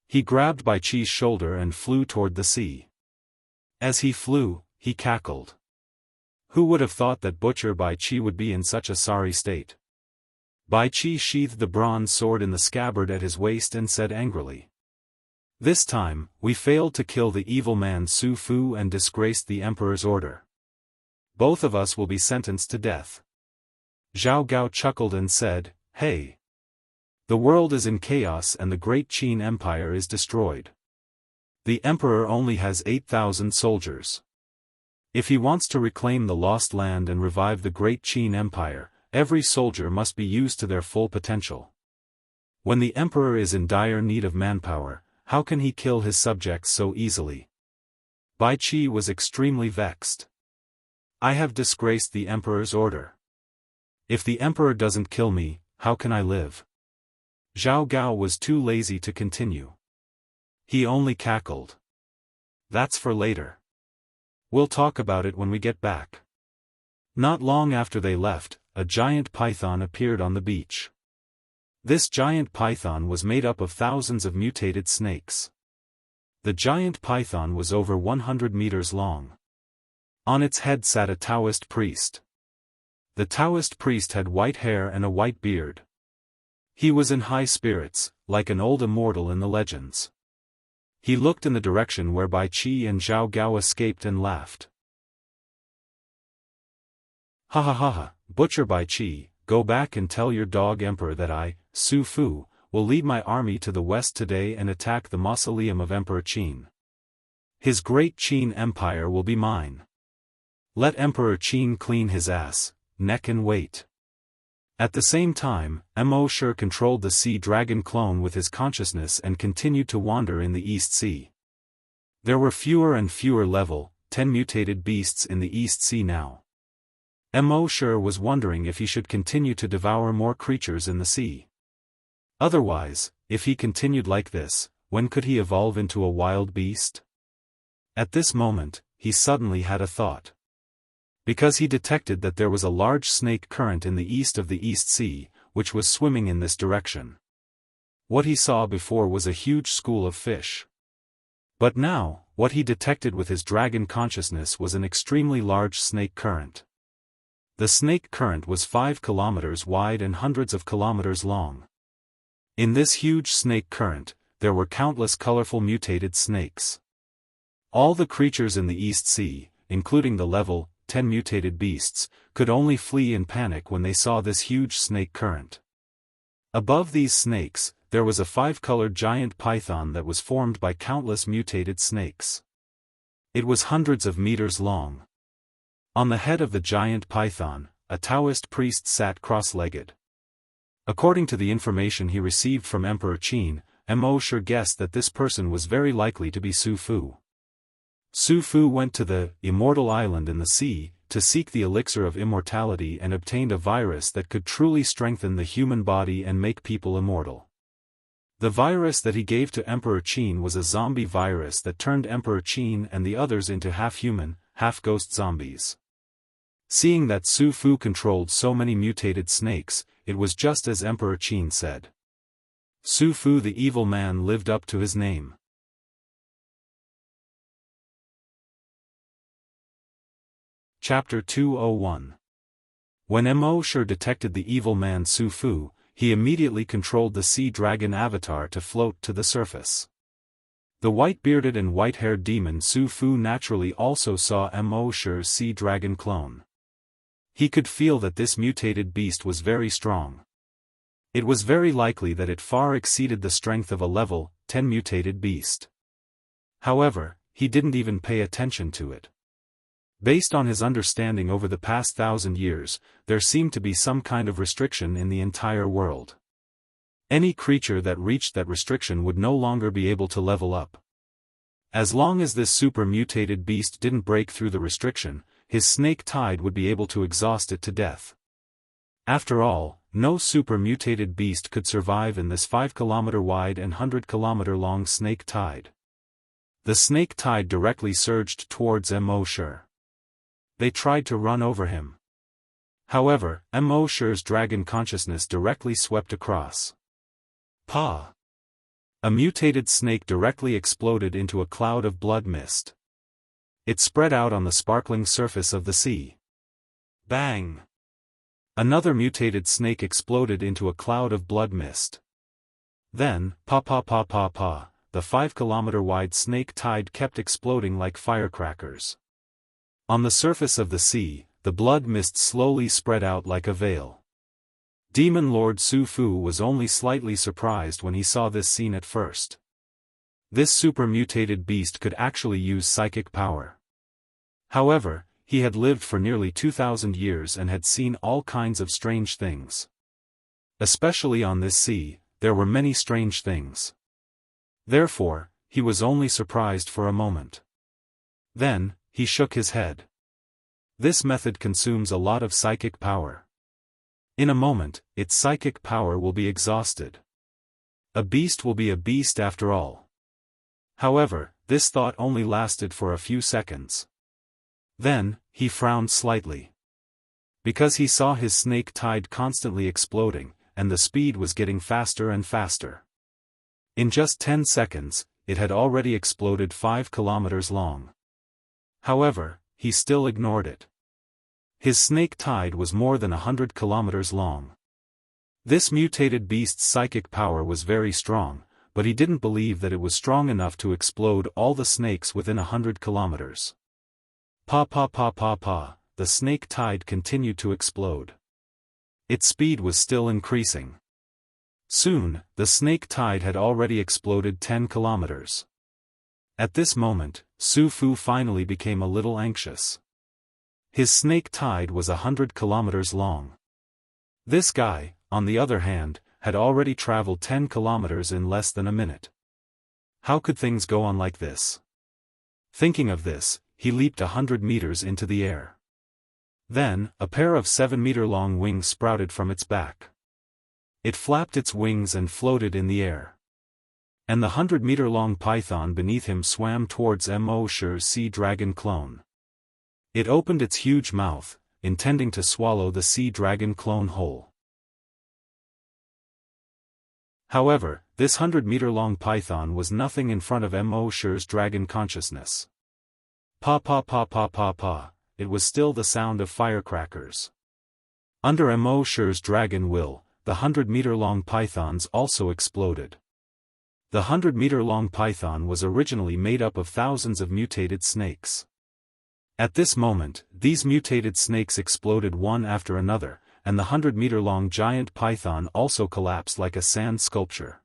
He grabbed Bai Qi's shoulder and flew toward the sea. As he flew, he cackled. Who would have thought that Butcher Bai Qi would be in such a sorry state? Bai Qi sheathed the bronze sword in the scabbard at his waist and said angrily. This time, we failed to kill the evil man Su Fu and disgraced the emperor's order. Both of us will be sentenced to death. Zhao Gao chuckled and said, Hey! The world is in chaos and the great Qin Empire is destroyed. The emperor only has 8,000 soldiers. If he wants to reclaim the lost land and revive the great Qin Empire, every soldier must be used to their full potential. When the emperor is in dire need of manpower, how can he kill his subjects so easily? Bai Qi was extremely vexed. I have disgraced the emperor's order. If the emperor doesn't kill me, how can I live? Zhao Gao was too lazy to continue. He only cackled. That's for later. We'll talk about it when we get back. Not long after they left, a giant python appeared on the beach. This giant python was made up of thousands of mutated snakes. The giant python was over 100 meters long. On its head sat a Daoist priest. The Daoist priest had white hair and a white beard. He was in high spirits, like an old immortal in the legends. He looked in the direction where Bai Qi and Zhao Gao escaped and laughed. Ha ha ha ha, Butcher Bai Qi, go back and tell your dog emperor that I, Su Fu, will lead my army to the west today and attack the mausoleum of Emperor Qin. His great Qin Empire will be mine. Let Emperor Qin clean his ass, neck and wait. At the same time, Mo Shi controlled the sea dragon clone with his consciousness and continued to wander in the East Sea. There were fewer and fewer level 10 mutated beasts in the East Sea now. Mo Shi was wondering if he should continue to devour more creatures in the sea. Otherwise, if he continued like this, when could he evolve into a wild beast? At this moment, he suddenly had a thought. Because he detected that there was a large snake current in the east of the East Sea, which was swimming in this direction. What he saw before was a huge school of fish. But now, what he detected with his dragon consciousness was an extremely large snake current. The snake current was 5 kilometers wide and hundreds of kilometers long. In this huge snake current, there were countless colorful mutated snakes. All the creatures in the East Sea, including the level 10 mutated beasts, could only flee in panic when they saw this huge snake current. Above these snakes, there was a 5-colored giant python that was formed by countless mutated snakes. It was hundreds of meters long. On the head of the giant python, a Daoist priest sat cross-legged. According to the information he received from Emperor Qin, Mo sure guessed that this person was very likely to be Su Fu. Su Fu went to the Immortal Island in the sea, to seek the elixir of immortality and obtained a virus that could truly strengthen the human body and make people immortal. The virus that he gave to Emperor Qin was a zombie virus that turned Emperor Qin and the others into half-human, half-ghost zombies. Seeing that Su Fu controlled so many mutated snakes, it was just as Emperor Qin said. Su Fu the evil man lived up to his name. Chapter 201. When Mo sure detected the evil man Su Fu, he immediately controlled the sea dragon avatar to float to the surface. The white-bearded and white-haired demon Su Fu naturally also saw Mo sure's sea dragon clone. He could feel that this mutated beast was very strong. It was very likely that it far exceeded the strength of a level 10 mutated beast. However, he didn't even pay attention to it. Based on his understanding over the past 1,000 years, there seemed to be some kind of restriction in the entire world. Any creature that reached that restriction would no longer be able to level up. As long as this super mutated beast didn't break through the restriction, his snake tide would be able to exhaust it to death. After all, no super mutated beast could survive in this 5-kilometer wide and 100-kilometer long snake tide. The snake tide directly surged towards Mo sure. They tried to run over him. However, Mo sure's dragon consciousness directly swept across. Pa! A mutated snake directly exploded into a cloud of blood mist. It spread out on the sparkling surface of the sea. Bang! Another mutated snake exploded into a cloud of blood mist. Then, the 5-kilometer wide snake tide kept exploding like firecrackers. On the surface of the sea, the blood mist slowly spread out like a veil. Demon Lord Su Fu was only slightly surprised when he saw this scene at first. This super mutated beast could actually use psychic power. However, he had lived for nearly 2,000 years and had seen all kinds of strange things. Especially on this sea, there were many strange things. Therefore, he was only surprised for a moment. Then, he shook his head. This method consumes a lot of psychic power. In a moment, its psychic power will be exhausted. A beast will be a beast after all. However, this thought only lasted for a few seconds. Then, he frowned slightly. Because he saw his snake tide constantly exploding, and the speed was getting faster and faster. In just 10 seconds, it had already exploded 5 kilometers long. However, he still ignored it. His snake tide was more than 100 kilometers long. This mutated beast's psychic power was very strong, but he didn't believe that it was strong enough to explode all the snakes within 100 kilometers. The snake tide continued to explode. Its speed was still increasing. Soon, the snake tide had already exploded 10 kilometers. At this moment, Su Fu finally became a little anxious. His snake tide was 100 kilometers long. This guy, on the other hand, had already traveled 10 kilometers in less than a minute. How could things go on like this? Thinking of this, he leaped 100 meters into the air. Then, a pair of 7-meter-long wings sprouted from its back. It flapped its wings and floated in the air. And the 100-meter-long python beneath him swam towards Mo sure's sea dragon clone. It opened its huge mouth, intending to swallow the sea dragon clone whole. However, this 100-meter-long python was nothing in front of Mo sure's dragon consciousness. It was still the sound of firecrackers. Under Mo sure's dragon will, the 100-meter-long pythons also exploded. The 100-meter-long python was originally made up of thousands of mutated snakes. At this moment, these mutated snakes exploded one after another, and the 100-meter-long giant python also collapsed like a sand sculpture.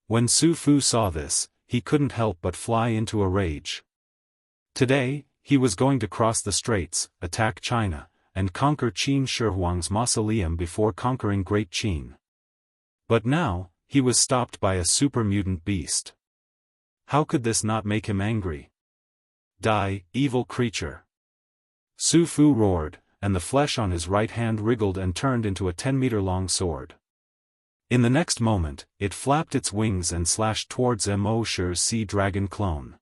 When Su Fu saw this, he couldn't help but fly into a rage. Today, he was going to cross the straits, attack China, and conquer Qin Shi Huang's mausoleum before conquering Great Qin. But now, he was stopped by a super mutant beast. How could this not make him angry? Die, evil creature! Su Fu roared, and the flesh on his right hand wriggled and turned into a 10-meter-long sword. In the next moment, it flapped its wings and slashed towards Mo Shi's sea dragon clone.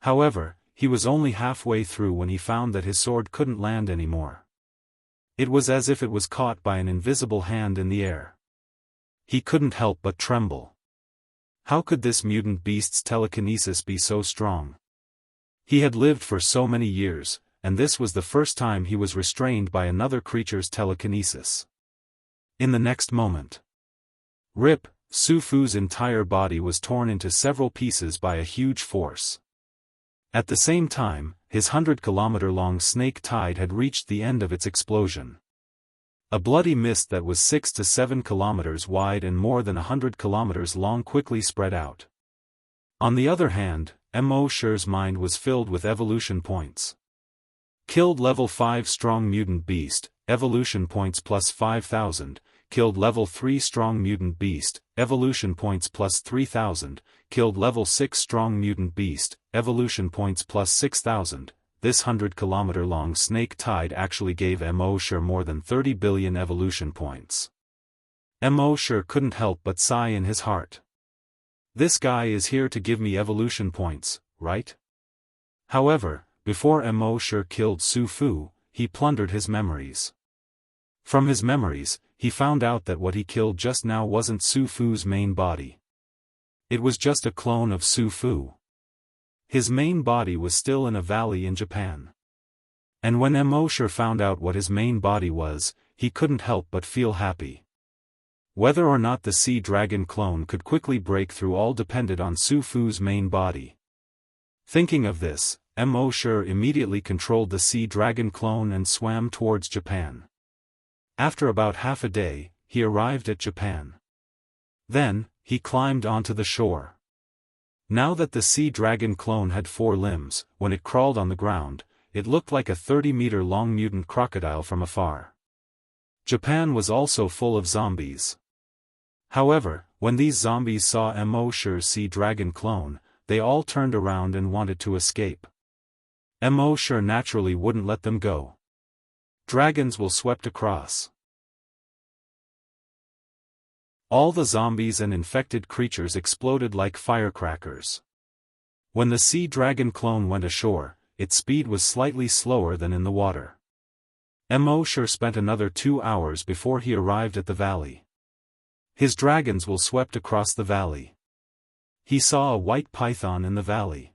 However, he was only halfway through when he found that his sword couldn't land anymore. It was as if it was caught by an invisible hand in the air. He couldn't help but tremble. How could this mutant beast's telekinesis be so strong? He had lived for so many years, and this was the first time he was restrained by another creature's telekinesis. In the next moment, rip, Su Fu's entire body was torn into several pieces by a huge force. At the same time, his 100-kilometer-long snake tide had reached the end of its explosion. A bloody mist that was 6 to 7 kilometers wide and more than 100 kilometers long quickly spread out. On the other hand, Mo Shi's mind was filled with evolution points. Killed level 5 strong mutant beast, evolution points plus 5,000, killed level 3 strong mutant beast, evolution points plus 3,000, killed level 6 strong mutant beast, evolution points plus 6,000. This 100-kilometer-long snake tide actually gave Mo Shi more than 30 billion evolution points. Mo Shi couldn't help but sigh in his heart. This guy is here to give me evolution points, right? However, before Mo Shi killed Su Fu, he plundered his memories. From his memories, he found out that what he killed just now wasn't Su Fu's main body. It was just a clone of Su Fu. His main body was still in a valley in Japan. And when Mo Shi found out what his main body was, he couldn't help but feel happy. Whether or not the sea dragon clone could quickly break through all depended on Su Fu's main body. Thinking of this, Mo Shi immediately controlled the sea dragon clone and swam towards Japan. After about half a day, he arrived at Japan. Then, he climbed onto the shore. Now that the sea dragon clone had 4 limbs, when it crawled on the ground, it looked like a 30-meter-long mutant crocodile from afar. Japan was also full of zombies. However, when these zombies saw Mo Shi's sea dragon clone, they all turned around and wanted to escape. Mo Shi naturally wouldn't let them go. Dragons will swept across. All the zombies and infected creatures exploded like firecrackers. When the sea dragon clone went ashore, its speed was slightly slower than in the water. Mo Shi spent another 2 hours before he arrived at the valley. His dragons will swept across the valley. He saw a white python in the valley.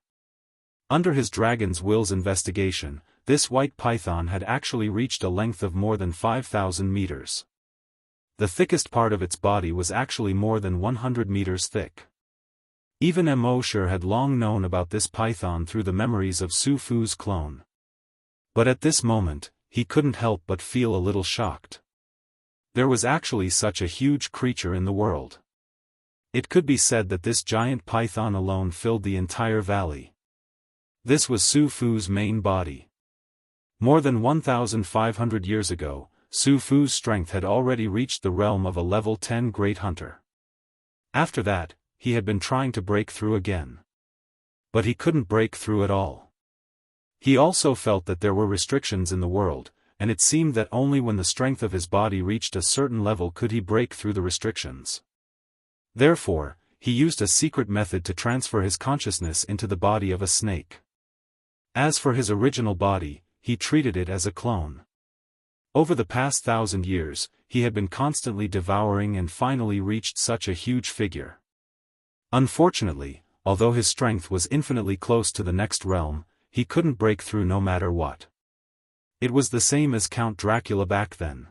Under his dragon's will's investigation, this white python had actually reached a length of more than 5,000 meters. The thickest part of its body was actually more than 100 meters thick. Even Mo Shi had long known about this python through the memories of Su Fu's clone. But at this moment, he couldn't help but feel a little shocked. There was actually such a huge creature in the world. It could be said that this giant python alone filled the entire valley. This was Su Fu's main body. More than 1,500 years ago, Su Fu's strength had already reached the realm of a level 10 great hunter. After that, he had been trying to break through again. But he couldn't break through at all. He also felt that there were restrictions in the world, and it seemed that only when the strength of his body reached a certain level could he break through the restrictions. Therefore, he used a secret method to transfer his consciousness into the body of a snake. As for his original body, he treated it as a clone. Over the past 1,000 years, he had been constantly devouring and finally reached such a huge figure. Unfortunately, although his strength was infinitely close to the next realm, he couldn't break through no matter what. It was the same as Count Dracula back then.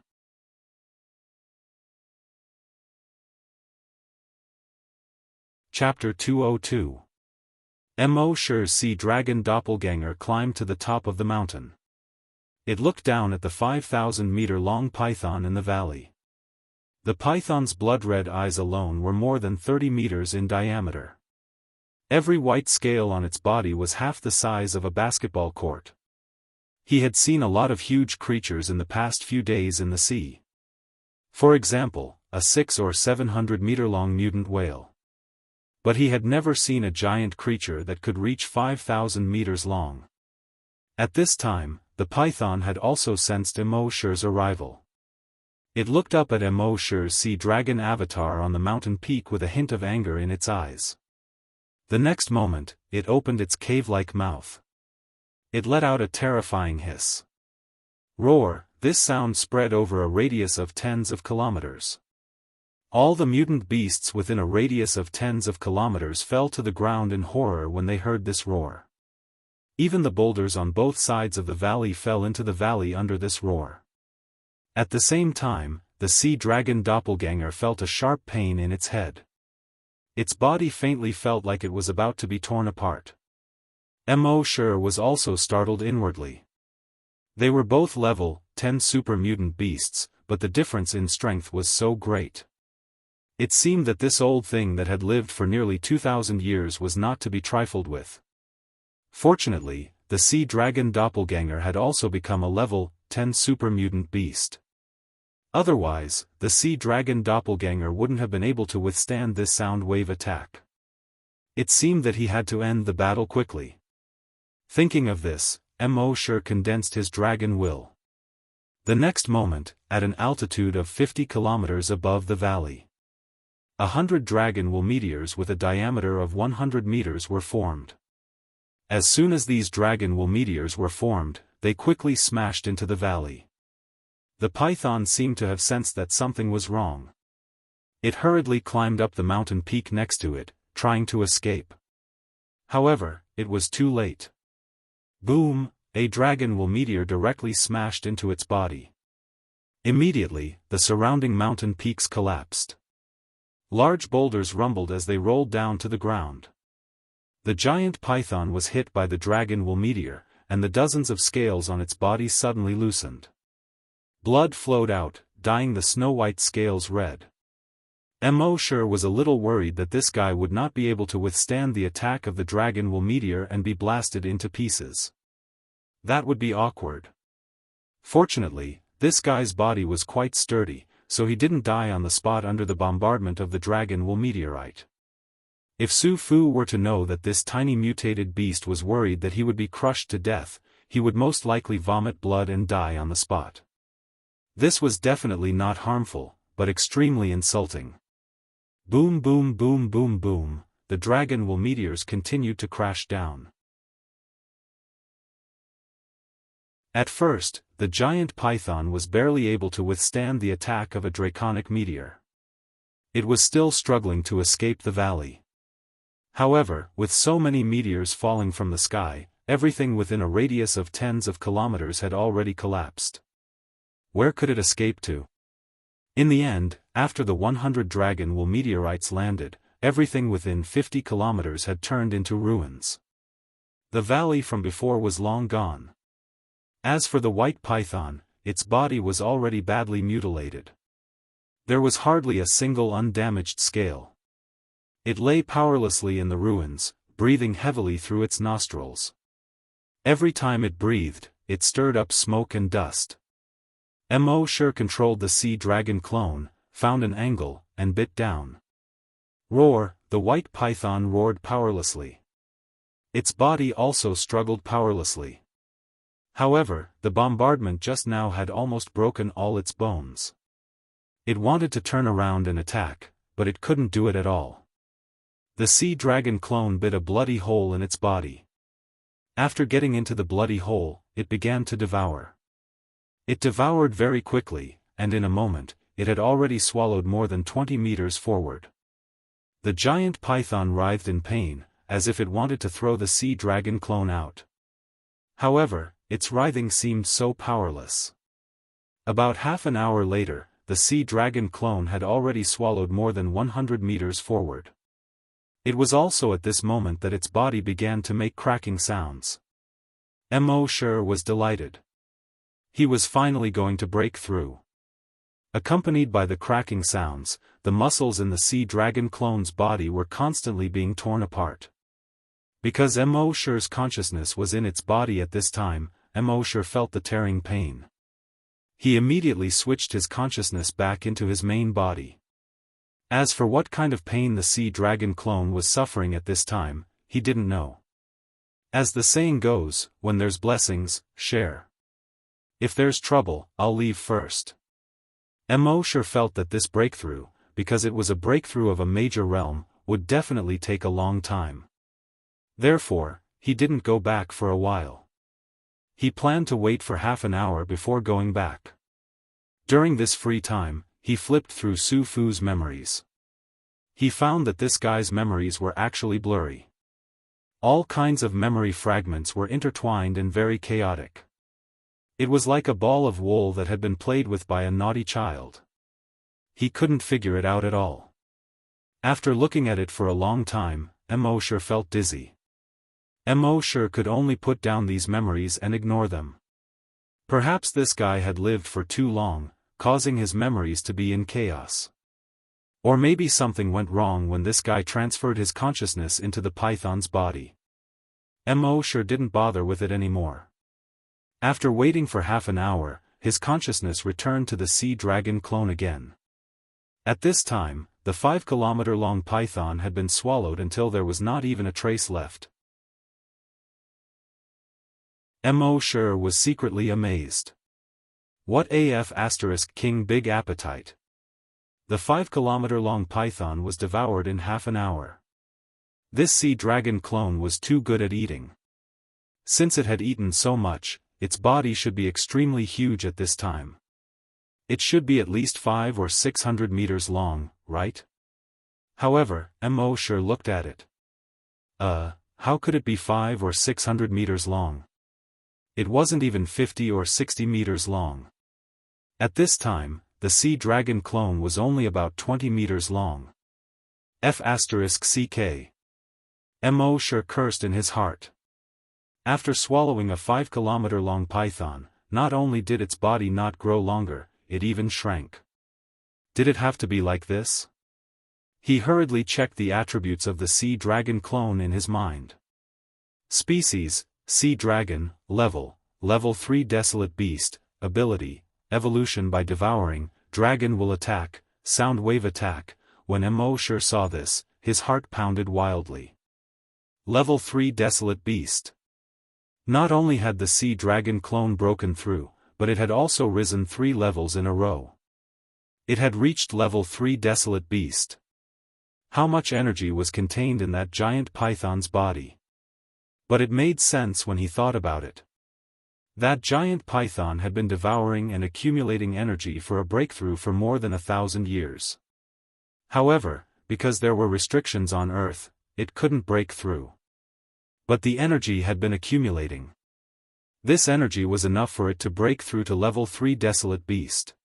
Chapter 202. Mo Shi's sea dragon doppelganger climbed to the top of the mountain. It looked down at the 5,000-meter-long python in the valley. The python's blood-red eyes alone were more than 30 meters in diameter. Every white scale on its body was half the size of a basketball court. He had seen a lot of huge creatures in the past few days in the sea. For example, a 600 or 700 meter long mutant whale. But he had never seen a giant creature that could reach 5,000 meters long. At this time, the python had also sensed Immortal's arrival. It looked up at Immortal's sea dragon avatar on the mountain peak with a hint of anger in its eyes. The next moment, it opened its cave-like mouth. It let out a terrifying hiss. Roar! This sound spread over a radius of tens of kilometers. All the mutant beasts within a radius of tens of kilometers fell to the ground in horror when they heard this roar. Even the boulders on both sides of the valley fell into the valley under this roar. At the same time, the sea dragon doppelganger felt a sharp pain in its head. Its body faintly felt like it was about to be torn apart. Immortal was also startled inwardly. They were both level 10 super mutant beasts, but the difference in strength was so great. It seemed that this old thing that had lived for nearly 2,000 years was not to be trifled with. Fortunately, the sea dragon doppelganger had also become a level 10 super mutant beast. Otherwise, the sea dragon doppelganger wouldn't have been able to withstand this sound wave attack. It seemed that he had to end the battle quickly. Thinking of this, Immortal condensed his dragon will. The next moment, at an altitude of 50 kilometers above the valley, 100 dragon will meteors with a diameter of 100 meters were formed. As soon as these dragon will meteors were formed, they quickly smashed into the valley. The python seemed to have sensed that something was wrong. It hurriedly climbed up the mountain peak next to it, trying to escape. However, it was too late. Boom! A dragon will meteor directly smashed into its body. Immediately, the surrounding mountain peaks collapsed. Large boulders rumbled as they rolled down to the ground. The giant python was hit by the dragon will meteor, and the dozens of scales on its body suddenly loosened. Blood flowed out, dyeing the snow-white scales red. Immortal was a little worried that this guy would not be able to withstand the attack of the dragon will meteor and be blasted into pieces. That would be awkward. Fortunately, this guy's body was quite sturdy, so he didn't die on the spot under the bombardment of the dragon will meteorite. If Su Fu were to know that this tiny mutated beast was worried that he would be crushed to death, he would most likely vomit blood and die on the spot. This was definitely not harmful, but extremely insulting. Boom boom boom boom boom, the dragon will meteors continued to crash down. At first, the giant python was barely able to withstand the attack of a draconic meteor. It was still struggling to escape the valley. However, with so many meteors falling from the sky, everything within a radius of tens of kilometers had already collapsed. Where could it escape to? In the end, after the 100 dragon will meteorites landed, everything within 50 kilometers had turned into ruins. The valley from before was long gone. As for the white python, its body was already badly mutilated. There was hardly a single undamaged scale. It lay powerlessly in the ruins, breathing heavily through its nostrils. Every time it breathed, it stirred up smoke and dust. Immortal controlled the sea dragon clone, found an angle, and bit down. Roar! The white python roared powerlessly. Its body also struggled powerlessly. However, the bombardment just now had almost broken all its bones. It wanted to turn around and attack, but it couldn't do it at all. The sea dragon clone bit a bloody hole in its body. After getting into the bloody hole, it began to devour. It devoured very quickly, and in a moment, it had already swallowed more than 20 meters forward. The giant python writhed in pain, as if it wanted to throw the sea dragon clone out. However, its writhing seemed so powerless. About half an hour later, the sea dragon clone had already swallowed more than 100 meters forward. It was also at this moment that its body began to make cracking sounds. Immortal was delighted. He was finally going to break through. Accompanied by the cracking sounds, the muscles in the sea dragon clone's body were constantly being torn apart. Because Immortal's consciousness was in its body at this time, Immortal felt the tearing pain. He immediately switched his consciousness back into his main body. As for what kind of pain the sea dragon clone was suffering at this time, he didn't know. As the saying goes, when there's blessings, share. If there's trouble, I'll leave first. Immortal felt that this breakthrough, because it was a breakthrough of a major realm, would definitely take a long time. Therefore, he didn't go back for a while. He planned to wait for half an hour before going back. During this free time, he flipped through Su Fu's memories. He found that this guy's memories were actually blurry. All kinds of memory fragments were intertwined and very chaotic. It was like a ball of wool that had been played with by a naughty child. He couldn't figure it out at all. After looking at it for a long time, Immortal felt dizzy. Immortal could only put down these memories and ignore them. Perhaps this guy had lived for too long, causing his memories to be in chaos. Or maybe something went wrong when this guy transferred his consciousness into the python's body. Immortal didn't bother with it anymore. After waiting for half an hour, his consciousness returned to the sea dragon clone again. At this time, the 5-kilometer-long python had been swallowed until there was not even a trace left. Immortal was secretly amazed. What AF * King Big Appetite? The 5-kilometer-long python was devoured in half an hour. This sea dragon clone was too good at eating. Since it had eaten so much, its body should be extremely huge at this time. It should be at least 500 or 600 meters long, right? However, Immortal looked at it. How could it be 500 or 600 meters long? It wasn't even 50 or 60 meters long. At this time, the sea dragon clone was only about 20 meters long. F***ck. Immortal cursed in his heart. After swallowing a 5-kilometer-long python, not only did its body not grow longer, it even shrank. Did it have to be like this? He hurriedly checked the attributes of the sea dragon clone in his mind. Species, Sea Dragon, Level 3 Desolate Beast, Ability, Evolution by Devouring, Dragon will attack, Sound Wave Attack. When Immortal saw this, his heart pounded wildly. Level 3 Desolate Beast. Not only had the Sea Dragon clone broken through, but it had also risen 3 levels in a row. It had reached Level 3 Desolate Beast. How much energy was contained in that giant python's body? But it made sense when he thought about it. That giant python had been devouring and accumulating energy for a breakthrough for more than 1,000 years. However, because there were restrictions on Earth, it couldn't break through. But the energy had been accumulating. This energy was enough for it to break through to Level 3 Desolate Beast.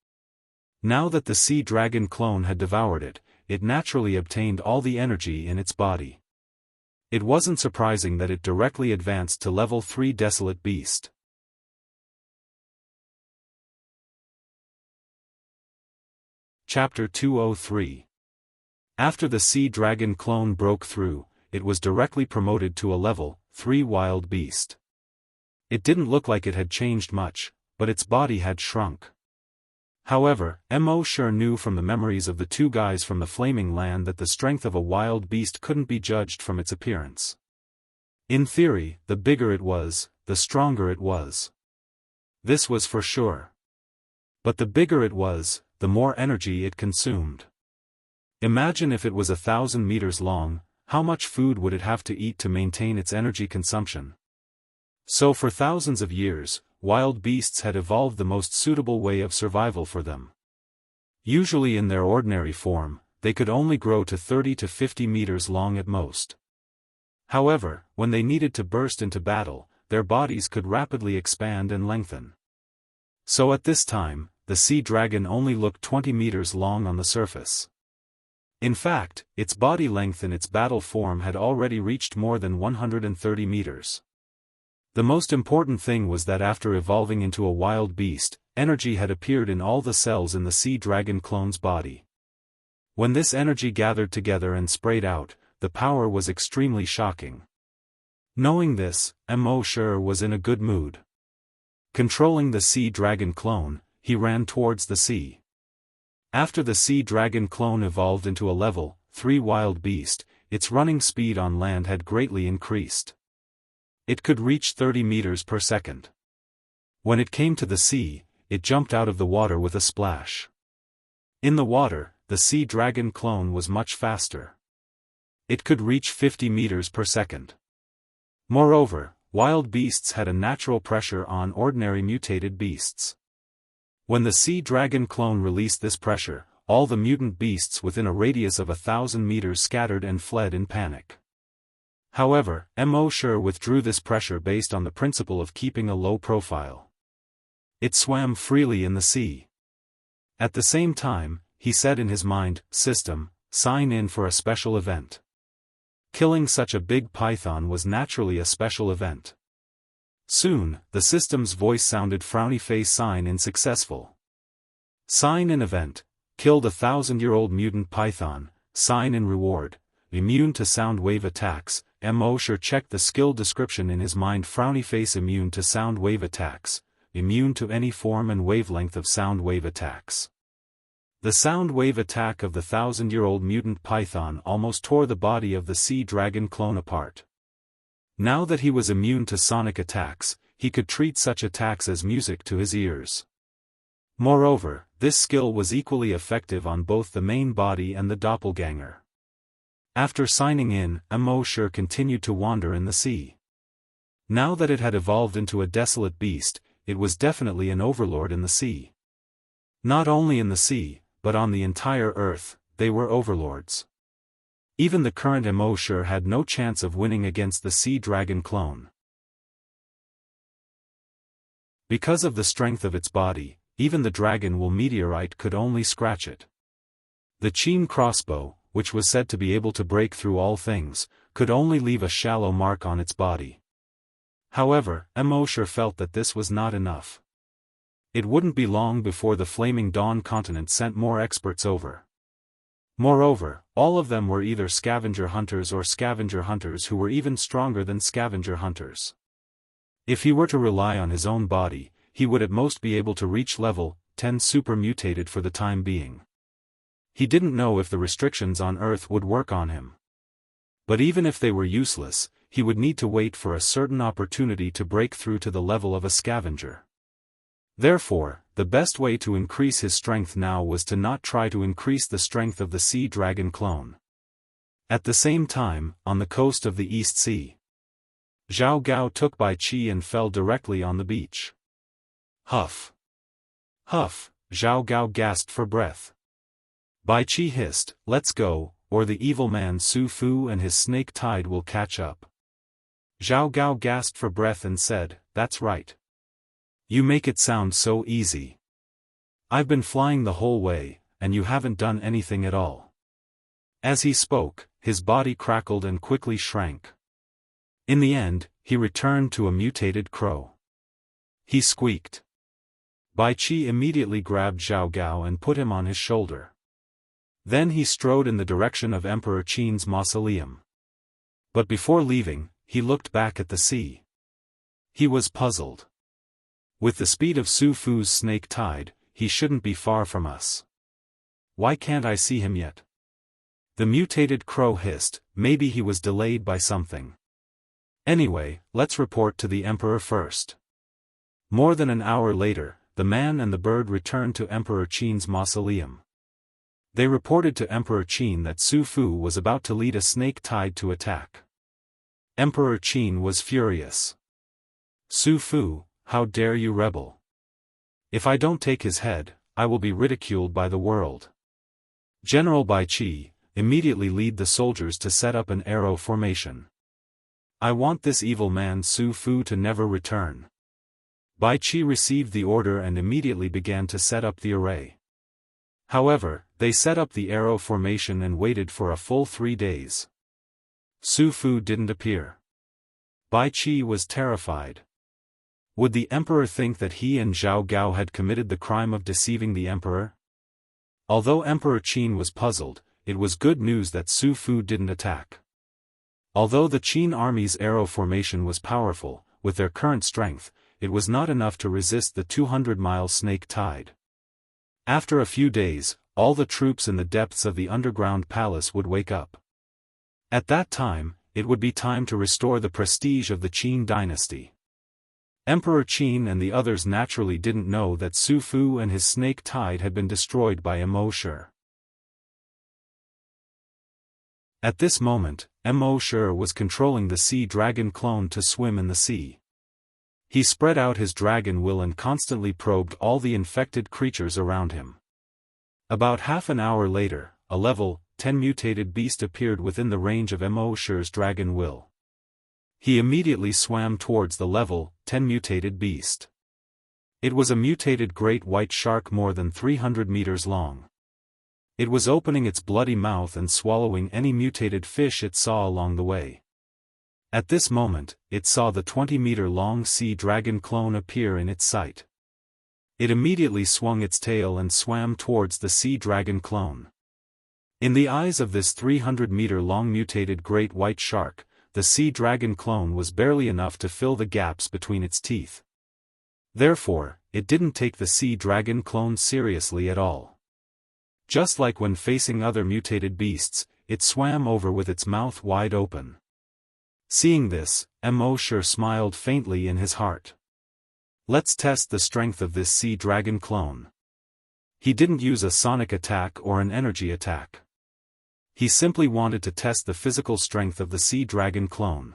Now that the sea dragon clone had devoured it, it naturally obtained all the energy in its body. It wasn't surprising that it directly advanced to Level 3 Desolate Beast. Chapter 203. After the sea dragon clone broke through, it was directly promoted to a Level 3 Wild Beast. It didn't look like it had changed much, but its body had shrunk. However, Immortal knew from the memories of the 2 guys from the Flaming Land that the strength of a wild beast couldn't be judged from its appearance. In theory, the bigger it was, the stronger it was. This was for sure. But the bigger it was, the more energy it consumed. Imagine if it was 1,000 meters long, how much food would it have to eat to maintain its energy consumption? So for thousands of years, wild beasts had evolved the most suitable way of survival for them. Usually in their ordinary form, they could only grow to 30 to 50 meters long at most. However, when they needed to burst into battle, their bodies could rapidly expand and lengthen. So at this time, the sea dragon only looked 20 meters long on the surface. In fact, its body length in its battle form had already reached more than 130 meters. The most important thing was that after evolving into a wild beast, energy had appeared in all the cells in the sea dragon clone's body. When this energy gathered together and sprayed out, the power was extremely shocking. Knowing this, Immortal was in a good mood. Controlling the sea dragon clone, he ran towards the sea. After the sea dragon clone evolved into a level 3 wild beast, its running speed on land had greatly increased. It could reach 30 meters per second. When it came to the sea, it jumped out of the water with a splash. In the water, the sea dragon clone was much faster. It could reach 50 meters per second. Moreover, wild beasts had a natural pressure on ordinary mutated beasts. When the sea dragon clone released this pressure, all the mutant beasts within a radius of 1,000 meters scattered and fled in panic. However, Immortal withdrew this pressure based on the principle of keeping a low profile. It swam freely in the sea. At the same time, he said in his mind, "System, sign in for a special event." Killing such a big python was naturally a special event. Soon, the system's voice sounded frowny face sign in successful. Sign in event, killed a 1,000-year-old mutant python, sign in reward, immune to sound wave attacks. Immortal checked the skill description in his mind frowny face immune to sound wave attacks, immune to any form and wavelength of sound wave attacks. The sound wave attack of the 1,000-year-old mutant python almost tore the body of the sea dragon clone apart. Now that he was immune to sonic attacks, he could treat such attacks as music to his ears. Moreover, this skill was equally effective on both the main body and the doppelganger. After signing in, Immortal continued to wander in the sea. Now that it had evolved into a desolate beast, it was definitely an overlord in the sea. Not only in the sea, but on the entire earth, they were overlords. Even the current Immortal had no chance of winning against the sea dragon clone. Because of the strength of its body, even the dragon wool meteorite could only scratch it. The Qin crossbow, which was said to be able to break through all things, could only leave a shallow mark on its body. However, Immortal felt that this was not enough. It wouldn't be long before the Flaming Dawn continent sent more experts over. Moreover, all of them were either scavenger hunters or scavenger hunters who were even stronger than scavenger hunters. If he were to rely on his own body, he would at most be able to reach level 10 super mutated for the time being. He didn't know if the restrictions on Earth would work on him. But even if they were useless, he would need to wait for a certain opportunity to break through to the level of a scavenger. Therefore, the best way to increase his strength now was to not try to increase the strength of the sea dragon clone. At the same time, on the coast of the East Sea, Zhao Gao took Bai Qi and fell directly on the beach. Huff! Huff! Zhao Gao gasped for breath. Bai Qi hissed, "Let's go, or the evil man Su Fu and his snake tide will catch up." Zhao Gao gasped for breath and said, "That's right. You make it sound so easy. I've been flying the whole way, and you haven't done anything at all." As he spoke, his body crackled and quickly shrank. In the end, he returned to a mutated crow. He squeaked. Bai Qi immediately grabbed Zhao Gao and put him on his shoulder. Then he strode in the direction of Emperor Qin's mausoleum. But before leaving, he looked back at the sea. He was puzzled. With the speed of Su Fu's snake tide, he shouldn't be far from us. Why can't I see him yet? The mutated crow hissed, maybe he was delayed by something. Anyway, let's report to the Emperor first. More than an hour later, the man and the bird returned to Emperor Qin's mausoleum. They reported to Emperor Qin that Su Fu was about to lead a snake tide to attack. Emperor Qin was furious. "Su Fu, how dare you rebel? If I don't take his head, I will be ridiculed by the world." General Bai Qi, immediately lead the soldiers to set up an arrow formation. "I want this evil man Su Fu to never return." Bai Qi received the order and immediately began to set up the array. However, they set up the arrow formation and waited for a full 3 days. Su Fu didn't appear. Bai Qi was terrified. Would the emperor think that he and Zhao Gao had committed the crime of deceiving the emperor? Although Emperor Qin was puzzled, it was good news that Su Fu didn't attack. Although the Qin army's arrow formation was powerful, with their current strength, it was not enough to resist the 200-mile snake tide. After a few days, all the troops in the depths of the underground palace would wake up. At that time, it would be time to restore the prestige of the Qin dynasty. Emperor Qin and the others naturally didn't know that Su Fu and his snake tide had been destroyed by Immortal. At this moment, Immortal was controlling the sea dragon clone to swim in the sea. He spread out his dragon will and constantly probed all the infected creatures around him. About half an hour later, a level 10 mutated beast appeared within the range of Immortal's dragon will. He immediately swam towards the level 10 mutated beast. It was a mutated great white shark more than 300 meters long. It was opening its bloody mouth and swallowing any mutated fish it saw along the way. At this moment, it saw the 20-meter-long sea dragon clone appear in its sight. It immediately swung its tail and swam towards the sea dragon clone. In the eyes of this 300-meter-long mutated great white shark, the sea dragon clone was barely enough to fill the gaps between its teeth. Therefore, it didn't take the sea dragon clone seriously at all. Just like when facing other mutated beasts, it swam over with its mouth wide open. Seeing this, Immortal smiled faintly in his heart. Let's test the strength of this sea dragon clone. He didn't use a sonic attack or an energy attack. He simply wanted to test the physical strength of the sea dragon clone.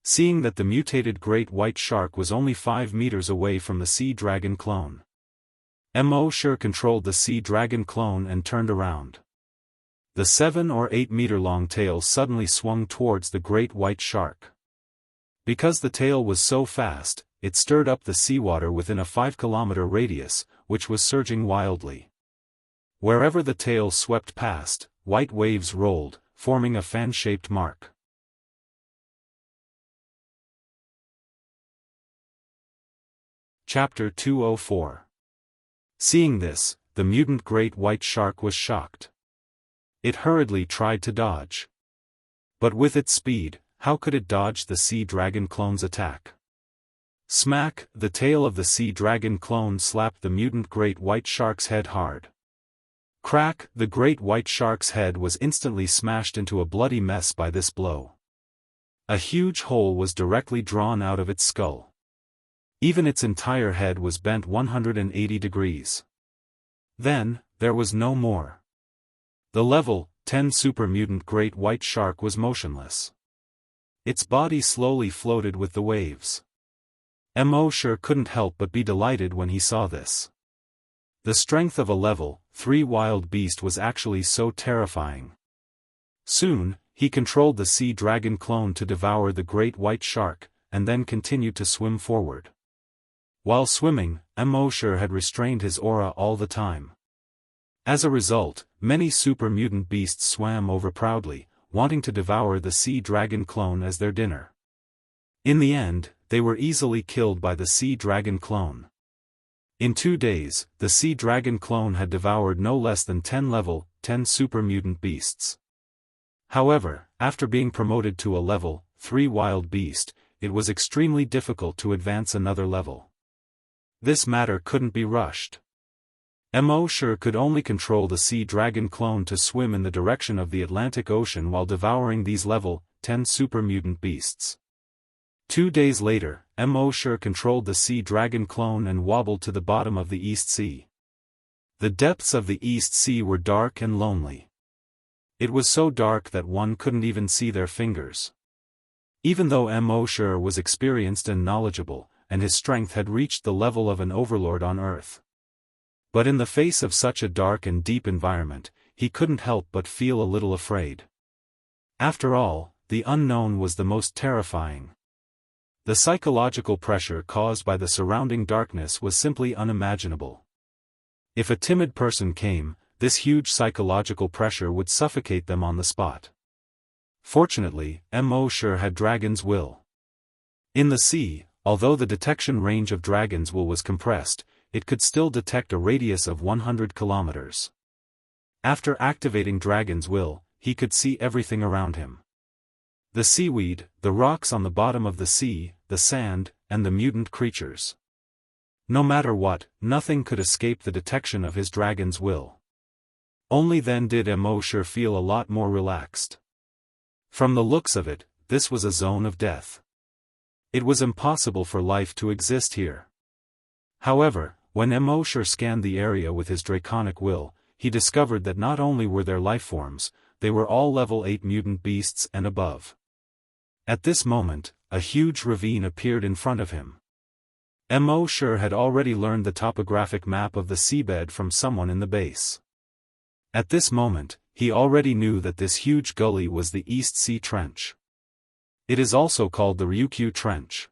Seeing that the mutated great white shark was only 5 meters away from the sea dragon clone, Immortal controlled the sea dragon clone and turned around. The 7 or 8 meter long tail suddenly swung towards the great white shark. Because the tail was so fast, it stirred up the seawater within a 5-kilometer radius, which was surging wildly. Wherever the tail swept past, white waves rolled, forming a fan-shaped mark. Chapter 204. Seeing this, the mutant great white shark was shocked. It hurriedly tried to dodge. But with its speed, how could it dodge the sea dragon clone's attack? Smack! The tail of the sea dragon clone slapped the mutant great white shark's head hard. Crack! The great white shark's head was instantly smashed into a bloody mess by this blow. A huge hole was directly drawn out of its skull. Even its entire head was bent 180 degrees. Then, there was no more. The level 10 super mutant great white shark was motionless. Its body slowly floated with the waves. Immortal couldn't help but be delighted when he saw this. The strength of a level 3 wild beast was actually so terrifying. Soon, he controlled the sea dragon clone to devour the great white shark, and then continued to swim forward. While swimming, Immortal had restrained his aura all the time. As a result, many super mutant beasts swam over proudly, wanting to devour the sea dragon clone as their dinner. In the end, they were easily killed by the sea dragon clone. In 2 days, the sea dragon clone had devoured no less than 10 level 10 super mutant beasts. However, after being promoted to a level 3 wild beast, it was extremely difficult to advance another level. This matter couldn't be rushed. Immortal could only control the sea dragon clone to swim in the direction of the Atlantic Ocean while devouring these level 10 super mutant beasts. 2 days later, Immortal controlled the sea dragon clone and wobbled to the bottom of the East Sea. The depths of the East Sea were dark and lonely. It was so dark that one couldn't even see their fingers. Even though Immortal was experienced and knowledgeable, and his strength had reached the level of an overlord on Earth. But in the face of such a dark and deep environment, he couldn't help but feel a little afraid. After all, the unknown was the most terrifying. The psychological pressure caused by the surrounding darkness was simply unimaginable. If a timid person came, this huge psychological pressure would suffocate them on the spot. Fortunately, Immortal had dragon's will. In the sea, although the detection range of dragon's will was compressed, it could still detect a radius of 100 kilometers. After activating dragon's will, he could see everything around him. The seaweed, the rocks on the bottom of the sea, the sand, and the mutant creatures. No matter what, nothing could escape the detection of his dragon's will. Only then did Immortal feel a lot more relaxed. From the looks of it, this was a zone of death. It was impossible for life to exist here. However, when Immortal scanned the area with his draconic will, he discovered that not only were there lifeforms, they were all level 8 mutant beasts and above. At this moment, a huge ravine appeared in front of him. Immortal had already learned the topographic map of the seabed from someone in the base. At this moment, he already knew that this huge gully was the East Sea Trench. It is also called the Ryukyu Trench.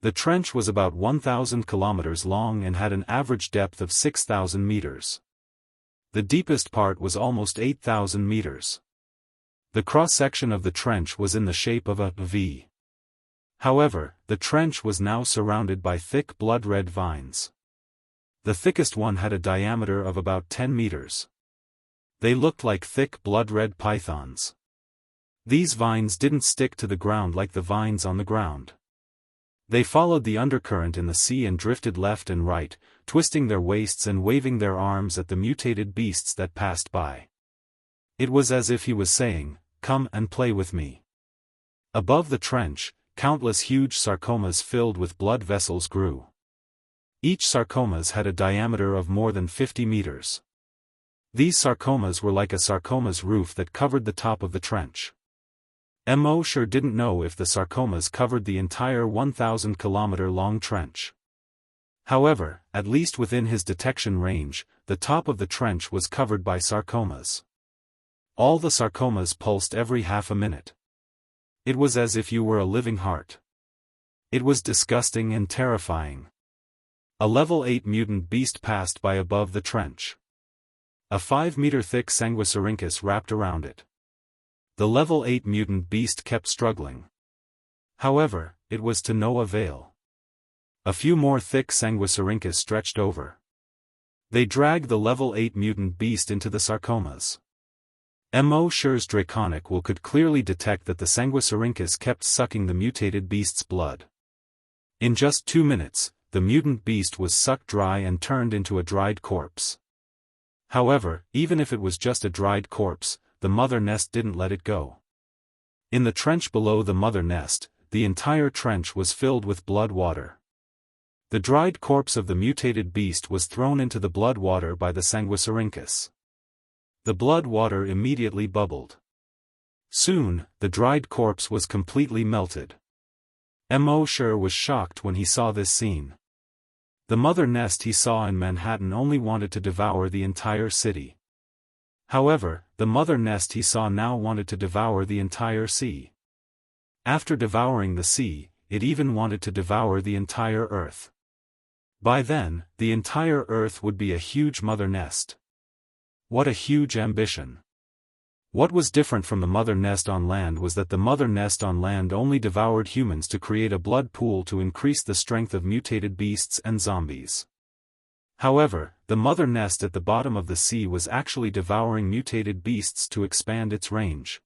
The trench was about 1,000 kilometers long and had an average depth of 6,000 meters. The deepest part was almost 8,000 meters. The cross-section of the trench was in the shape of a V. However, the trench was now surrounded by thick blood-red vines. The thickest one had a diameter of about 10 meters. They looked like thick blood-red pythons. These vines didn't stick to the ground like the vines on the ground. They followed the undercurrent in the sea and drifted left and right, twisting their waists and waving their arms at the mutated beasts that passed by. It was as if he was saying, "Come and play with me." Above the trench, countless huge sarcomas filled with blood vessels grew. Each sarcomas had a diameter of more than 50 meters. These sarcomas were like a sarcomas roof that covered the top of the trench. Immortal didn't know if the sarcomas covered the entire 1,000-kilometer-long trench. However, at least within his detection range, the top of the trench was covered by sarcomas. All the sarcomas pulsed every half a minute. It was as if you were a living heart. It was disgusting and terrifying. A level 8 mutant beast passed by above the trench. A 5-meter-thick sanguisurincus wrapped around it. The level 8 mutant beast kept struggling. However, it was to no avail. A few more thick sanguisurincus stretched over. They dragged the level 8 mutant beast into the sarcomas. Immortal's draconic will could clearly detect that the sanguisurincus kept sucking the mutated beast's blood. In just 2 minutes, the mutant beast was sucked dry and turned into a dried corpse. However, even if it was just a dried corpse, the mother nest didn't let it go. In the trench below the mother nest, the entire trench was filled with blood water. The dried corpse of the mutated beast was thrown into the blood water by the sanguisurincus. The blood water immediately bubbled. Soon, the dried corpse was completely melted. Immortal was shocked when he saw this scene. The mother nest he saw in Manhattan only wanted to devour the entire city. However, the mother nest he saw now wanted to devour the entire sea. After devouring the sea, it even wanted to devour the entire earth. By then, the entire earth would be a huge mother nest. What a huge ambition. What was different from the mother nest on land was that the mother nest on land only devoured humans to create a blood pool to increase the strength of mutated beasts and zombies. However, the mother nest at the bottom of the sea was actually devouring mutated beasts to expand its range.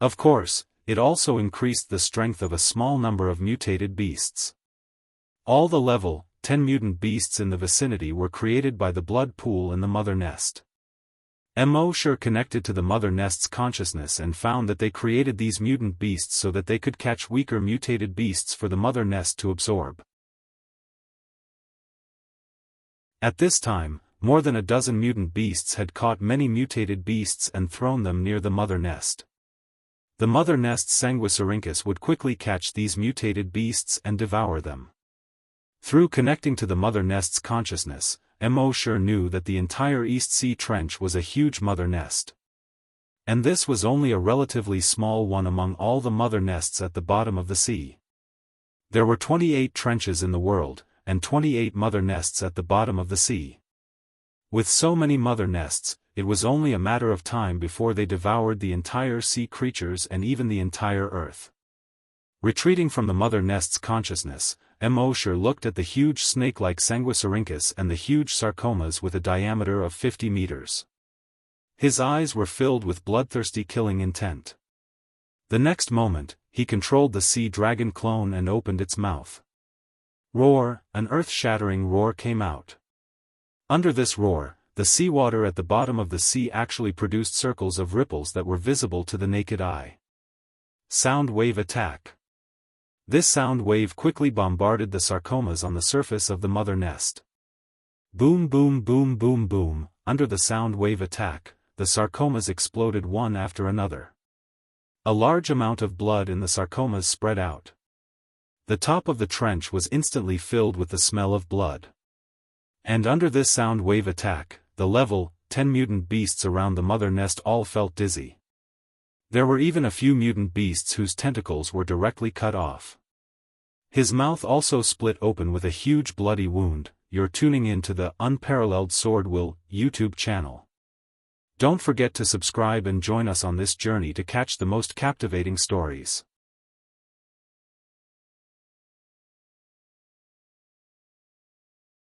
Of course, it also increased the strength of a small number of mutated beasts. All the level 10 mutant beasts in the vicinity were created by the blood pool in the mother nest. Immortal connected to the mother nest's consciousness and found that they created these mutant beasts so that they could catch weaker mutated beasts for the mother nest to absorb. At this time, more than a dozen mutant beasts had caught many mutated beasts and thrown them near the mother nest. The mother nest's sanguisurincus would quickly catch these mutated beasts and devour them. Through connecting to the mother nest's consciousness, Immortal knew that the entire East Sea Trench was a huge mother nest. And this was only a relatively small one among all the mother nests at the bottom of the sea. There were 28 trenches in the world, and 28 mother nests at the bottom of the sea. With so many mother nests, it was only a matter of time before they devoured the entire sea creatures and even the entire earth. Retreating from the mother nest's consciousness, Immortal looked at the huge snake-like sanguisurincus and the huge sarcomas with a diameter of 50 meters. His eyes were filled with bloodthirsty killing intent. The next moment, he controlled the sea dragon clone and opened its mouth. Roar, an earth-shattering roar came out. Under this roar, the seawater at the bottom of the sea actually produced circles of ripples that were visible to the naked eye. Sound wave attack. This sound wave quickly bombarded the sarcomas on the surface of the mother nest. Boom boom boom boom boom, under the sound wave attack, the sarcomas exploded one after another. A large amount of blood in the sarcomas spread out. The top of the trench was instantly filled with the smell of blood. And under this sound wave attack, the level 10 mutant beasts around the mother nest all felt dizzy. There were even a few mutant beasts whose tentacles were directly cut off. His mouth also split open with a huge bloody wound. You're tuning in to the Unparalleled SwordWill YouTube channel. Don't forget to subscribe and join us on this journey to catch the most captivating stories.